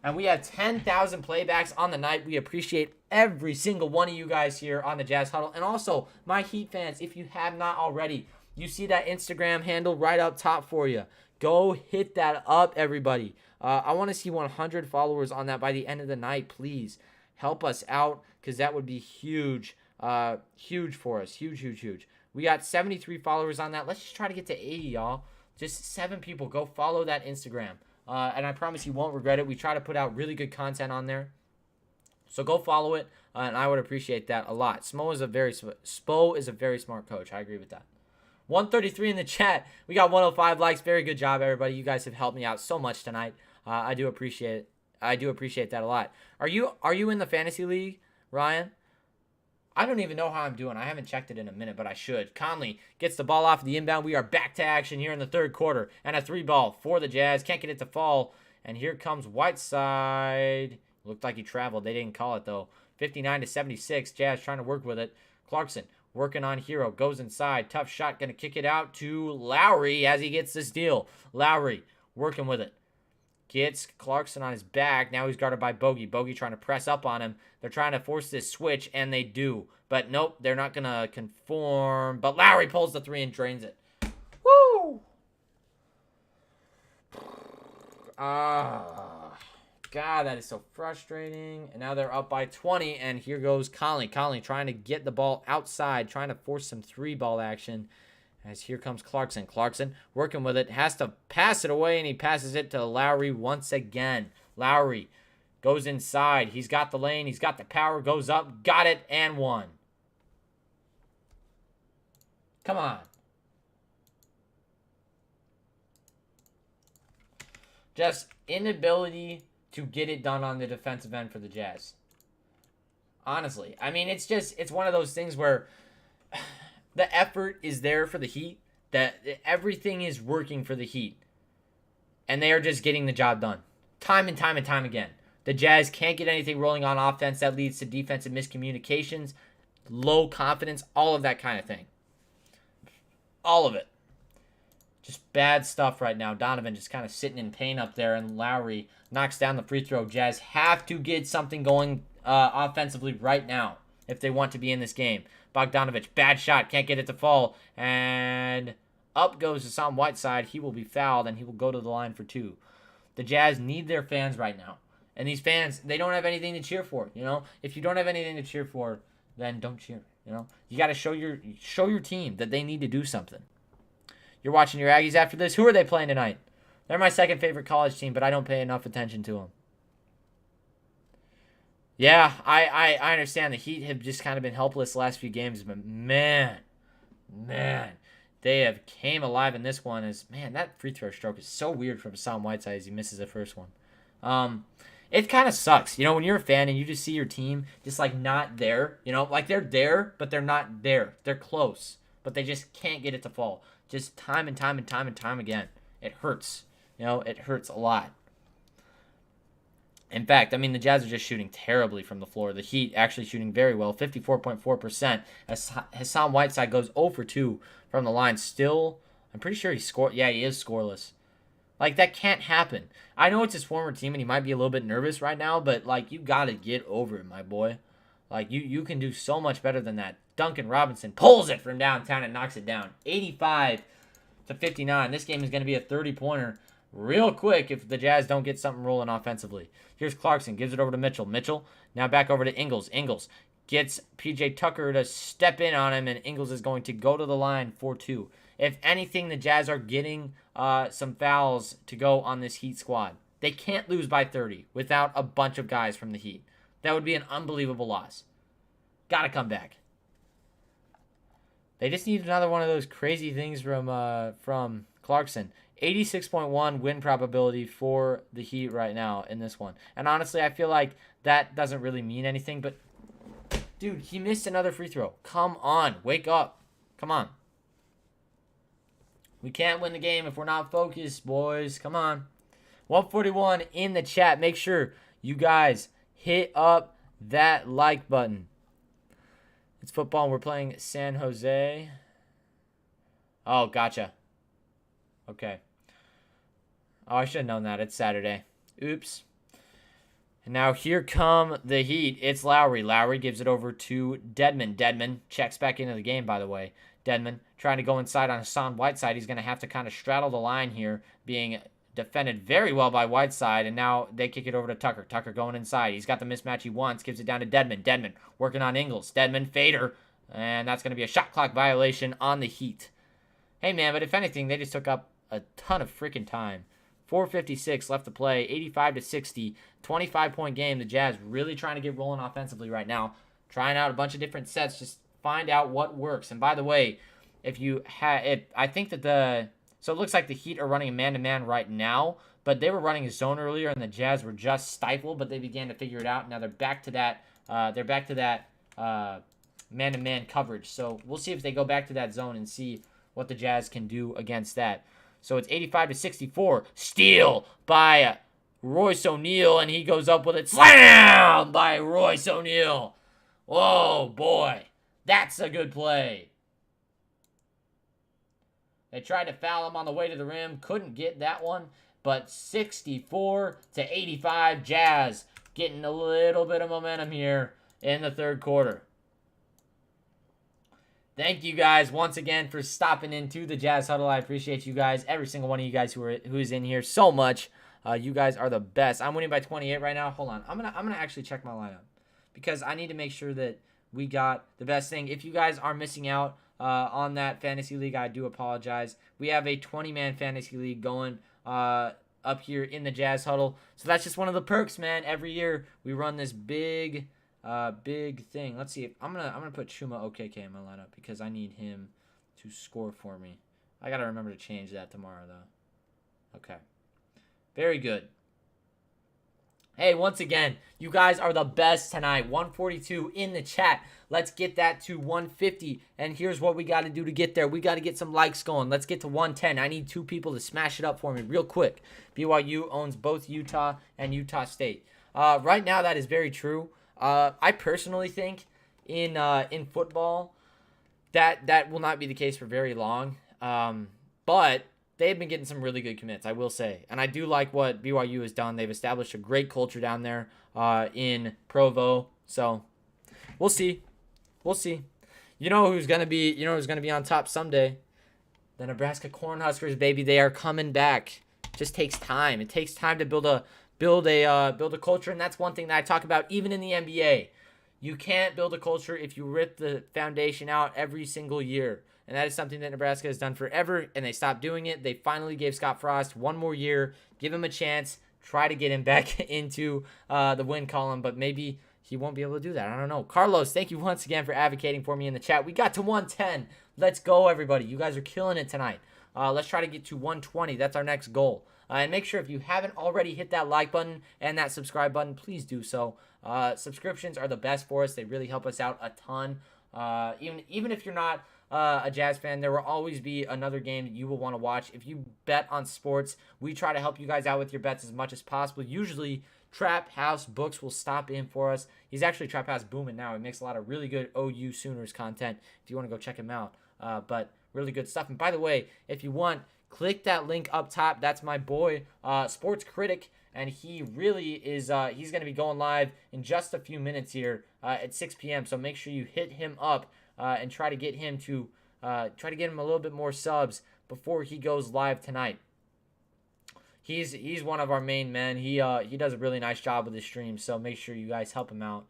And we have 10,000 playbacks on the night. We appreciate every single one of you guys here on the Jazz Huddle. And also, my Heat fans, if you have not already, you see that Instagram handle right up top for you. Go hit that up, everybody. I want to see 100 followers on that by the end of the night. Please help us out, because that would be huge. Huge for us. Huge. We got 73 followers on that. Let's just try to get to 80, y'all. Just 7 people. Go follow that Instagram. And I promise you won't regret it. We try to put out really good content on there. So go follow it, and I would appreciate that a lot. Spo is a very smart coach. I agree with that. 133 in the chat. We got 105 likes. Very good job, everybody. You guys have helped me out so much tonight. I do appreciate it. I do appreciate that a lot. Are you in the fantasy league, Ryan? I don't even know how I'm doing. I haven't checked it in a minute, but I should. Conley gets the ball off the inbound. We are back to action here in the third quarter. And a 3-ball for the Jazz. Can't get it to fall. And here comes Whiteside. Looked like he traveled. They didn't call it, though. 59-76. Jazz trying to work with it. Clarkson working on Hero. Goes inside. Tough shot. Going to kick it out to Lowry as he gets the steal. Lowry working with it. Gets Clarkson on his back. Now he's guarded by Bogey. Bogey trying to press up on him. They're trying to force this switch, and they do. But nope, they're not going to conform. But Lowry pulls the 3 and drains it. Woo! God, that is so frustrating. And now they're up by 20, and here goes Conley. Conley trying to get the ball outside, trying to force some 3-ball action. As here comes Clarkson. Clarkson working with it. Has to pass it away, and he passes it to Lowry once again. Lowry goes inside. He's got the lane. He's got the power. Goes up. Got it, and won. Come on. Just inability to get it done on the defensive end for the Jazz. Honestly. I mean, it's one of those things where the effort is there for the Heat, that everything is working for the Heat, and they are just getting the job done time and time and time again. The Jazz can't get anything rolling on offense. That leads to defensive miscommunications, low confidence, all of that kind of thing. All of it. Just bad stuff right now. Donovan just kind of sitting in pain up there, and Lowry knocks down the free throw. Jazz have to get something going offensively right now if they want to be in this game. Bogdanovich, bad shot, can't get it to fall, and up goes Hassan Whiteside. He will be fouled, and he will go to the line for 2. The Jazz need their fans right now, and these fans, they don't have anything to cheer for. You know, if you don't have anything to cheer for, then don't cheer. You know, you got to show your team that they need to do something. You're watching your Aggies after this. Who are they playing tonight? They're my second favorite college team, but I don't pay enough attention to them. Yeah, I understand the Heat have just kind of been helpless the last few games, but man, they have came alive in this one. Man, that free throw stroke is so weird from Hassan Whiteside as he misses the first one. It kind of sucks, you know, when you're a fan and you just see your team just like not there, you know, like they're there, but they're not there. They're close, but they just can't get it to fall. Just time and time and time and time again. It hurts, you know, it hurts a lot. In fact, I mean, the Jazz are just shooting terribly from the floor. The Heat actually shooting very well, 54.4%. As Hassan Whiteside goes 0 for 2 from the line. Still, I'm pretty sure he scored. Yeah, he is scoreless. Like, that can't happen. I know it's his former team, and he might be a little bit nervous right now, but, like, you got to get over it, my boy. Like, you can do so much better than that. Duncan Robinson pulls it from downtown and knocks it down. 85-59. This game is going to be a 30-pointer. Real quick if the Jazz don't get something rolling offensively. Here's Clarkson. Gives it over to Mitchell. Mitchell now back over to Ingles. Ingles gets P.J. Tucker to step in on him, and Ingles is going to go to the line for 2. If anything, the Jazz are getting some fouls to go on this Heat squad. They can't lose by 30 without a bunch of guys from the Heat. That would be an unbelievable loss. Got to come back. They just need another one of those crazy things from Clarkson. 86.1 win probability for the Heat right now in this one. And honestly, I feel like that doesn't really mean anything. But, dude, he missed another free throw. Come on. Wake up. Come on. We can't win the game if we're not focused, boys. Come on. 141 in the chat. Make sure you guys hit up that like button. It's football, and we're playing San Jose. Oh, gotcha. Okay. Oh, I should have known that. It's Saturday. Oops. And now here come the Heat. It's Lowry. Lowry gives it over to Dedmon. Dedmon checks back into the game, by the way. Dedmon trying to go inside on Hassan Whiteside. He's going to have to kind of straddle the line here, being defended very well by Whiteside, and now they kick it over to Tucker. Tucker going inside. He's got the mismatch he wants. Gives it down to Dedmon. Dedmon working on Ingles. Dedmon fader, and that's going to be a shot clock violation on the Heat. Hey, man, but if anything, they just took up a ton of freaking time. 4:56 left to play. 85-60. 25-point game. The Jazz really trying to get rolling offensively right now. Trying out a bunch of different sets. Just find out what works. And by the way, I think that so it looks like the Heat are running a man-to-man right now, but they were running a zone earlier, and the Jazz were just stifled, but they began to figure it out. Now they're back to that. Man-to-man coverage. So we'll see if they go back to that zone and see what the Jazz can do against that. So it's 85-64. Steal by Royce O'Neal, and he goes up with it. Slam by Royce O'Neal. Whoa, boy. That's a good play. They tried to foul him on the way to the rim. Couldn't get that one. But 64-85, Jazz getting a little bit of momentum here in the third quarter. Thank you guys once again for stopping into the Jazz Huddle. I appreciate you guys, every single one of you guys who's in here so much. You guys are the best. I'm winning by 28 right now. Hold on, I'm gonna actually check my lineup because I need to make sure that we got the best thing. If you guys are missing out on that fantasy league, I do apologize. We have a 20-man fantasy league going up here in the Jazz Huddle. So that's just one of the perks, man. Every year we run this big thing. Let's see if I'm gonna put Chuma OKK in my lineup because I need him to score for me. I gotta remember to change that tomorrow though. Okay. Very good. Hey, once again, you guys are the best tonight. 142 in the chat. Let's get that to 150. And here's what we got to do to get there. We got to get some likes going. Let's get to 110. I need 2 people to smash it up for me real quick. BYU owns both Utah and Utah State. Right now, that is very true. I personally think in football that will not be the case for very long. But they've been getting some really good commits, I will say. And I do like what BYU has done. They've established a great culture down there in Provo. So we'll see. We'll see. You know who's gonna be on top someday? The Nebraska Cornhuskers, baby. They are coming back. It just takes time. It takes time to build a culture, and that's one thing that I talk about even in the NBA. You can't build a culture if you rip the foundation out every single year. And that is something that Nebraska has done forever, and they stopped doing it. They finally gave Scott Frost one more year, give him a chance, try to get him back into the win column, but maybe he won't be able to do that. I don't know. Carlos, thank you once again for advocating for me in the chat. We got to 110. Let's go, everybody. You guys are killing it tonight. Let's try to get to 120. That's our next goal. And make sure if you haven't already hit that like button and that subscribe button, please do so. Subscriptions are the best for us. They really help us out a ton. Even if you're not a Jazz fan, there will always be another game that you will want to watch. If you bet on sports, we try to help you guys out with your bets as much as possible. Usually, Trap House Books will stop in for us. He's actually Trap House booming now. He makes a lot of really good OU Sooners content if you want to go check him out. But really good stuff. And by the way, if you want, click that link up top. That's my boy, Sports Critic. And he really is, he's going to be going live in just a few minutes here at 6 p.m. So make sure you hit him up and try to get him a little bit more subs before he goes live tonight. He's one of our main men. He does a really nice job with his streams, so make sure you guys help him out.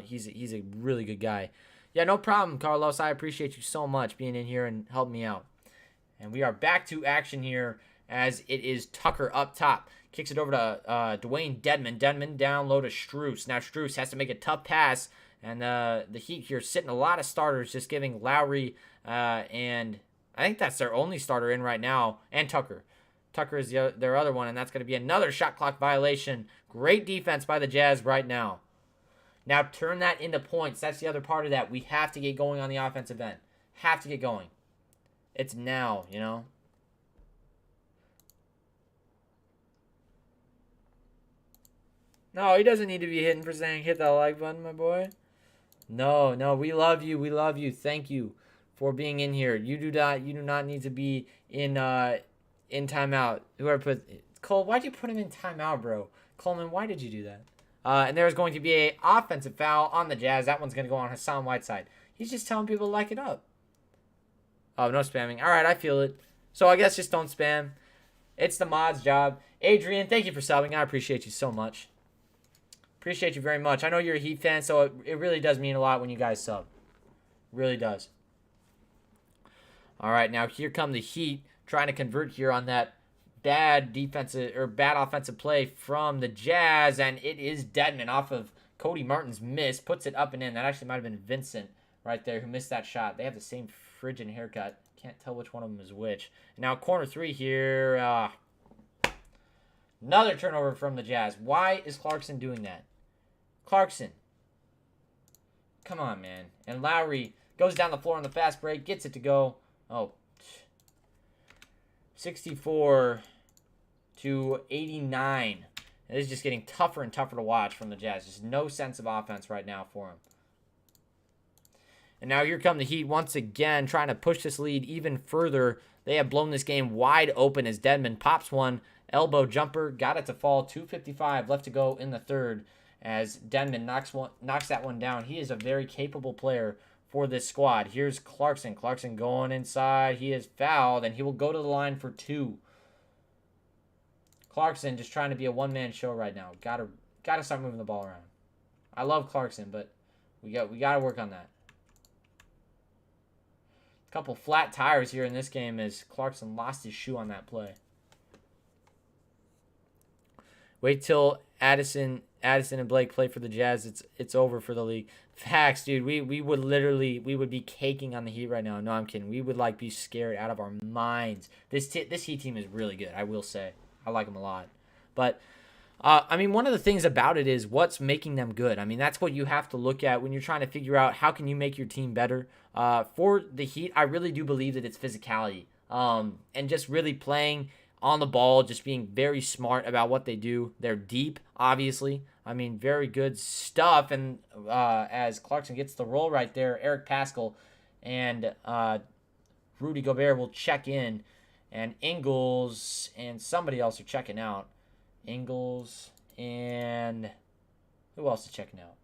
He's a really good guy. Yeah, no problem, Carlos. I appreciate you so much being in here and helping me out. And we are back to action here as it is Tucker up top. Kicks it over to Dwayne Dedman. Dedman down low to Strus. Now Strus has to make a tough pass. And the Heat here sitting a lot of starters, just giving Lowry and I think that's their only starter in right now, and Tucker. Tucker is their other one, and that's going to be another shot clock violation. Great defense by the Jazz right now. Now turn that into points. That's the other part of that. We have to get going on the offensive end. Have to get going. It's now, you know. No, he doesn't need to be hitting for saying hit that like button, my boy. No, we love you. We love you. Thank you for being in here. You do not need to be in timeout. Whoever put Cole, why'd you put him in timeout, bro? Coleman, why did you do that? And there's going to be an offensive foul on the Jazz. That one's going to go on Hassan Whiteside. He's just telling people to like it up. Oh, no spamming. All right, I feel it. So I guess just don't spam. It's the mod's job. Adrian, thank you for subbing. I appreciate you so much. Appreciate you very much. I know you're a Heat fan, so it really does mean a lot when you guys sub. It really does. All right, now here come the Heat trying to convert here on that bad offensive play from the Jazz, and it is Dedman off of Cody Martin's miss, puts it up and in. That actually might have been Vincent right there who missed that shot. They have the same friggin' haircut. Can't tell which one of them is which. Now corner three here. Another turnover from the Jazz. Why is Clarkson doing that? Clarkson. Come on, man. And Lowry goes down the floor on the fast break, gets it to go. Oh. 64-89. It is just getting tougher and tougher to watch from the Jazz. Just no sense of offense right now for them. And now here come the Heat once again, trying to push this lead even further. They have blown this game wide open as Dedmon pops one. Elbow jumper. Got it to fall. 2:55 left to go in the third as Dedmon knocks that one down. He is a very capable player for this squad. Here's Clarkson. Clarkson going inside. He is fouled, and he will go to the line for 2. Clarkson just trying to be a one-man show right now. Gotta start moving the ball around. I love Clarkson, but we gotta work on that. A couple flat tires here in this game as Clarkson lost his shoe on that play. Wait till Addison and Blake play for the Jazz. It's over for the league. Facts, dude. We would be caking on the Heat right now. No, I'm kidding. We would be scared out of our minds. This Heat team is really good, I will say. I like them a lot. But one of the things about it is what's making them good. That's what you have to look at when you're trying to figure out how can you make your team better. For the Heat, I really do believe that it's physicality and just really playing on the ball, just being very smart about what they do. They're deep, obviously. Very good stuff. And as Clarkson gets the roll right there, Eric Paschall and Rudy Gobert will check in. And Ingles and somebody else are checking out. Ingles and who else is checking out?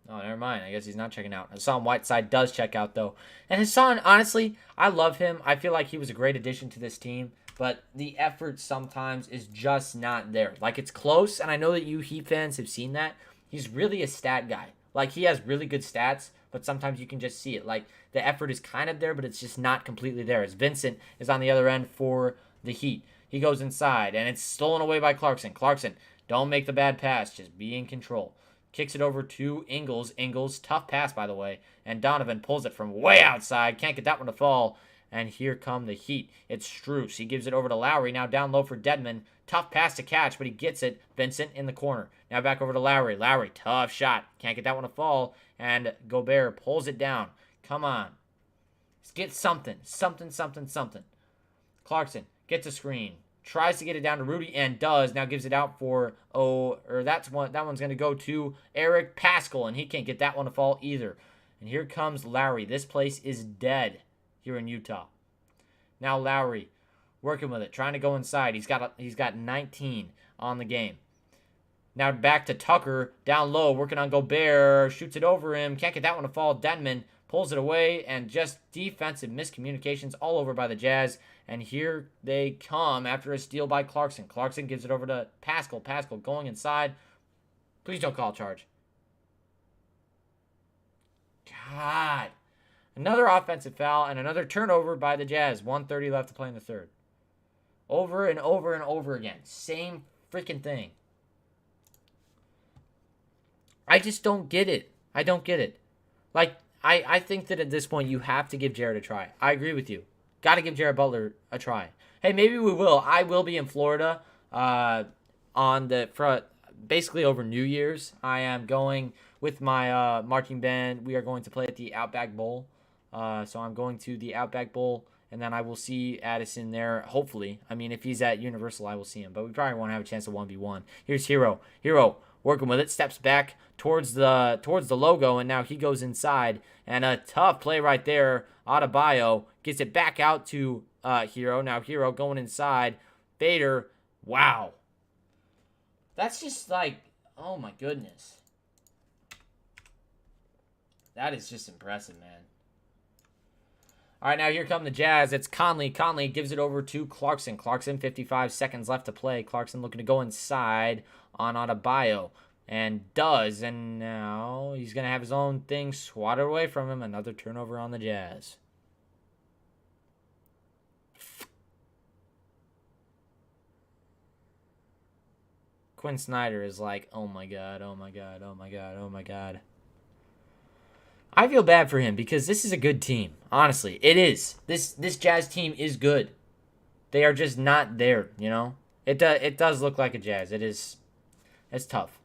Oh, never mind. I guess he's not checking out. Hassan Whiteside does check out, though. And Hassan, honestly, I love him. I feel like he was a great addition to this team. But the effort sometimes is just not there. It's close, and I know that you Heat fans have seen that. He's really a stat guy. He has really good stats, but sometimes you can just see it. The effort is kind of there, but it's just not completely there. As Vincent is on the other end for the Heat. He goes inside, and it's stolen away by Clarkson. Clarkson, don't make the bad pass. Just be in control. Kicks it over to Ingles. Ingles, tough pass, by the way. And Donovan pulls it from way outside. Can't get that one to fall. And here come the Heat. It's Strus. He gives it over to Lowry. Now down low for Dedmon. Tough pass to catch, but he gets it. Vincent in the corner. Now back over to Lowry. Lowry, tough shot. Can't get that one to fall. And Gobert pulls it down. Come on. Let's get something. Something. Clarkson gets a screen. Tries to get it down to Rudy and does. Now gives it out for, that one's going to go to Eric Paschall. And he can't get that one to fall either. And here comes Lowry. This place is dead here in Utah. Now Lowry working with it, trying to go inside. He's got 19 on the game. Now back to Tucker, down low, working on Gobert, shoots it over him, can't get that one to fall. Dedmon pulls it away, and just defensive miscommunications all over by the Jazz. And here they come after a steal by Clarkson. Clarkson gives it over to Paschall. Paschall going inside. Please don't call a charge. God. Another offensive foul and another turnover by the Jazz. 1:30 left to play in the third. Over and over and over again. Same freaking thing. I just don't get it. I don't get it. I think that at this point you have to give Jared a try. I agree with you. Got to give Jared Butler a try. Hey, maybe we will. I will be in Florida basically over New Year's. I am going with my marching band. We are going to play at the Outback Bowl. So I'm going to the Outback Bowl, and then I will see Addison there, hopefully. If he's at Universal, I will see him. But we probably won't have a chance to 1v1. Here's Hero. Hero working with it, steps back towards the logo, and now he goes inside. And a tough play right there. Adebayo gets it back out to Hero. Now Hero going inside. Bader, wow. That's just oh my goodness. That is just impressive, man. All right, now here come the Jazz. It's Conley. Conley gives it over to Clarkson. Clarkson, 55 seconds left to play. Clarkson looking to go inside on Adebayo. And does. And now he's going to have his own thing swatted away from him. Another turnover on the Jazz. Quinn Snyder is oh my God, oh my God, oh my God, oh my God. I feel bad for him because this is a good team. Honestly, it is. This Jazz team is good. They are just not there, It does look like a Jazz. It's tough.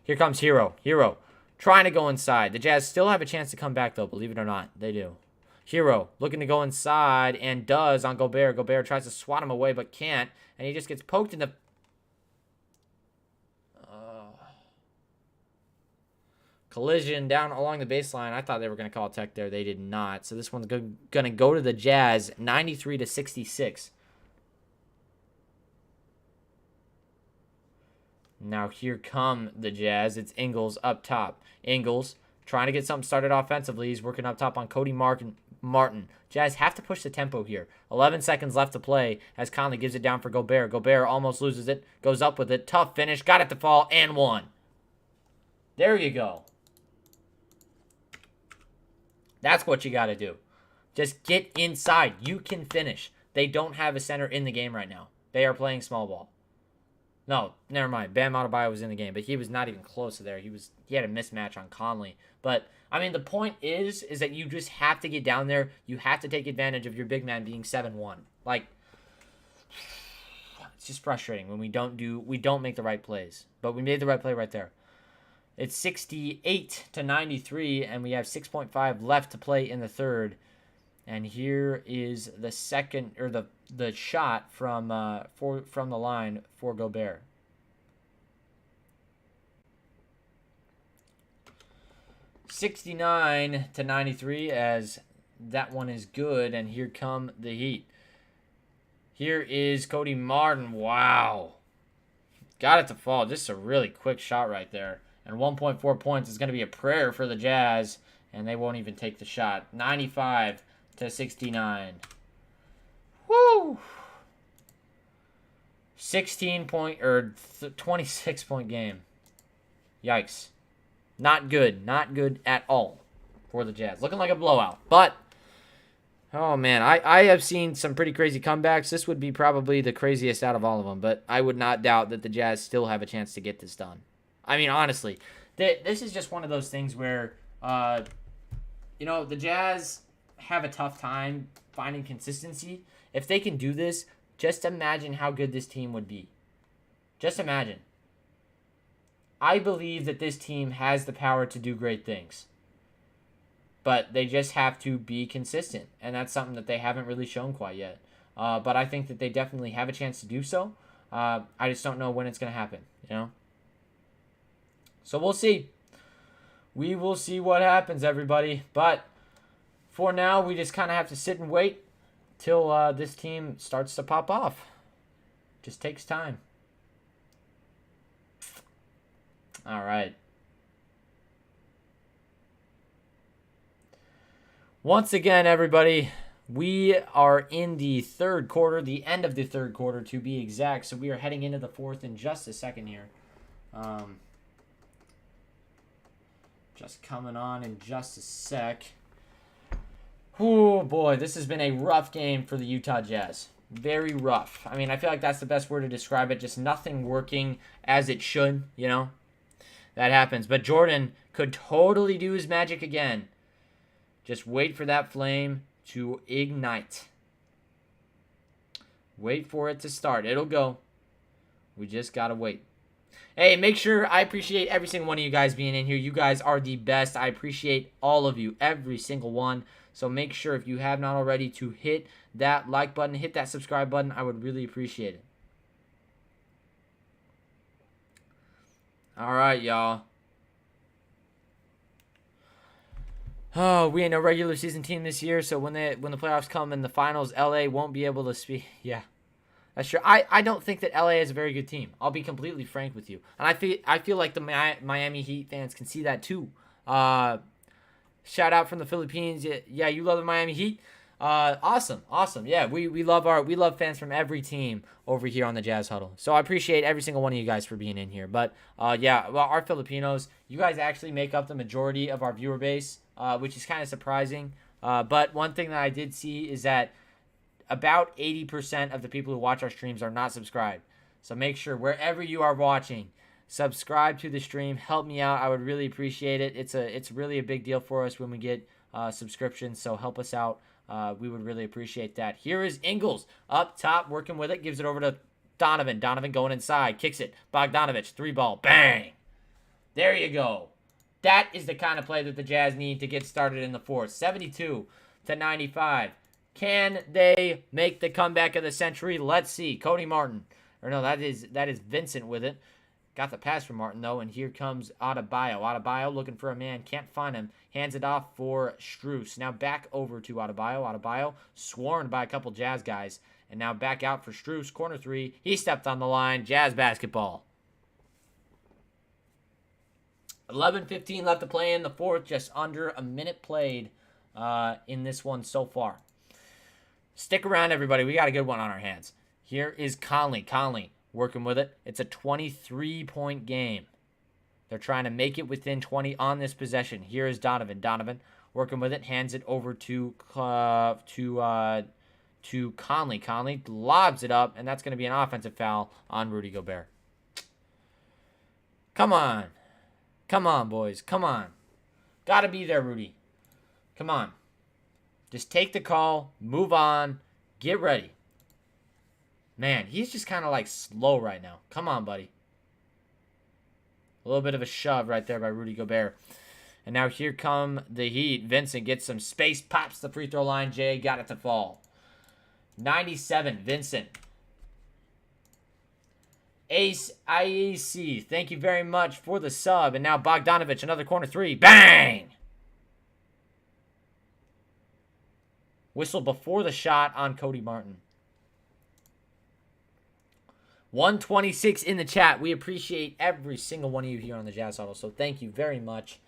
Here comes Hero. Hero trying to go inside. The Jazz still have a chance to come back, though, believe it or not. They do. Hero looking to go inside and does on Gobert. Gobert tries to swat him away but can't. And he just gets poked in the... collision down along the baseline. I thought they were going to call tech there. They did not. So this one's going to go to the Jazz, 93-66. Now here come the Jazz. It's Ingles up top. Ingles trying to get something started offensively. He's working up top on Cody Martin. Jazz have to push the tempo here. 11 seconds left to play as Conley gives it down for Gobert. Gobert almost loses it. Goes up with it. Tough finish. Got it to fall and one. There you go. That's what you got to do. Just get inside. You can finish. They don't have a center in the game right now. They are playing small ball. No, never mind. Bam Adebayo was in the game, but he was not even close to there. He had a mismatch on Conley. But, I mean, the point is that you just have to get down there. You have to take advantage of your big man being 7-1. Like, it's just frustrating when we don't make the right plays. But we made the right play right there. It's 68-93, and we have 6.5 left to play in the third. And here is the second, or the shot from the line for Gobert. (69-93) as that one is good, and here come the Heat. Here is Cody Martin. Wow. Got it to fall. Just a really quick shot right there. And 1.4 points is going to be a prayer for the Jazz, and they won't even take the shot. 95-69. Woo! 26-point game. Yikes. Not good. Not good at all for the Jazz. Looking like a blowout. But, oh man, I have seen some pretty crazy comebacks. This would be probably the craziest out of all of them. But I would not doubt that the Jazz still have a chance to get this done. I mean, honestly, this is just one of those things where, the Jazz have a tough time finding consistency. If they can do this, just imagine how good this team would be. Just imagine. I believe that this team has the power to do great things. But they just have to be consistent. And that's something that they haven't really shown quite yet. But I think that they definitely have a chance to do so. I just don't know when it's going to happen, So we'll see. We will see what happens, everybody. But for now, we just kind of have to sit and wait till this team starts to pop off. Just takes time. All right. Once again, everybody, we are in the third quarter, the end of the third quarter to be exact. So we are heading into the fourth in just a second here. Just coming on in just a sec. Oh boy, this has been a rough game for the Utah Jazz. Very rough. I mean, I feel like that's the best word to describe it. Just nothing working as it should, That happens. But Jordan could totally do his magic again. Just wait for that flame to ignite. Wait for it to start. It'll go. We just got to wait. Hey, make sure I appreciate every single one of you guys being in here. You guys are the best. I appreciate all of you, every single one. So make sure, if you have not already, to hit that like button, hit that subscribe button. I would really appreciate it. All right, y'all. Oh, we ain't a regular season team this year, so when the playoffs come in the finals, LA won't be able to speak. Yeah, that's true. I don't think that LA is a very good team. I'll be completely frank with you, and I feel like the Miami Heat fans can see that too. Shout out from the Philippines. Yeah, you love the Miami Heat. Awesome. Yeah, we love fans from every team over here on the Jazz Huddle. So I appreciate every single one of you guys for being in here. But our Filipinos, you guys actually make up the majority of our viewer base, which is kind of surprising. But one thing that I did see is that about 80% of the people who watch our streams are not subscribed. So make sure, wherever you are watching, subscribe to the stream. Help me out. I would really appreciate it. It's really a big deal for us when we get subscriptions. So help us out. We would really appreciate that. Here is Ingles up top, working with it. Gives it over to Donovan. Donovan going inside. Kicks it. Bogdanovich, 3-ball. Bang! There you go. That is the kind of play that the Jazz need to get started in the fourth. 72-95. Can they make the comeback of the century? Let's see. Cody Martin. Or no, that is Vincent with it. Got the pass from Martin, though, and here comes Adebayo. Adebayo looking for a man. Can't find him. Hands it off for Strus. Now back over to Adebayo. Adebayo swarmed by a couple Jazz guys. And now back out for Strus. Corner three. He stepped on the line. Jazz basketball. 11:15 left to play in the fourth. Just under a minute played in this one so far. Stick around, everybody. We got a good one on our hands. Here is Conley. Conley working with it. It's a 23-point game. They're trying to make it within 20 on this possession. Here is Donovan. Donovan working with it. Hands it over to Conley. Conley lobs it up, and that's going to be an offensive foul on Rudy Gobert. Come on. Come on, boys. Come on. Got to be there, Rudy. Come on. Just take the call. Move on. Get ready. Man, he's just kind of like slow right now. Come on, buddy. A little bit of a shove right there by Rudy Gobert. And now here come the Heat. Vincent gets some space. Pops the free throw line. Jay got it to fall. 97, Vincent. Ace IEC, thank you very much for the sub. And now Bogdanovich, another corner three. Bang! Whistle before the shot on Cody Martin. 126 in the chat. We appreciate every single one of you here on the Jazz Huddle. So thank you very much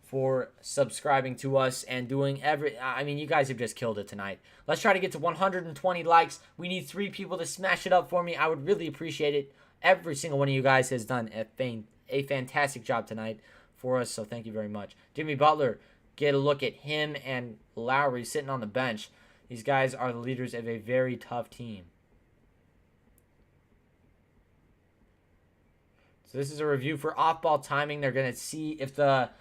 for subscribing to us and doing you guys have just killed it tonight. Let's try to get to 120 likes. We need 3 people to smash it up for me. I would really appreciate it. Every single one of you guys has done a fantastic job tonight for us, so thank you very much. Jimmy Butler, get a look at him and Lowry sitting on the bench. These guys are the leaders of a very tough team. So this is a review for off-ball timing. They're going to see if the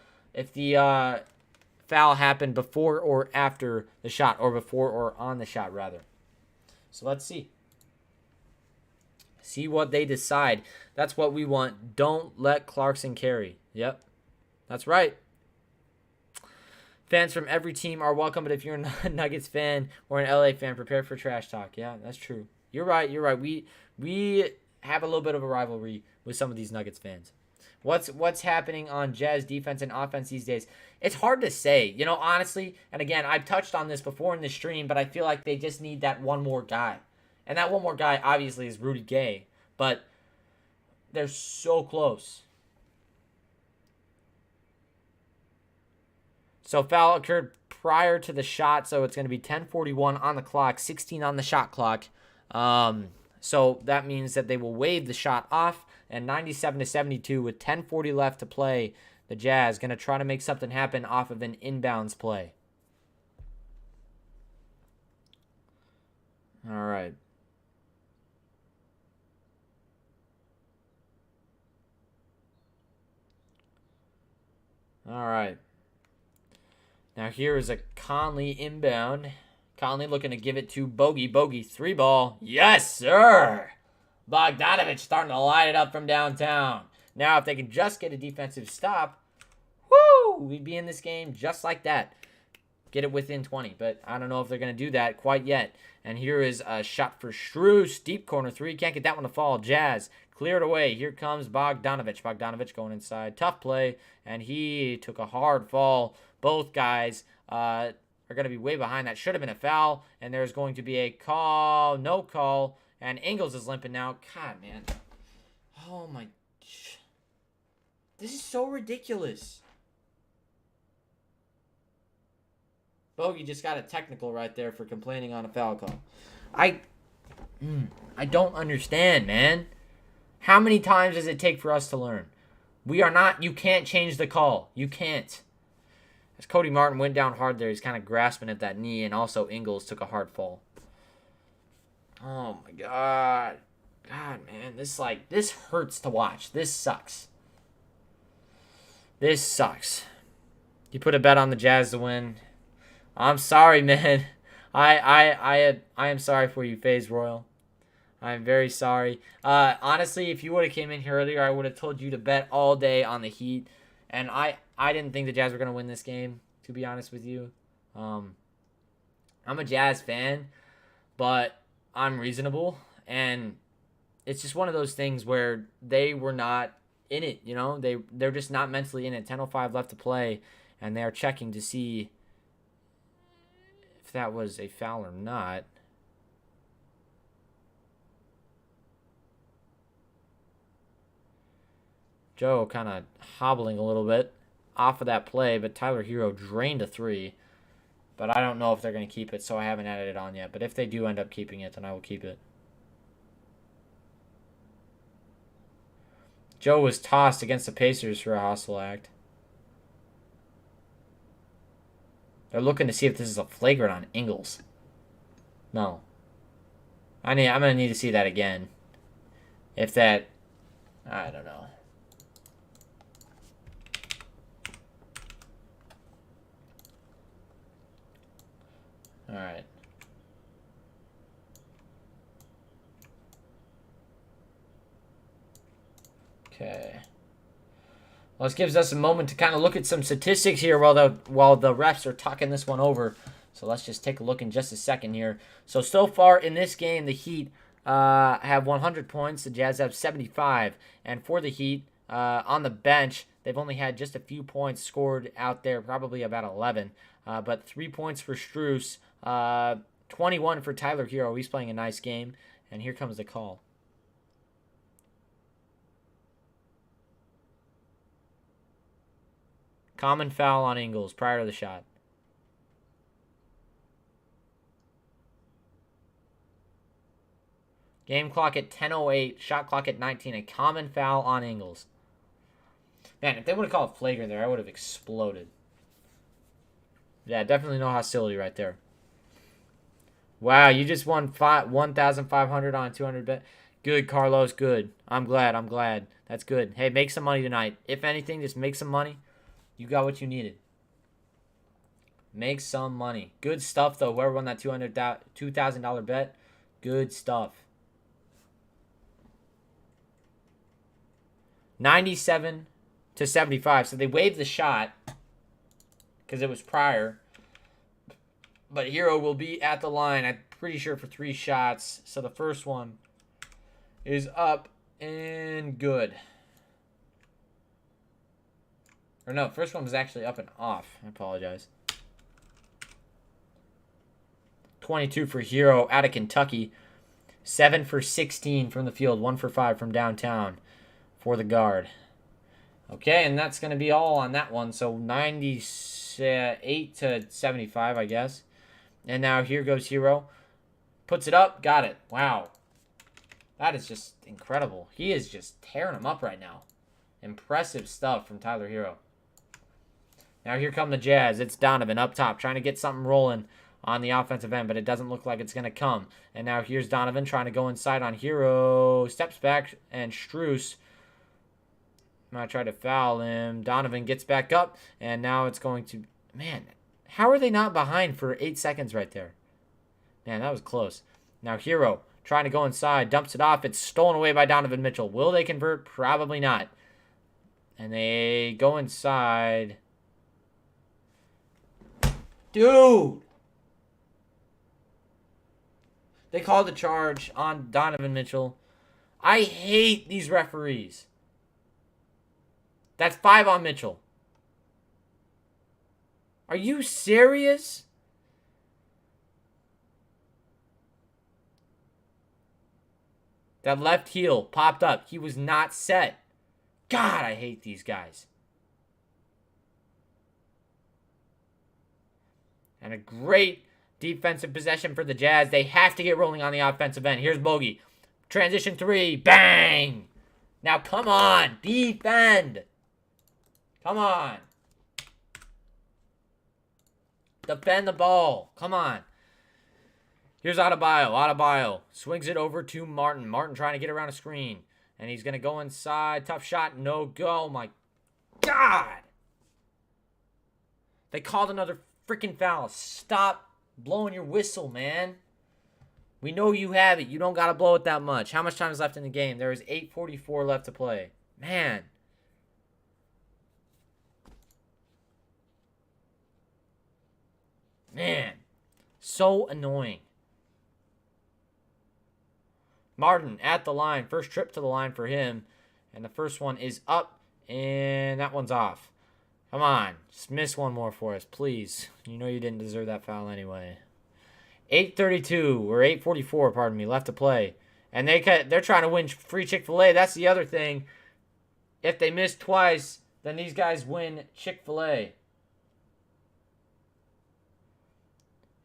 foul happened before or after the shot, or before or on the shot, rather. So let's see. See what they decide. That's what we want. Don't let Clarkson carry. Yep. That's right. Fans from every team are welcome, but if you're a Nuggets fan or an LA fan, prepare for trash talk. Yeah, that's true. You're right. You're right. We have a little bit of a rivalry with some of these Nuggets fans. What's happening on Jazz defense and offense these days? It's hard to say. Honestly, and again, I've touched on this before in the stream, but I feel like they just need that one more guy. And that one more guy, obviously, is Rudy Gay. But they're so close. So foul occurred prior to the shot, so it's going to be 10:41 on the clock, 16 on the shot clock. So that means that they will wave the shot off, and 97-72 with 10:40 left to play. The Jazz going to try to make something happen off of an inbounds play. All right. All right. Now here is a Conley inbound. Conley looking to give it to Bogey. Bogey, 3-ball. Yes, sir. Bogdanovich starting to light it up from downtown. Now if they can just get a defensive stop, woo, we'd be in this game just like that. Get it within 20, but I don't know if they're going to do that quite yet. And here is a shot for Strus. Deep corner three. Can't get that one to fall. Jazz cleared away. Here comes Bogdanovich. Bogdanovich going inside. Tough play, and he took a hard fall. Both guys are going to be way behind. That should have been a foul, and there's going to be a call. No call, and Ingles is limping now. God, man. Oh, my. This is so ridiculous. Bogey just got a technical right there for complaining on a foul call. I don't understand, man. How many times does it take for us to learn? You can't change the call. You can't. As Cody Martin went down hard there, he's kind of grasping at that knee, and also Ingles took a hard fall. Oh, my God. God, man, this hurts to watch. This sucks. This sucks. You put a bet on the Jazz to win. I'm sorry, man. I am sorry for you, FaZe Royal. I'm very sorry. Honestly, if you would have came in here earlier, I would have told you to bet all day on the Heat. And I didn't think the Jazz were going to win this game, to be honest with you. I'm a Jazz fan, but I'm reasonable. And it's just one of those things where they were not in it. You know, they're just not mentally in it. 10:05 left to play, and they are checking to see if that was a foul or not. Joe kind of hobbling a little bit off of that play, but Tyler Hero drained a three. But I don't know if they're going to keep it, so I haven't added it on yet. But if they do end up keeping it, then I will keep it. Joe was tossed against the Pacers for a hostile act. They're looking to see if this is a flagrant on Ingles. No. I'm going to need to see that again. If that... I don't know. All right. Okay. Well, this gives us a moment to kind of look at some statistics here while the refs are talking this one over. So let's just take a look in just a second here. So far in this game, the Heat have 100 points. The Jazz have 75. And for the Heat, on the bench, they've only had just a few points scored out there, probably about 11. But 3 points for Strus. 21 for Tyler Hero. He's playing a nice game. And here comes the call. Common foul on Ingles prior to the shot. Game clock at 10:08. Shot clock at 19. A common foul on Ingles. Man, if they would have called flagrant there, I would have exploded. Yeah, definitely no hostility right there. Wow, you just won 1,500 on a 200 bet. Good, Carlos, good. I'm glad. That's good. Hey, make some money tonight. If anything, just make some money. You got what you needed. Make some money. Good stuff, though. Whoever won that $2,000 bet, good stuff. 97-75. So they waived the shot because it was prior. But Hero will be at the line, I'm pretty sure, for 3 shots. So the first one is up and good. Or no, first one was actually up and off. I apologize. 22 for Hero out of Kentucky. 7 for 16 from the field. 1 for 5 from downtown for the guard. Okay, and that's going to be all on that one. So 98-75, I guess. And now here goes Hero. Puts it up. Got it. Wow. That is just incredible. He is just tearing them up right now. Impressive stuff from Tyler Hero. Now here come the Jazz. It's Donovan up top trying to get something rolling on the offensive end, but it doesn't look like it's going to come. And now here's Donovan trying to go inside on Hero. Steps back, and Strus might try to foul him. Donovan gets back up, and now it's going to... Man, how are they not behind for 8 seconds right there? Man, that was close. Now Hero trying to go inside, dumps it off. It's stolen away by Donovan Mitchell. Will they convert? Probably not. And they go inside... Dude! They called the charge on Donovan Mitchell. I hate these referees. That's 5 on Mitchell. Are you serious? That left heel popped up. He was not set. God, I hate these guys. And a great defensive possession for the Jazz. They have to get rolling on the offensive end. Here's Bogey. Transition 3. Bang! Now, come on. Defend. Come on. Defend the ball. Come on. Here's Adebayo. Adebayo swings it over to Martin. Martin trying to get around a screen. And he's going to go inside. Tough shot. No go. Oh, my God. They called another freaking foul. Stop blowing your whistle, man. We know you have it. You don't got to blow it that much. How much time is left in the game? There is 8:44 left to play. Man. Man. So annoying. Martin at the line. First trip to the line for him. And the first one is up, and that one's off. Come on. Just miss one more for us, please. You know you didn't deserve that foul anyway. 8:32 or 8:44, pardon me, left to play. And they're trying to win free Chick-fil-A. That's the other thing. If they miss twice, then these guys win Chick-fil-A.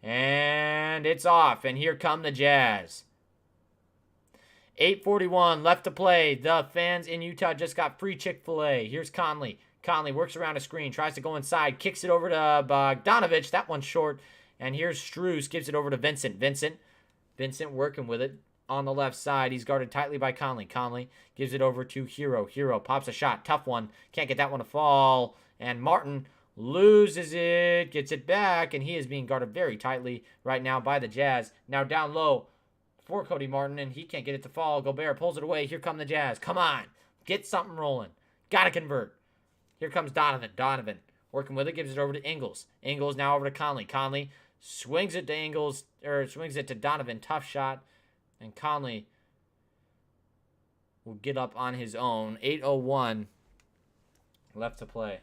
And it's off. And here come the Jazz. 8:41 left to play. The fans in Utah just got free Chick-fil-A. Here's Conley. Conley works around a screen, tries to go inside, kicks it over to Bogdanovich. That one's short. And here's Strus, gives it over to Vincent. Vincent working with it on the left side. He's guarded tightly by Conley. Conley gives it over to Hero. Hero pops a shot. Tough one. Can't get that one to fall. And Martin loses it, gets it back, and he is being guarded very tightly right now by the Jazz. Now down low for Cody Martin, and he can't get it to fall. Gobert pulls it away. Here come the Jazz. Come on. Get something rolling. Got to convert. Here comes Donovan. Donovan working with it, gives it over to Ingles. Ingles now over to Conley. Conley swings it to Ingles, or swings it to Donovan. Tough shot. And Conley will get up on his own. 8:01 left to play.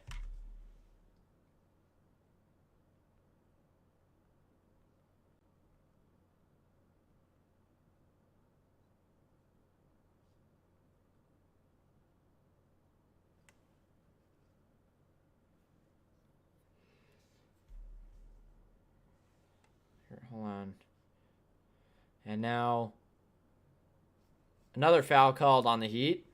Here, hold on. And now another foul called on the Heat.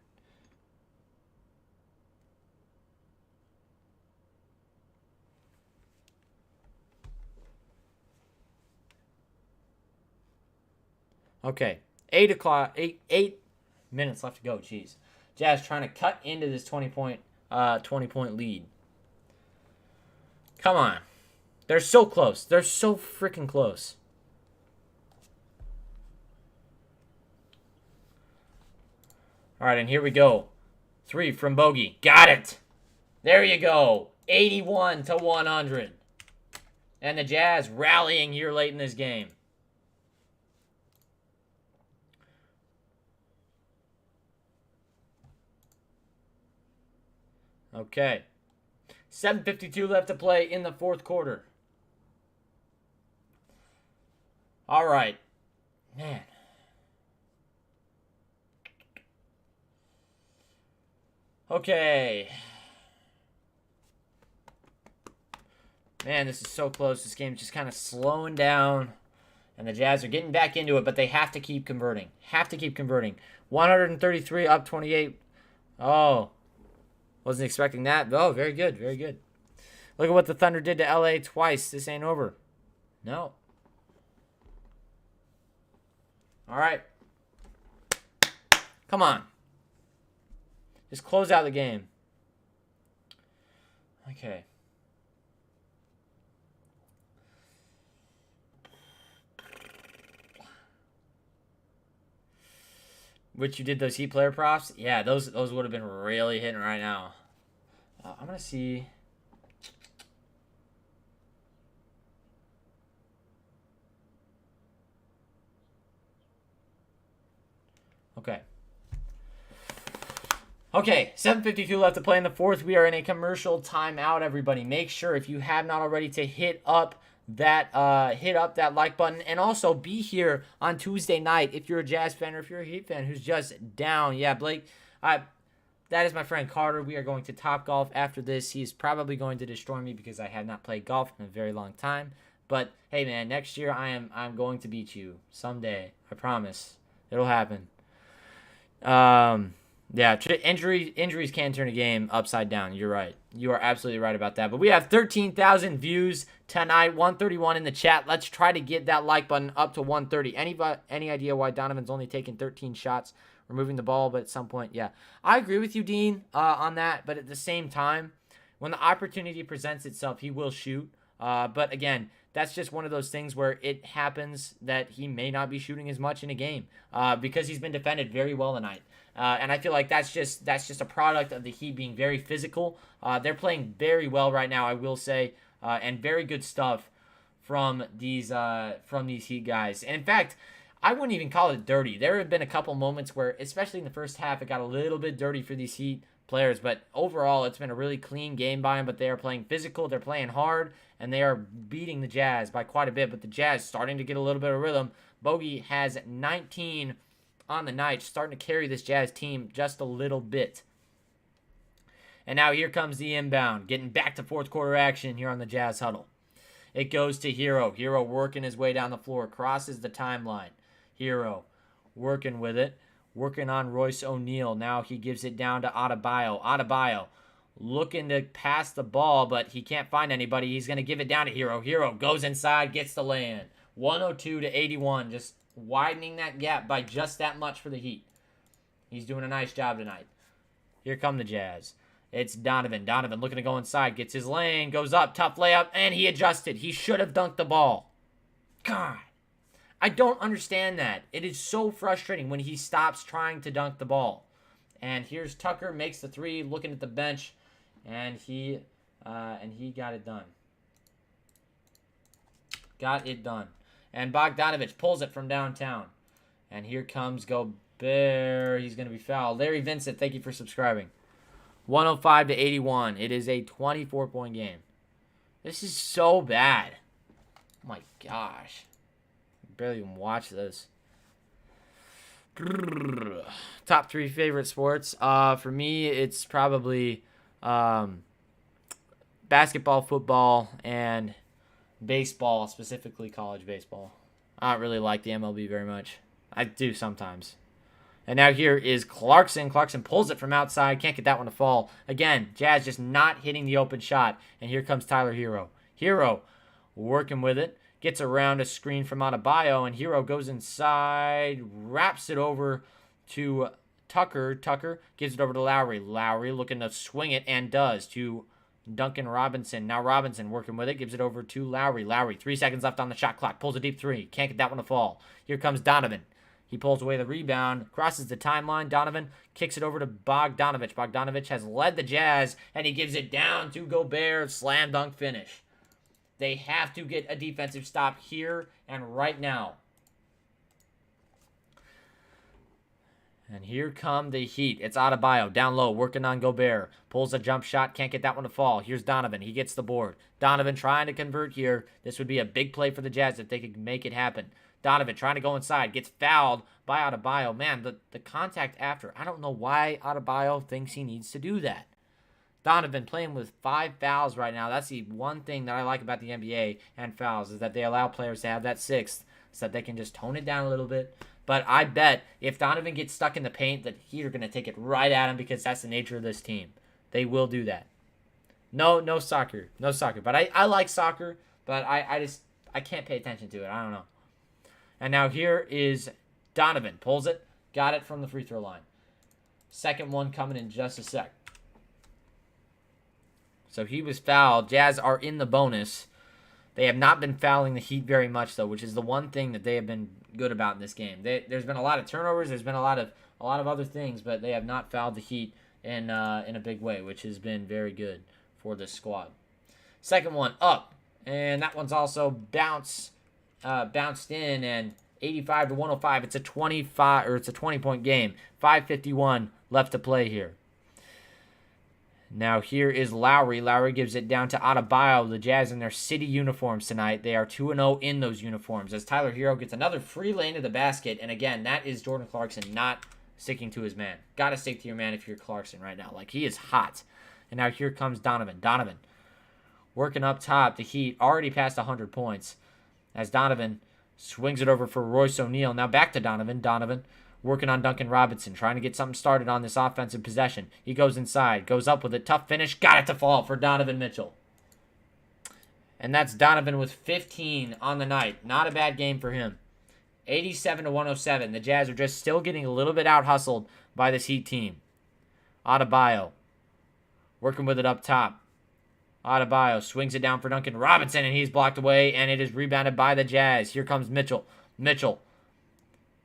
Okay, 8 minutes left to go. Jeez, Jazz trying to cut into this 20-point lead. Come on, they're so close. They're so freaking close. All right, and here we go. 3 from Bogey. Got it. There you go. 81-100. And the Jazz rallying here late in this game. Okay. 7:52 left to play in the fourth quarter. All right. Man. Okay. Man, this is so close. This game's just kind of slowing down. And the Jazz are getting back into it, but they have to keep converting. 133 up 28. Oh. Wasn't expecting that. Oh, very good. Very good. Look at what the Thunder did to LA twice. This ain't over. No. All right. Come on. Just close out the game. Okay. Which you did those Heat player props? Yeah, those would have been really hitting right now. I'm going to see. Okay. Okay, 7:52 left to play in the fourth. We are in a commercial timeout, everybody. Make sure, if you have not already, to hit up that like button, and also be here on Tuesday night if you're a Jazz fan or if you're a Heat fan who's just down. Yeah, Blake, that is my friend Carter. We are going to Topgolf after this. He's probably going to destroy me because I have not played golf in a very long time. But hey, man, next year I'm going to beat you someday. I promise. It'll happen. Yeah, injuries can turn a game upside down. You're right. You are absolutely right about that. But we have 13,000 views tonight, 131 in the chat. Let's try to get that like button up to 130. Any idea why Donovan's only taken 13 shots, removing the ball, but at some point, yeah. I agree with you, Dean, on that. But at the same time, when the opportunity presents itself, he will shoot. But again, that's just one of those things where it happens that he may not be shooting as much in a game because he's been defended very well tonight. And I feel like that's just a product of the Heat being very physical. They're playing very well right now, I will say, and very good stuff from these Heat guys. And in fact, I wouldn't even call it dirty. There have been a couple moments where, especially in the first half, it got a little bit dirty for these Heat players. But overall, it's been a really clean game by them. But they are playing physical, they're playing hard, and they are beating the Jazz by quite a bit. But the Jazz starting to get a little bit of rhythm. Bogey has 19 on the night, starting to carry this Jazz team just a little bit. And now here comes the inbound, getting back to fourth quarter action here on the Jazz huddle. It goes to Hero. Hero working his way down the floor, crosses the timeline. Hero working with it, working on Royce O'Neal. Now he gives it down to Adebayo. Adebayo looking to pass the ball, but he can't find anybody. He's going to give it down to Hero. Hero goes inside, gets the lay-in. 102 to 81, just widening that gap by just that much for the Heat. He's doing a nice job tonight. Here come the Jazz. It's Donovan. Donovan looking to go inside, gets his lane, goes up, tough layup, and he adjusted. He should have dunked the ball. God. I don't understand that. It is so frustrating when he stops trying to dunk the ball. And here's Tucker, makes the three, looking at the bench, and he got it done. Got it done. And Bogdanovich pulls it from downtown. And here comes Gobert. He's going to be fouled. Larry Vincent, thank you for subscribing. 105 to 81. It is a 24-point game. This is so bad. Oh my gosh. Barely even watch this. Top 3 favorite sports. For me, it's probably basketball, football, and baseball, specifically college baseball. I don't really like the MLB very much. I do sometimes. And now here is Clarkson. Clarkson pulls it from outside. Can't get that one to fall. Again, Jazz just not hitting the open shot. And here comes Tyler Hero. Hero working with it. Gets around a screen from Adebayo, and Hero goes inside, wraps it over to Tucker. Tucker gives it over to Lowry. Lowry looking to swing it, and does, to Duncan Robinson. Now Robinson working with it, gives it over to Lowry. Lowry, 3 seconds left on the shot clock, pulls a deep three. Can't get that one to fall. Here comes Donovan. He pulls away the rebound, crosses the timeline. Donovan kicks it over to Bogdanovich. Bogdanovich has led the Jazz, and he gives it down to Gobert. Slam dunk finish. They have to get a defensive stop here and right now. And here come the Heat. It's Adebayo down low, working on Gobert. Pulls a jump shot, can't get that one to fall. Here's Donovan. He gets the board. Donovan trying to convert here. This would be a big play for the Jazz if they could make it happen. Donovan trying to go inside. Gets fouled by Adebayo. Man, the contact after. I don't know why Adebayo thinks he needs to do that. Donovan playing with 5 fouls right now. That's the one thing that I like about the NBA and fouls, is that they allow players to have that 6th so that they can just tone it down a little bit. But I bet if Donovan gets stuck in the paint, that Heat are going to take it right at him, because that's the nature of this team. They will do that. No soccer. No soccer. But I like soccer, but I can't pay attention to it. I don't know. And now here is Donovan. Pulls it. Got it from the free throw line. Second one coming in just a sec. So he was fouled. Jazz are in the bonus. They have not been fouling the Heat very much, though, which is the one thing that they have been good about in this game. There's been a lot of turnovers. There's been a lot of other things, but they have not fouled the Heat in a big way, which has been very good for this squad. Second one up, and that one's also bounced in, and 85 to 105. It's a 20-point game. 5:51 left to play here. Now here is Lowry. Lowry gives it down to Adebayo. The Jazz in their city uniforms tonight. They are 2-0 in those uniforms, as Tyler Hero gets another free lane to the basket. And again, that is Jordan Clarkson not sticking to his man. Got to stick to your man if you're Clarkson right now. Like, he is hot. And now here comes Donovan. Donovan working up top. The Heat already past 100 points, as Donovan swings it over for Royce O'Neal. Now back to Donovan. Donovan working on Duncan Robinson, trying to get something started on this offensive possession. He goes inside, goes up with a tough finish, got it to fall for Donovan Mitchell. And that's Donovan with 15 on the night. Not a bad game for him. 87 to 107. The Jazz are just still getting a little bit out-hustled by this Heat team. Adebayo working with it up top. Adebayo swings it down for Duncan Robinson, and he's blocked away, and it is rebounded by the Jazz. Here comes Mitchell. Mitchell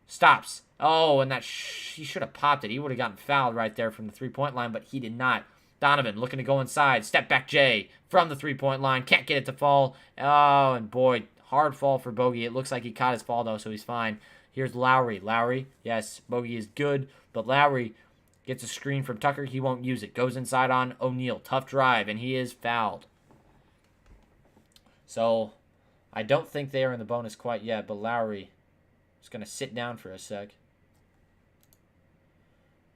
stops. Oh, and he should have popped it. He would have gotten fouled right there from the three-point line, but he did not. Donovan looking to go inside. Step back Jay from the three-point line. Can't get it to fall. Oh, and boy, hard fall for Bogey. It looks like he caught his fall, though, so he's fine. Here's Lowry. Lowry, yes, bogey is good, but Lowry gets a screen from Tucker. He won't use it. Goes inside on O'Neal. Tough drive, and he is fouled. So I don't think they are in the bonus quite yet, but Lowry is going to sit down for a sec.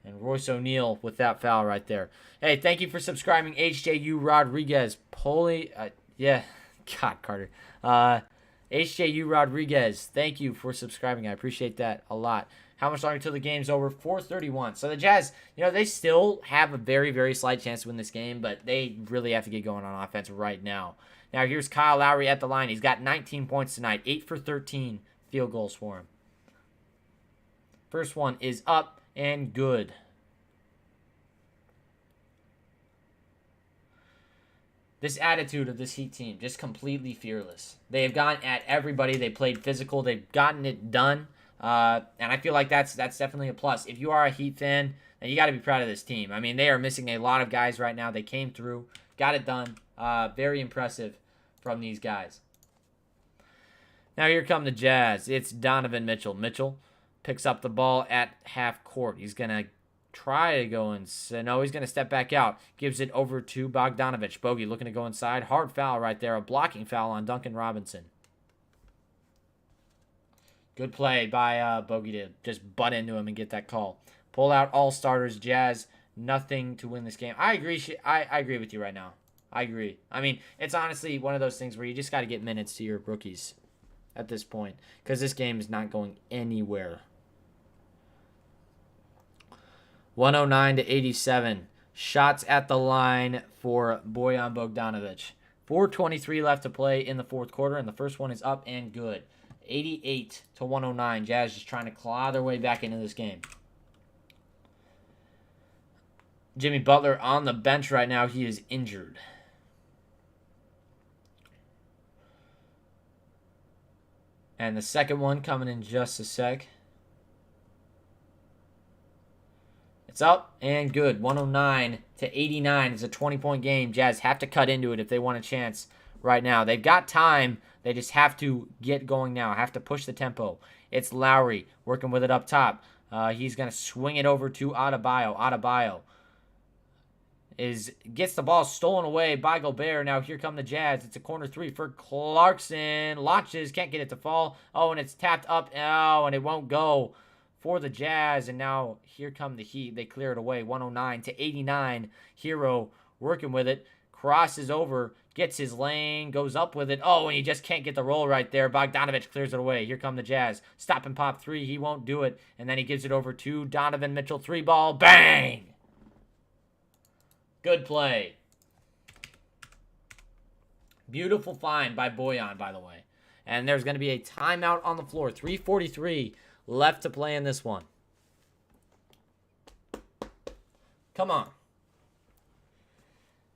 And Royce O'Neal with that foul right there. Hey, thank you for subscribing, HJU Rodriguez. Yeah, God, Carter. HJU Rodriguez, thank you for subscribing. I appreciate that a lot. How much longer until the game's over? 4:31. So the Jazz, they still have a very, very slight chance to win this game, but they really have to get going on offense right now. Now here's Kyle Lowry at the line. He's got 19 points tonight. 8 for 13 field goals for him. First one is up and good. This attitude of this Heat team, just completely fearless. They have gone at everybody. They played physical. They've gotten it done. And I feel like that's definitely a plus. If you are a Heat fan, then you got to be proud of this team. I mean, they are missing a lot of guys right now. They came through, got it done. Very impressive from these guys. Now here come the Jazz. It's Donovan Mitchell. Mitchell picks up the ball at half court. He's going to try to go inside. No, he's going to step back out. Gives it over to Bogdanovich. Bogey looking to go inside. Hard foul right there. A blocking foul on Duncan Robinson. Good play by Bogey to just butt into him and get that call. Pull out all starters. Jazz, nothing to win this game. I agree. I agree with you right now. I agree. I mean, it's honestly one of those things where you just got to get minutes to your rookies at this point, because this game is not going anywhere. 109-87. Shots at the line for Bojan Bogdanovic. 4:23 left to play in the fourth quarter, and the first one is up and good. 88-109. Jazz just trying to claw their way back into this game. Jimmy Butler on the bench right now. He is injured. And the second one coming in just a sec. It's up and good. 109-89. It's a 20-point game. Jazz have to cut into it if they want a chance right now. They've got time. They just have to get going now. Have to push the tempo. It's Lowry working with it up top. He's going to swing it over to Adebayo. Adebayo gets the ball stolen away by Gobert. Now here come the Jazz. It's a corner three for Clarkson. Launches, can't get it to fall. Oh, and it's tapped up. Oh, and it won't go for the Jazz. And now here come the Heat. They clear it away. 109-89. Hero working with it. Crosses over. Gets his lane. Goes up with it. Oh, and he just can't get the roll right there. Bogdanovich clears it away. Here come the Jazz. Stop and pop three. He won't do it. And then he gives it over to Donovan Mitchell. 3-ball. Bang! Good play. Beautiful find by Bojan, by the way. And there's going to be a timeout on the floor. 3:43 left to play in this one. Come on.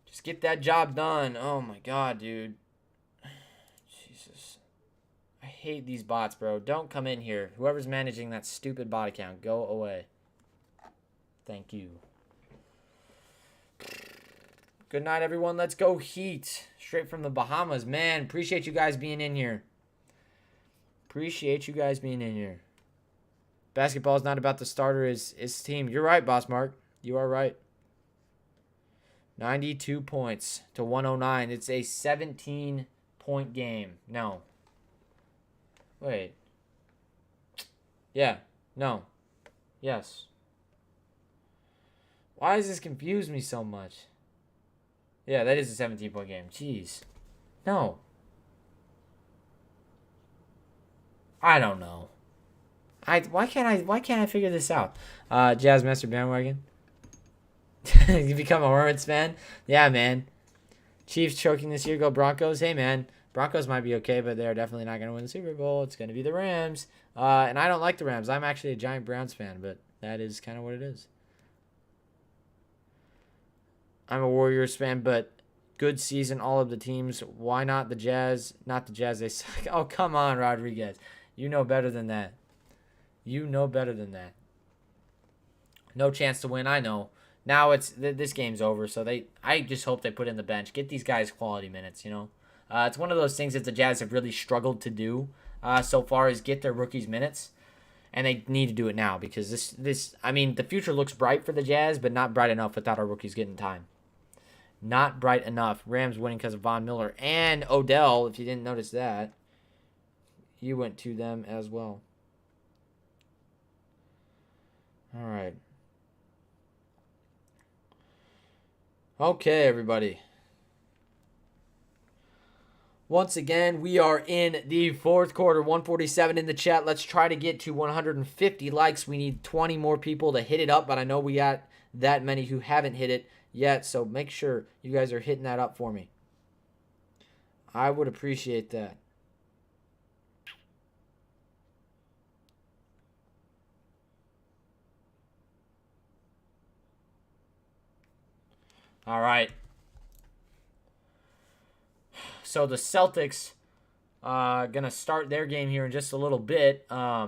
Just get that job done. Oh, my God, dude. Jesus. I hate these bots, bro. Don't come in here. Whoever's managing that stupid bot account, go away. Thank you. Good night, everyone. Let's go Heat. Straight from the Bahamas. Man, appreciate you guys being in here. Appreciate you guys being in here. Basketball is not about the starter, it's team. You're right, Boss Mark. You are right. 92 points to 109. It's a 17-point game. No. Wait. Yeah. No. Yes. Why does this confuse me so much? Yeah, that is a 17-point game. Jeez. No. I don't know. Why can't I figure this out? Jazz Master Bandwagon. You become a Hornets fan? Yeah, man. Chiefs choking this year. Go Broncos. Hey, man. Broncos might be okay, but they're definitely not going to win the Super Bowl. It's going to be the Rams. And I don't like the Rams. I'm actually a giant Browns fan, but that is kind of what it is. I'm a Warriors fan, but good season, all of the teams. Why not the Jazz? Not the Jazz. They suck. Oh, come on, Rodriguez. You know better than that. You know better than that. No chance to win, I know. Now this game's over, so I just hope they put in the bench. Get these guys quality minutes, you know. It's one of those things that the Jazz have really struggled to do so far is get their rookies minutes. And they need to do it now because the future looks bright for the Jazz, but not bright enough without our rookies getting time. Not bright enough. Rams winning because of Von Miller and Odell, if you didn't notice that. You went to them as well. All right. Okay, everybody. Once again, we are in the fourth quarter, 147 in the chat. Let's try to get to 150 likes. We need 20 more people to hit it up, but I know we got that many who haven't hit it yet, so make sure you guys are hitting that up for me. I would appreciate that. All right. So the Celtics going to start their game here in just a little bit. I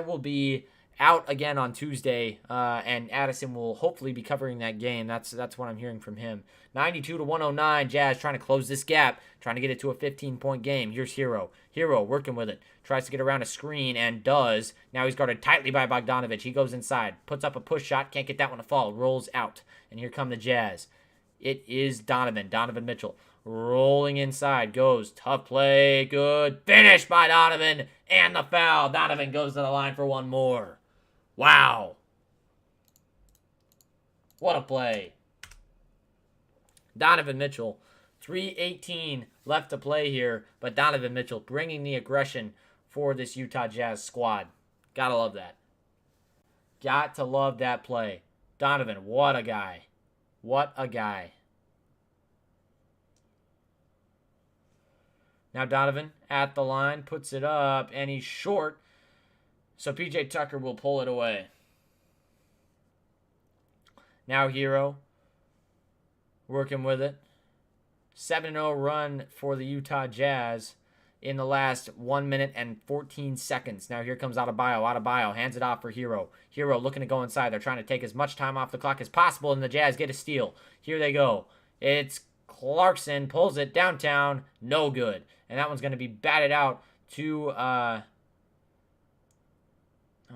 will be out again on Tuesday, and Addison will hopefully be covering that game. That's what I'm hearing from him. 92-109, Jazz trying to close this gap, trying to get it to a 15-point game. Here's Hero. Hero working with it. Tries to get around a screen and does. Now he's guarded tightly by Bogdanovich. He goes inside, puts up a push shot, can't get that one to fall, rolls out. And here come the Jazz. It is Donovan Mitchell. Rolling inside, goes, tough play, good, finish by Donovan, and the foul. Donovan goes to the line for one more. Wow. What a play. Donovan Mitchell, 3:18 left to play here, but Donovan Mitchell bringing the aggression for this Utah Jazz squad. Gotta love that. Got to love that play. Donovan, what a guy. What a guy. Now Donovan at the line, puts it up, and he's short. So P.J. Tucker will pull it away. Now Hero working with it. 7-0 run for the Utah Jazz in the last 1 minute and 14 seconds. Now here comes Adebayo. Adebayo hands it off for Hero. Hero looking to go inside. They're trying to take as much time off the clock as possible, and the Jazz get a steal. Here they go. It's Clarkson, pulls it downtown. No good. And that one's going to be batted out to, oh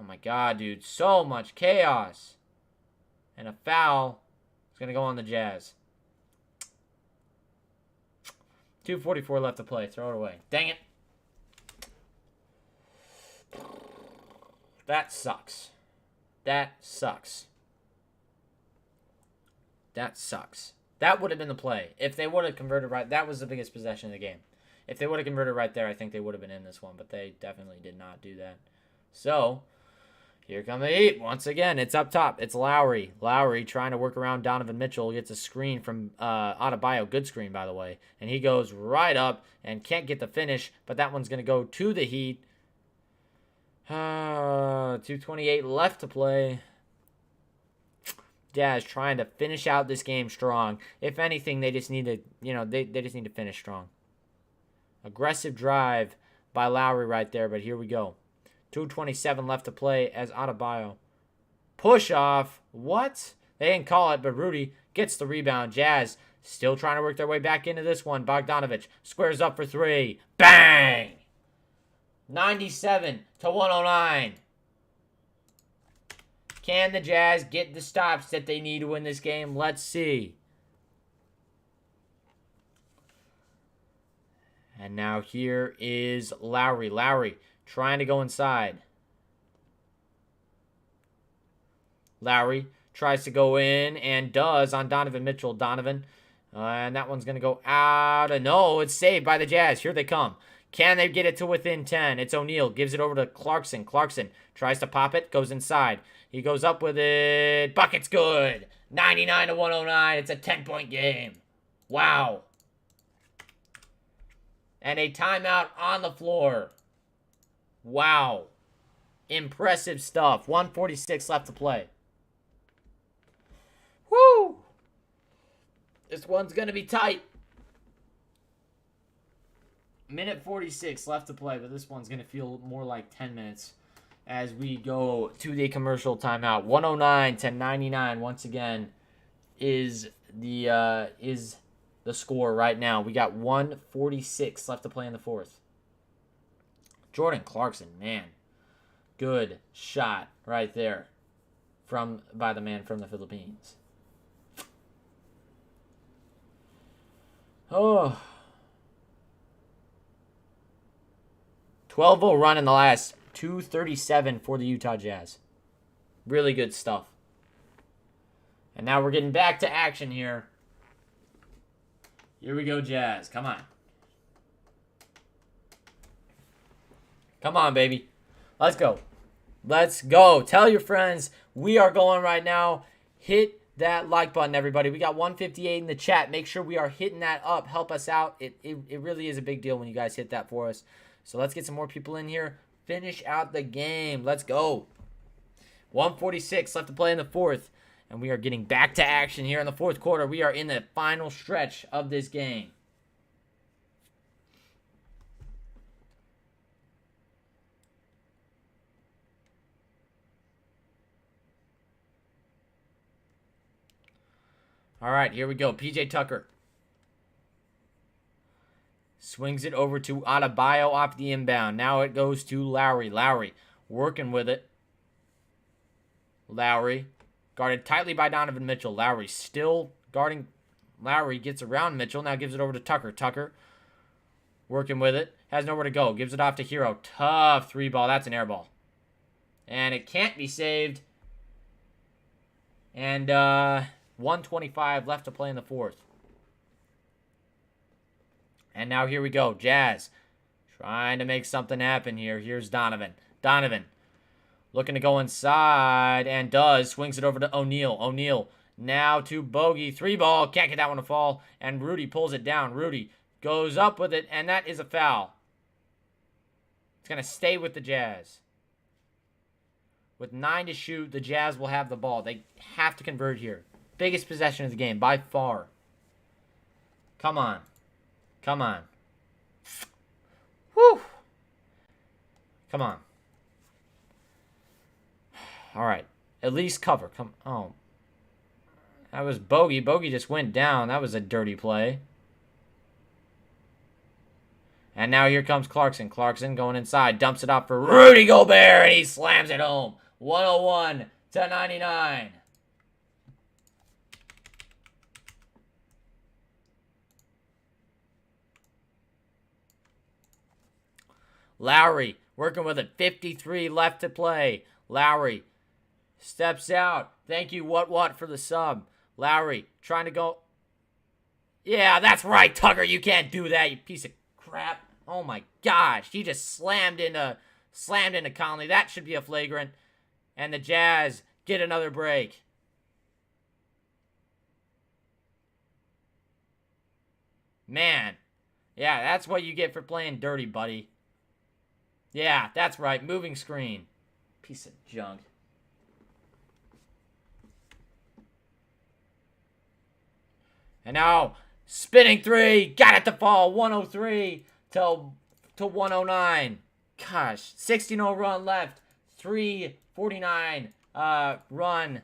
my God, dude. So much chaos. And a foul is going to go on the Jazz. 2:44 left to play. Throw it away. Dang it. That sucks. That sucks. That sucks. That would have been the play. If they would have converted right, that was the biggest possession of the game. If they would have converted right there, I think they would have been in this one, but they definitely did not do that. So, here come the Heat. Once again, it's up top. It's Lowry. Lowry trying to work around Donovan Mitchell. Gets a screen from Adebayo. Good screen, by the way. And he goes right up and can't get the finish, but that one's going to go to the Heat. 2:28 left to play. Jazz trying to finish out this game strong. If anything, they just need to, they just need to finish strong. Aggressive drive by Lowry right there, but here we go. 2:27 left to play as Adebayo. Push off. What? They didn't call it, but Rudy gets the rebound. Jazz still trying to work their way back into this one. Bogdanovich squares up for three. Bang! 97-109. Can the Jazz get the stops that they need to win this game? Let's see. And now here is Lowry. Lowry trying to go inside. Lowry tries to go in and does on Donovan Mitchell. Donovan. And that one's going to go out. No, it's saved by the Jazz. Here they come. Can they get it to within 10? It's O'Neal. Gives it over to Clarkson. Clarkson tries to pop it. Goes inside. He goes up with it. Bucket's good. 99-109. It's a 10-point game. Wow. And a timeout on the floor. Wow. Impressive stuff. 1:46 left to play. Woo! This one's going to be tight. Minute 46 left to play, but this one's going to feel more like 10 minutes as we go to the commercial timeout. 109-99 once again is the score right now. We got 1:46 left to play in the fourth. Jordan Clarkson, man. Good shot right there by the man from the Philippines. Oh. 12-0 run in the last 2:37 for the Utah Jazz. Really good stuff. And now we're getting back to action here. Here we go, Jazz. Come on. Come on, baby. Let's go. Let's go. Tell your friends we are going right now. Hit that like button, everybody. We got 158 in the chat. Make sure we are hitting that up. Help us out. It really is a big deal when you guys hit that for us. So let's get some more people in here. Finish out the game. Let's go. 146 left to play in the fourth. And we are getting back to action here in the fourth quarter. We are in the final stretch of this game. All right, here we go. PJ Tucker swings it over to Adebayo off the inbound. Now it goes to Lowry. Lowry working with it. Lowry guarded tightly by Donovan Mitchell. Lowry still guarding. Lowry gets around Mitchell. Now gives it over to Tucker. Tucker working with it. Has nowhere to go. Gives it off to Hero. Tough three ball. That's an air ball. And it can't be saved. And 1:25 left to play in the fourth. And now here we go. Jazz trying to make something happen here. Here's Donovan. Donovan looking to go inside and does. Swings it over to O'Neal. O'Neal now to Bogey. Three ball. Can't get that one to fall. And Rudy pulls it down. Rudy goes up with it. And that is a foul. It's going to stay with the Jazz. With 9 to shoot, the Jazz will have the ball. They have to convert here. Biggest possession of the game by far. Come on. Come on. Whew. Come on. All right. At least cover. Come. Oh. That was Bogey. Bogey just went down. That was a dirty play. And now here comes Clarkson. Clarkson going inside. Dumps it off for Rudy Gobert. And he slams it home. 101-99. Lowry working with it. 53 left to play. Lowry steps out. Thank you, what, for the sub. Lowry trying to go. Yeah, that's right, Tucker. You can't do that, you piece of crap. Oh, my gosh. He just slammed into Conley. That should be a flagrant. And the Jazz get another break. Man. Yeah, that's what you get for playing dirty, buddy. Yeah, that's right. Moving screen. Piece of junk. And now, spinning three. Got it to fall. 103 to 109. Gosh, 16-0 run left. 349 run.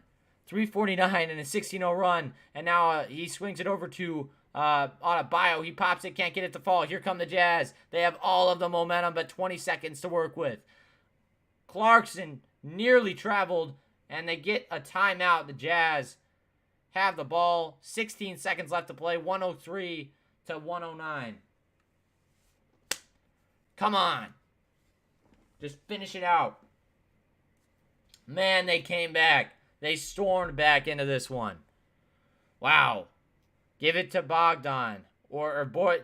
349 and a 16-0 run. And now he swings it over to Adebayo. He pops it, can't get it to fall. Here come the Jazz. They have all of the momentum, but 20 seconds to work with. Clarkson nearly traveled, and they get a timeout. The Jazz have the ball. 16 seconds left to play. 103 to 109. Come on. Just finish it out. Man, they came back. They stormed back into this one. Wow. Give it to Bogdan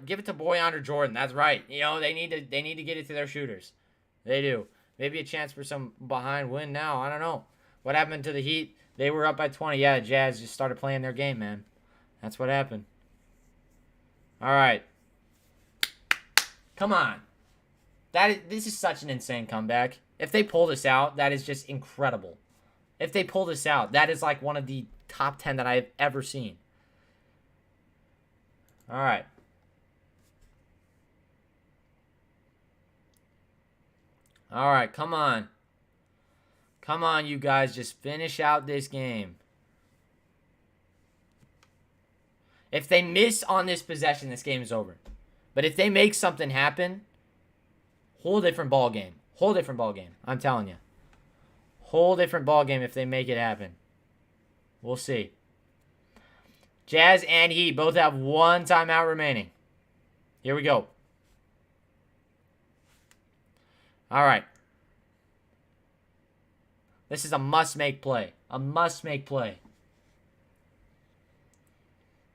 give it to Boyan or Jordan. That's right. You know, they need to get it to their shooters. They do. Maybe a chance for some behind win now. I don't know. What happened to the Heat? They were up by 20. Yeah, the Jazz just started playing their game, man. That's what happened. All right. Come on. This is such an insane comeback. If they pull this out, that is just incredible. If they pull this out, that is like one of the top 10 that I've ever seen. All right. All right, come on. Come on, you guys. Just finish out this game. If they miss on this possession, this game is over. But if they make something happen, whole different ball game. Whole different ball game. I'm telling you. Whole different ball game if they make it happen. We'll see. Jazz and Heat both have one timeout remaining. Here we go. All right. This is a must-make play. A must-make play.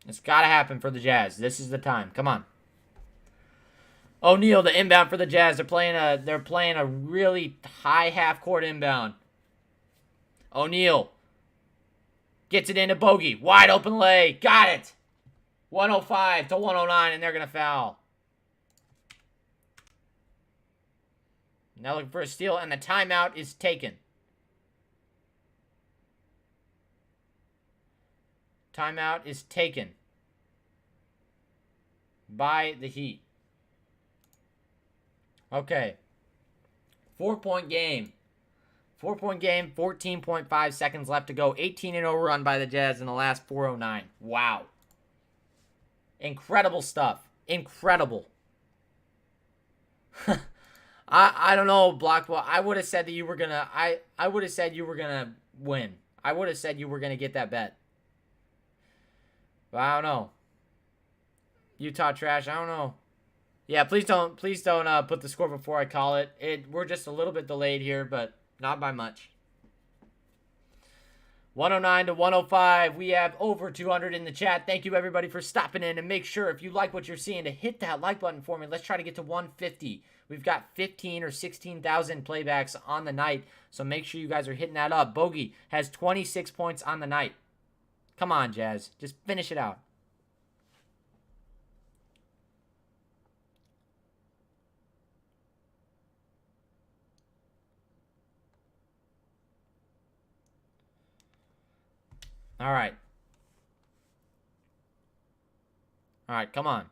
It's got to happen for the Jazz. This is the time. Come on. O'Neal, the inbound for the Jazz. They're playing a really high half-court inbound. O'Neal gets it into Bogey. Wide open lay. Got it. 105 to 109, and they're going to foul. Now looking for a steal, and the timeout is taken. Timeout is taken by the Heat. Okay. 4-point game. 4-point game, 14.5 seconds left to go. 18-0 run by the Jazz in the last 4:09. Wow. Incredible stuff. Incredible. I don't know, Blockwell. I would have said that you were gonna I would have said you were gonna win. I would have said you were gonna get that bet. But I don't know. Utah trash, I don't know. Yeah, please don't put the score before I call it. We're just a little bit delayed here, but not by much. 109 to 105. We have over 200 in the chat. Thank you, everybody, for stopping in. And make sure, if you like what you're seeing, to hit that like button for me. Let's try to get to 150. We've got 15 or 16,000 playbacks on the night, so make sure you guys are hitting that up. Bogey has 26 points on the night. Come on, Jazz. Just finish it out. All right. All right, come on.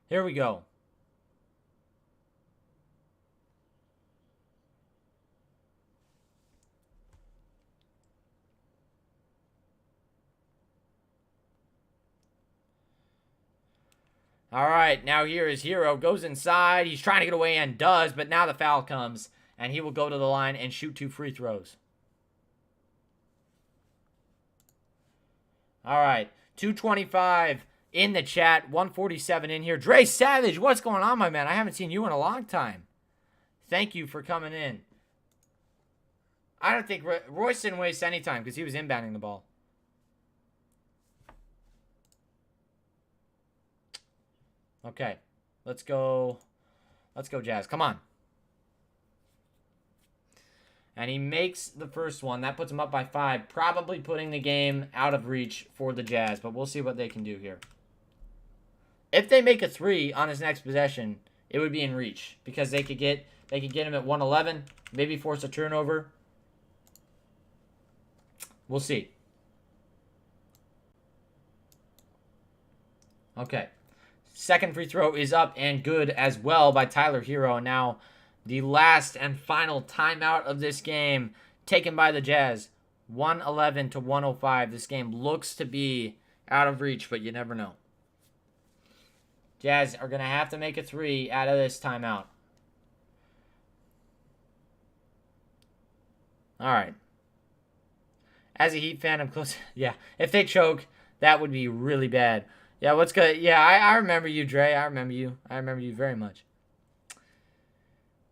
Here we go. All right, now here is Hero. Goes inside. He's trying to get away and does, but now the foul comes, and he will go to the line and shoot 2 free throws. All right, 225 in the chat, 147 in here. Dre Savage, what's going on, my man? I haven't seen you in a long time. Thank you for coming in. I don't think Royce didn't waste any time because he was inbounding the ball. Okay, let's go. Let's go, Jazz. Come on. And he makes the first one. That puts him up by 5. Probably putting the game out of reach for the Jazz. But we'll see what they can do here. If they make a 3 on his next possession, it would be in reach. Because they could get him at 111. Maybe force a turnover. We'll see. Okay. Second free throw is up and good as well by Tyler Hero. And now the last and final timeout of this game taken by the Jazz. 111 to 105. This game looks to be out of reach, but you never know. Jazz are going to have to make a 3 out of this timeout. All right. As a Heat fan, I'm close. Yeah, if they choke, that would be really bad. Yeah, what's good? Yeah, I remember you, Dre. I remember you. I remember you very much.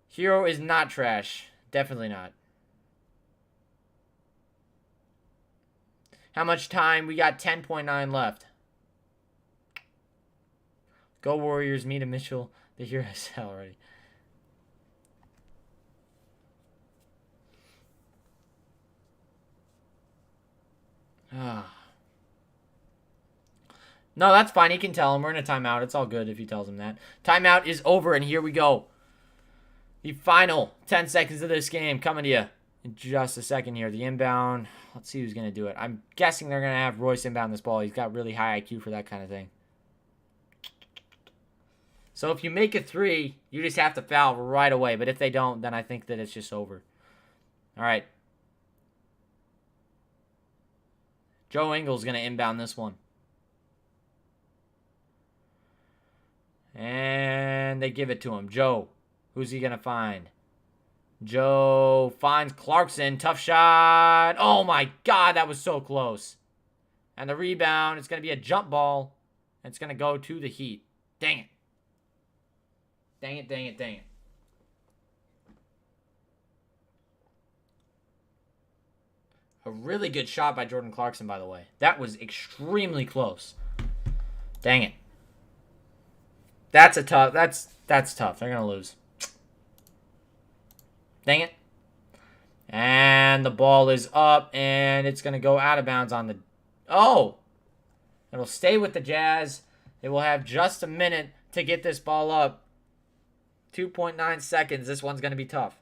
Hero is not trash. Definitely not. How much time? We got 10.9 left. Go Warriors, Mita Mitchell. The hero is already. No, that's fine. He can tell him. We're in a timeout. It's all good if he tells him that. Timeout is over, and here we go. The final 10 seconds of this game coming to you in just a second here. The inbound. Let's see who's going to do it. I'm guessing they're going to have Royce inbound this ball. He's got really high IQ for that kind of thing. So if you make a 3, you just have to foul right away. But if they don't, then I think that it's just over. All right. Joe Ingles going to inbound this one. And they give it to him. Joe, who's he going to find? Joe finds Clarkson. Tough shot. Oh, my God. That was so close. And the rebound, it's going to be a jump ball. And it's going to go to the Heat. Dang it. Dang it, dang it, dang it. A really good shot by Jordan Clarkson, by the way. That was extremely close. Dang it. That's tough. That's tough. They're going to lose. Dang it. And the ball is up, and it's going to go out of bounds on the... Oh! It'll stay with the Jazz. They will have just a minute to get this ball up. 2.9 seconds. This one's going to be tough.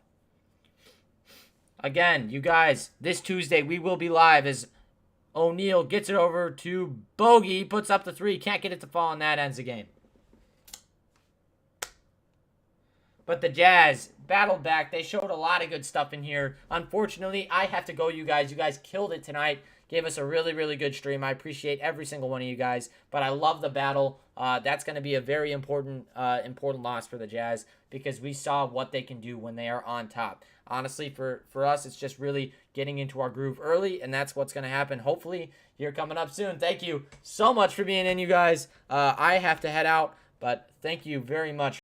Again, you guys, this Tuesday we will be live as O'Neal gets it over to Bogey. Puts up the three. Can't get it to fall, and that ends the game. But the Jazz battled back. They showed a lot of good stuff in here. Unfortunately, I have to go, you guys. You guys killed it tonight. Gave us a really, really good stream. I appreciate every single one of you guys. But I love the battle. That's going to be a very important loss for the Jazz because we saw what they can do when they are on top. Honestly, for us, it's just really getting into our groove early, and that's what's going to happen. Hopefully, you're coming up soon. Thank you so much for being in, you guys. I have to head out, but thank you very much